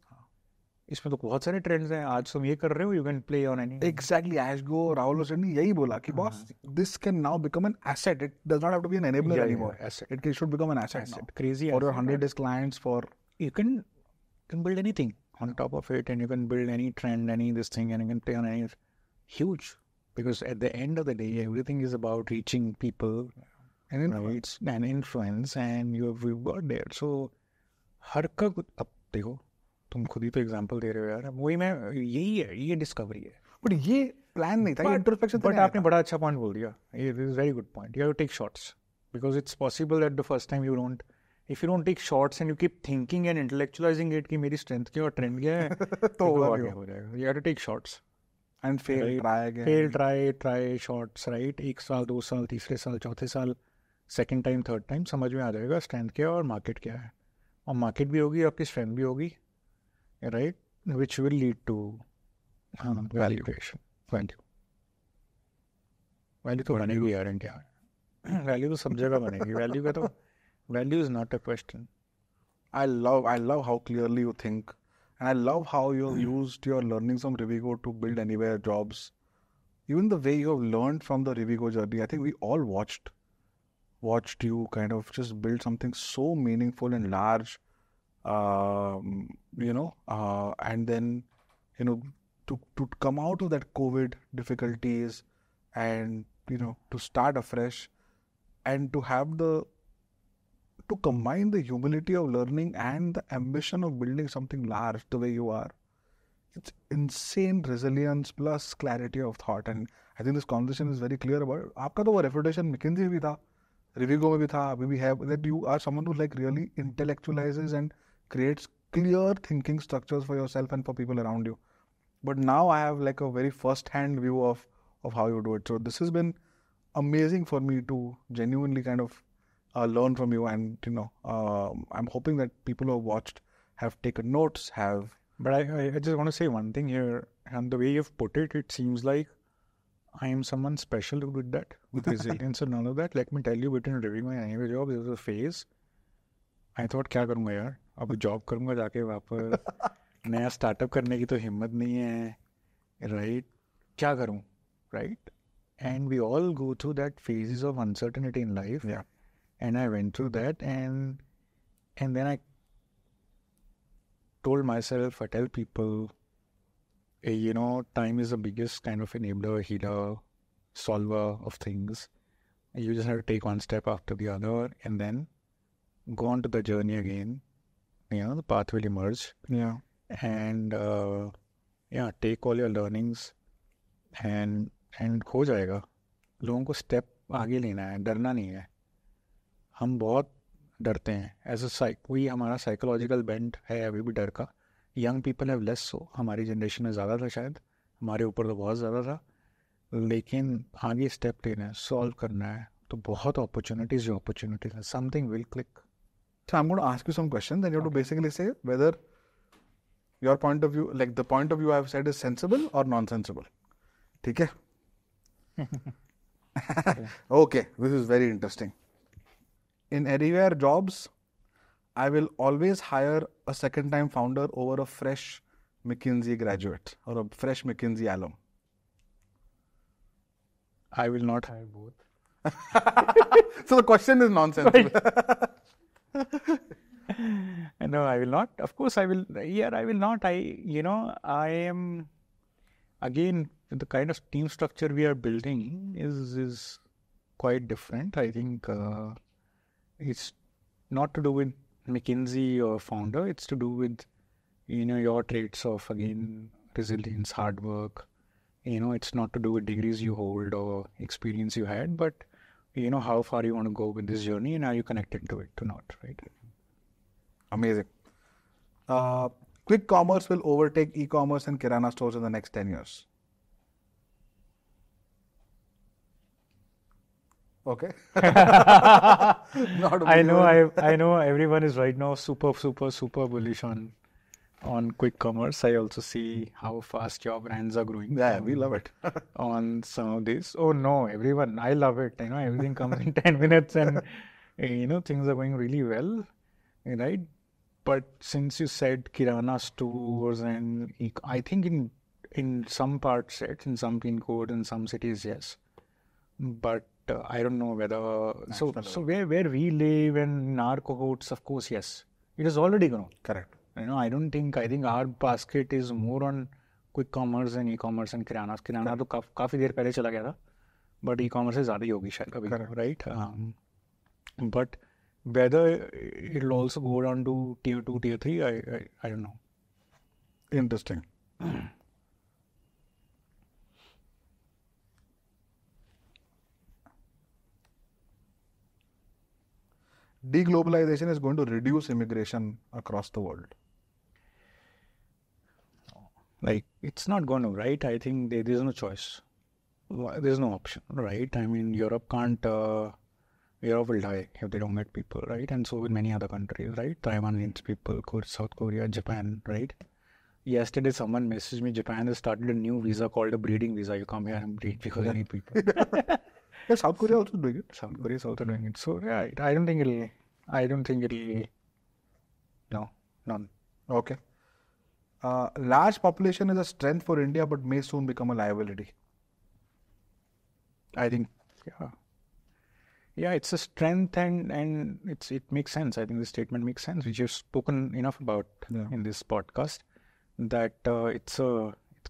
इसमें तो बहुत सारे ट्रेंड्स हैं. आज तुम ये कर रहे हो, you can play on any. Exactly. Rahul ने यही बोला कि boss, this can now become an asset. It does not have to be an enabler anymore. It should become an asset now. Crazy for your 100 clients, for you can build anything on top of it, and you can build any trend, any this thing, and you can play on any. Huge, because at the end of the day, everything is about reaching people and influence, and you've got there. So हर का अब देखो, तुम खुद ही तो example दे रहे हो यार. वही मैं, यही है, ये डिस्कवरी है. बट ये प्लान नहीं था, ये इंट्रोस्पेक्शन. बट आपने बड़ा अच्छा पॉइंट बोल दिया. ये is very good point. You have to take shots, because it's possible at the first time if you don't take shots and you keep thinking and intellectualizing it कि मेरी strength क्या और ट्रेंड क्या है, तो आगे हो जाएगा. You have to take shots. And fail, right? try again. Fail, try shots, right? 1 साल 2 साल तीसरे साल चौथे साल सेकंड टाइम थर्ड टाइम समझ में आ जाएगा स्ट्रेंथ क्या है और मार्केट क्या है, और मार्केट भी होगी आपकी स्ट्रेंथ भी होगी, right, which will lead to value creation. Value तो बनेगी यार इंडिया में. वैल्यू तो सब जगह बनेगी. वैल्यू का तो value is not a question. I love how clearly you think, and I love how you used your learnings from Rivigo to build anywhere jobs. Even the way you have learned from the Rivigo journey, I think we all watched you kind of just build something so meaningful and large, and then to come out of that COVID difficulties and to start afresh and to have to combine the humility of learning and the ambition of building something large the way you are. It's insane resilience plus clarity of thought, and I think this conversation is very clear about it. आपका तो वो reputation McKinsey में भी था, Rivigo में भी था, अभी भी है, that you are someone who like really intellectualizes and creates clear thinking structures for yourself and for people around you. But now I have like a very first-hand view of how you do it. So this has been amazing for me to genuinely kind of learn from you, and I'm hoping that people who have watched have taken notes, But I just want to say one thing here, and the way you've put it, it seems like I am someone special with that, with resilience and all of that. Let me tell you, between Rivigo and anyway job, there was a phase. I thought क्या करूँगा यार, अब job करूँगा जाके वापस, नया startup करने की तो हिम्मत नहीं है, राइट, क्या करूँ, right? And we all go through that phases of uncertainty in life. Yeah. And I went through that, and then I told myself, I tell people, time is the biggest kind of enabler, healer, solver of things. You just have to take one step after the other and then go on to the journey again. The path will emerge. Yeah. And take all your learnings and हो जाएगा. लोगों को step आगे लेना है, डरना नहीं है. हम बहुत डरते हैं एज अ कोई हमारा साइकोलॉजिकल बेंट है अभी भी डर का. Young people have less so, हमारी जनरेशन में ज़्यादा था शायद, हमारे ऊपर तो बहुत ज़्यादा था, लेकिन आगे स्टेप लेना है, सॉल्व करना है, तो बहुत अपॉर्चुनिटीज है, something will click. So I'm going to ask you some questions, and you have to basically say whether your point of view, like the point of view I've said, is sensible or non-sensible. ठीक है? Okay, this is very interesting. In anywhere jobs, I will always hire a second-time founder over a fresh McKinsey graduate or a fresh McKinsey alum. I will not hire both. So the question is nonsensical. No, I will not. Of course, I will. Yeah, I will not. I am, again, the kind of team structure we are building is quite different. I think it's not to do with McKinsey or founder. It's to do with, your traits of, again, resilience, hard work. It's not to do with degrees you hold or experience you had, but, how far you want to go with this journey and are you connected to it or not, right? Amazing. Quick commerce will overtake e-commerce and kirana stores in the next 10 years. Okay. I know everyone is right now super bullish on quick commerce. I also see how fast your brands are growing. Yeah, we love it. On some of this. Oh no, everyone, I love it. Everything comes in 10 minutes and things are going really well, right? But since you said kirana stores and I think in some parts, in some pin code, in some cities, yes. But I don't know whether so where we live and in our cohorts, of course, yes, it has already grown. Correct. I think our basket is more on quick commerce and e-commerce and kirana. Kirana तो काफी देर पहले चला गया था, but e-commerce से ज़्यादा ही होगी शायद अभी, right? But whether it'll also go down to tier 2, tier 3, I don't know. Interesting. Deglobalization is going to reduce immigration across the world. Like, it's not going to, right? I think there's no choice. There's no option, right? I mean, Europe will die if they don't get people, right? And so will many other countries, right? Taiwan needs people, South Korea, Japan, right? Yesterday, someone messaged me, Japan has started a new visa called a breeding visa. You come here and breed because you need people. Yeah, South Korea also doing it. South Korea is also doing it. So, yeah, I don't think it'll, no, none. Okay. Large population is a strength for India, but may soon become a liability. I think, yeah, it's a strength and it makes sense. I think the statement makes sense, which you've spoken enough about in this podcast, that it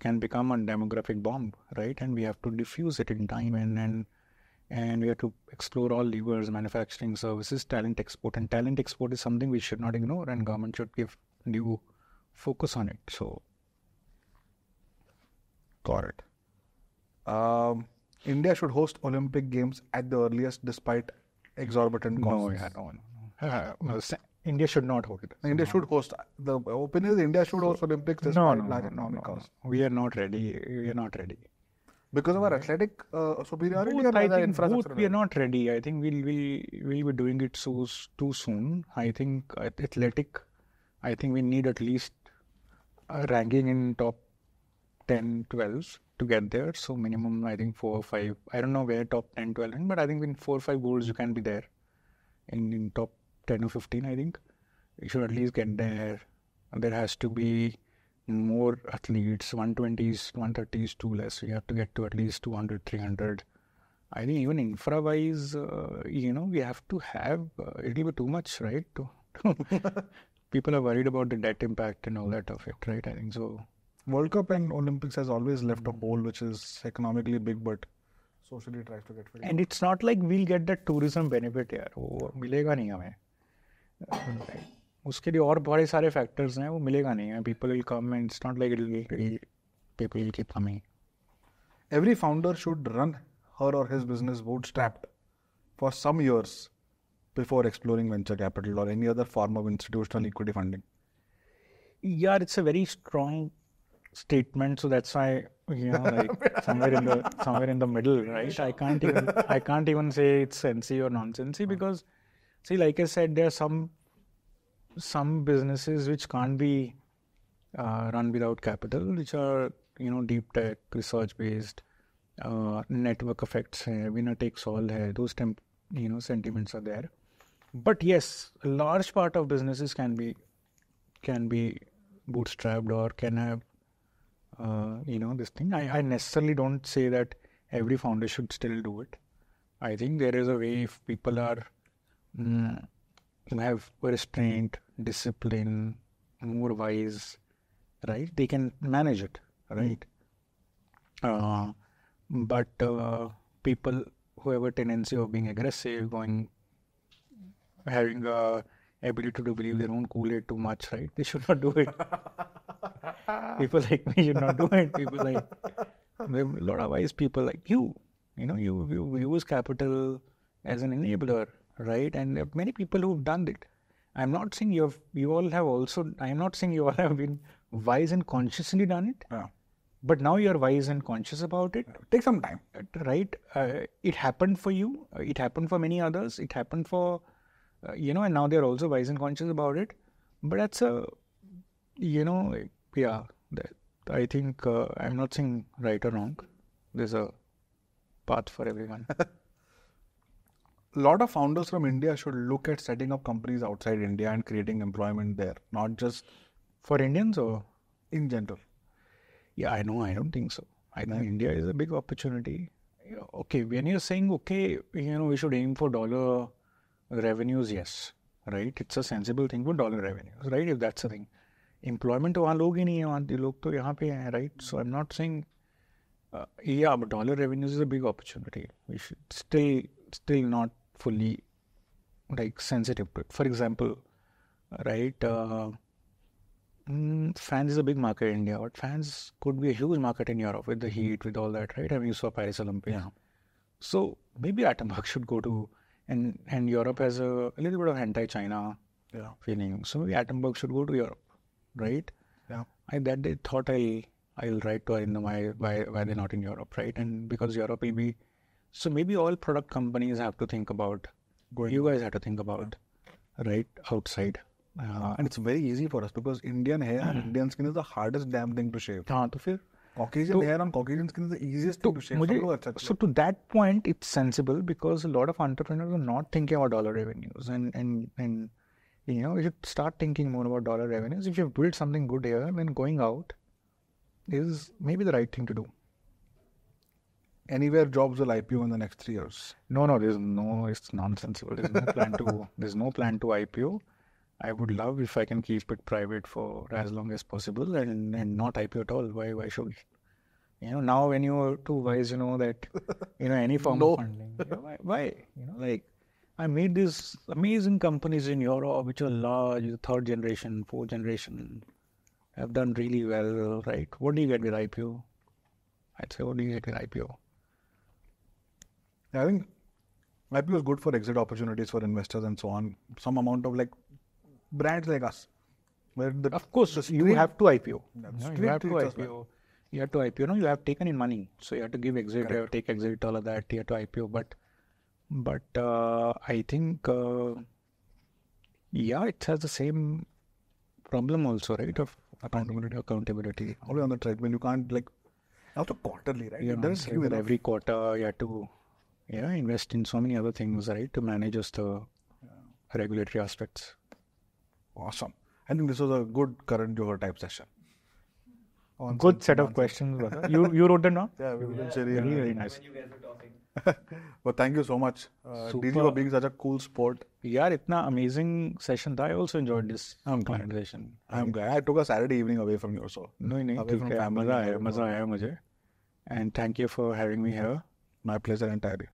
can become a demographic bomb, right? And we have to diffuse it in time and we have to explore all levers, manufacturing, services, talent export. And talent export is something we should not ignore, and government should give due focus on it. So, got it. India should host Olympic Games at the earliest, despite exorbitant costs. No. India should not hold it. India should host. The opinion is India should host Olympics despite large economic costs. We are not ready. Because of our athletic superiority, both, I think both we are not ready. I think we'll be doing it too soon. I think athletic. I think we need at least a ranking in top 10, 12 to get there. So minimum, I think 4 or 5. I don't know where top 10, 12, but I think in 4 or 5 goals you can be there. In top 10 or 15, I think you should at least get there. There has to be more athletes. 120s, 130s too less. You have to get to at least 200, 300. I think even infra-wise, we have to have it'll be too much, right? People are worried about the debt impact and all that of it, right? I think so. World Cup and Olympics has always left a hole which is economically big but socially tries to get filled. And it's not like we'll get that tourism benefit यार, वो मिलेगा नहीं हमें. उसके लिए और बड़े सारे factors हैं, वो मिलेगा नहीं है. People will come and it's not like people will keep coming. Every founder should run her or his business bootstrapped for some years before exploring venture capital or any other form of institutional equity funding. Yeah, it's a very strong statement, so that's why like somewhere in the middle, right? I can't even say it's sensy or nonsensy, because see, like I said, there are some businesses which can't be run without capital, which are deep tech, research based, network effects hai, winner takes all hai, those sentiments are there. But yes, a large part of businesses can be bootstrapped or can have this thing. I necessarily don't say that every founder should still do it. I think there is a way, if people are have restraint, discipline, more wise, right? They can manage it, right? But people who have a tendency of being aggressive, having a ability to believe their own Kool-Aid too much, right? They should not do it. People like me should not do it. People like a lot of wise people like you use capital as an enabler, right? And there are many people who've done it. I'm not saying you all have been wise and consciously done it. Yeah. But now you're wise and conscious about it. Take some time. Right? It happened for you. It happened for many others. It happened for, and now they're also wise and conscious about it. But that's I think I'm not saying right or wrong. There's a path for everyone. A lot of founders from India should look at setting up companies outside India and creating employment there, not just for Indians or in general. Yeah, I know. I don't think so. I think India is a big opportunity. Okay, when you're saying, we should aim for dollar revenues, yes, right? It's a sensible thing for dollar revenues, right? If that's the thing. Employment तो वहाँ लोग ही नहीं है, वहाँ लोग तो यहाँ पे हैं, right? So I'm not saying, but dollar revenues is a big opportunity. We should still not fully sensitive to it. For example, right? Fans is a big market in India, but fans could be a huge market in Europe with the heat, with all that, right? I mean, you saw Paris Olympics. Yeah. So maybe Attenborough should go to, and Europe has a little bit of anti-China feeling. So maybe Attenborough should go to Europe, right? Yeah. That day thought I'll I'll write to why they're not in Europe, right? And because Europe will be, so maybe all product companies have to think about, you guys have to think about, right, outside. And it's very easy for us because Indian hair and Indian skin is the hardest damn thing to shave. हाँ तो फिर Caucasian hair on Caucasian skin is the easiest thing to shave. So to that point, it's sensible because a lot of entrepreneurs are not thinking about dollar revenues, and you know, you should start thinking more about dollar revenues. If you've built something good here, then going out is maybe the right thing to do. Anywhere jobs will IPO in the next 3 years? No, it's nonsensical. There's no plan to IPO. I would love if I can keep it private for as long as possible and not IPO at all. Why should we? You know, now when you're too wise, you know that, you know, any form of funding. You know, why? You know, like, I made these amazing companies in Europe which are large, third generation, fourth generation, have done really well, right? What do you get with IPO? I'd say, what do you get with IPO? I think IPO is good for exit opportunities for investors and so on. Some amount of like brands like us. Where of course, you have to IPO. You have to IPO. You have to IPO. No, you have taken in money, so you have to give exit, take exit, all of that. You have to IPO, but I think it has the same problem also, right? Of accountability. Only on the treadmill, you can't like also quarterly, right? Yeah, every quarter you have to invest in so many other things, right, to manage just the regulatory aspects. Awesome. I think this was a good current yoga type session. Good set of questions, brother. You wrote them down? Yeah, very nice. You guys were talking. Well, thank you so much, DG, for being such a cool sport. Yeah, itna amazing session tha. I also enjoyed this conversation. I'm glad. I took a Saturday evening away from you, so. No, maza aaya mujhe. And thank you for having me here. My pleasure entirely.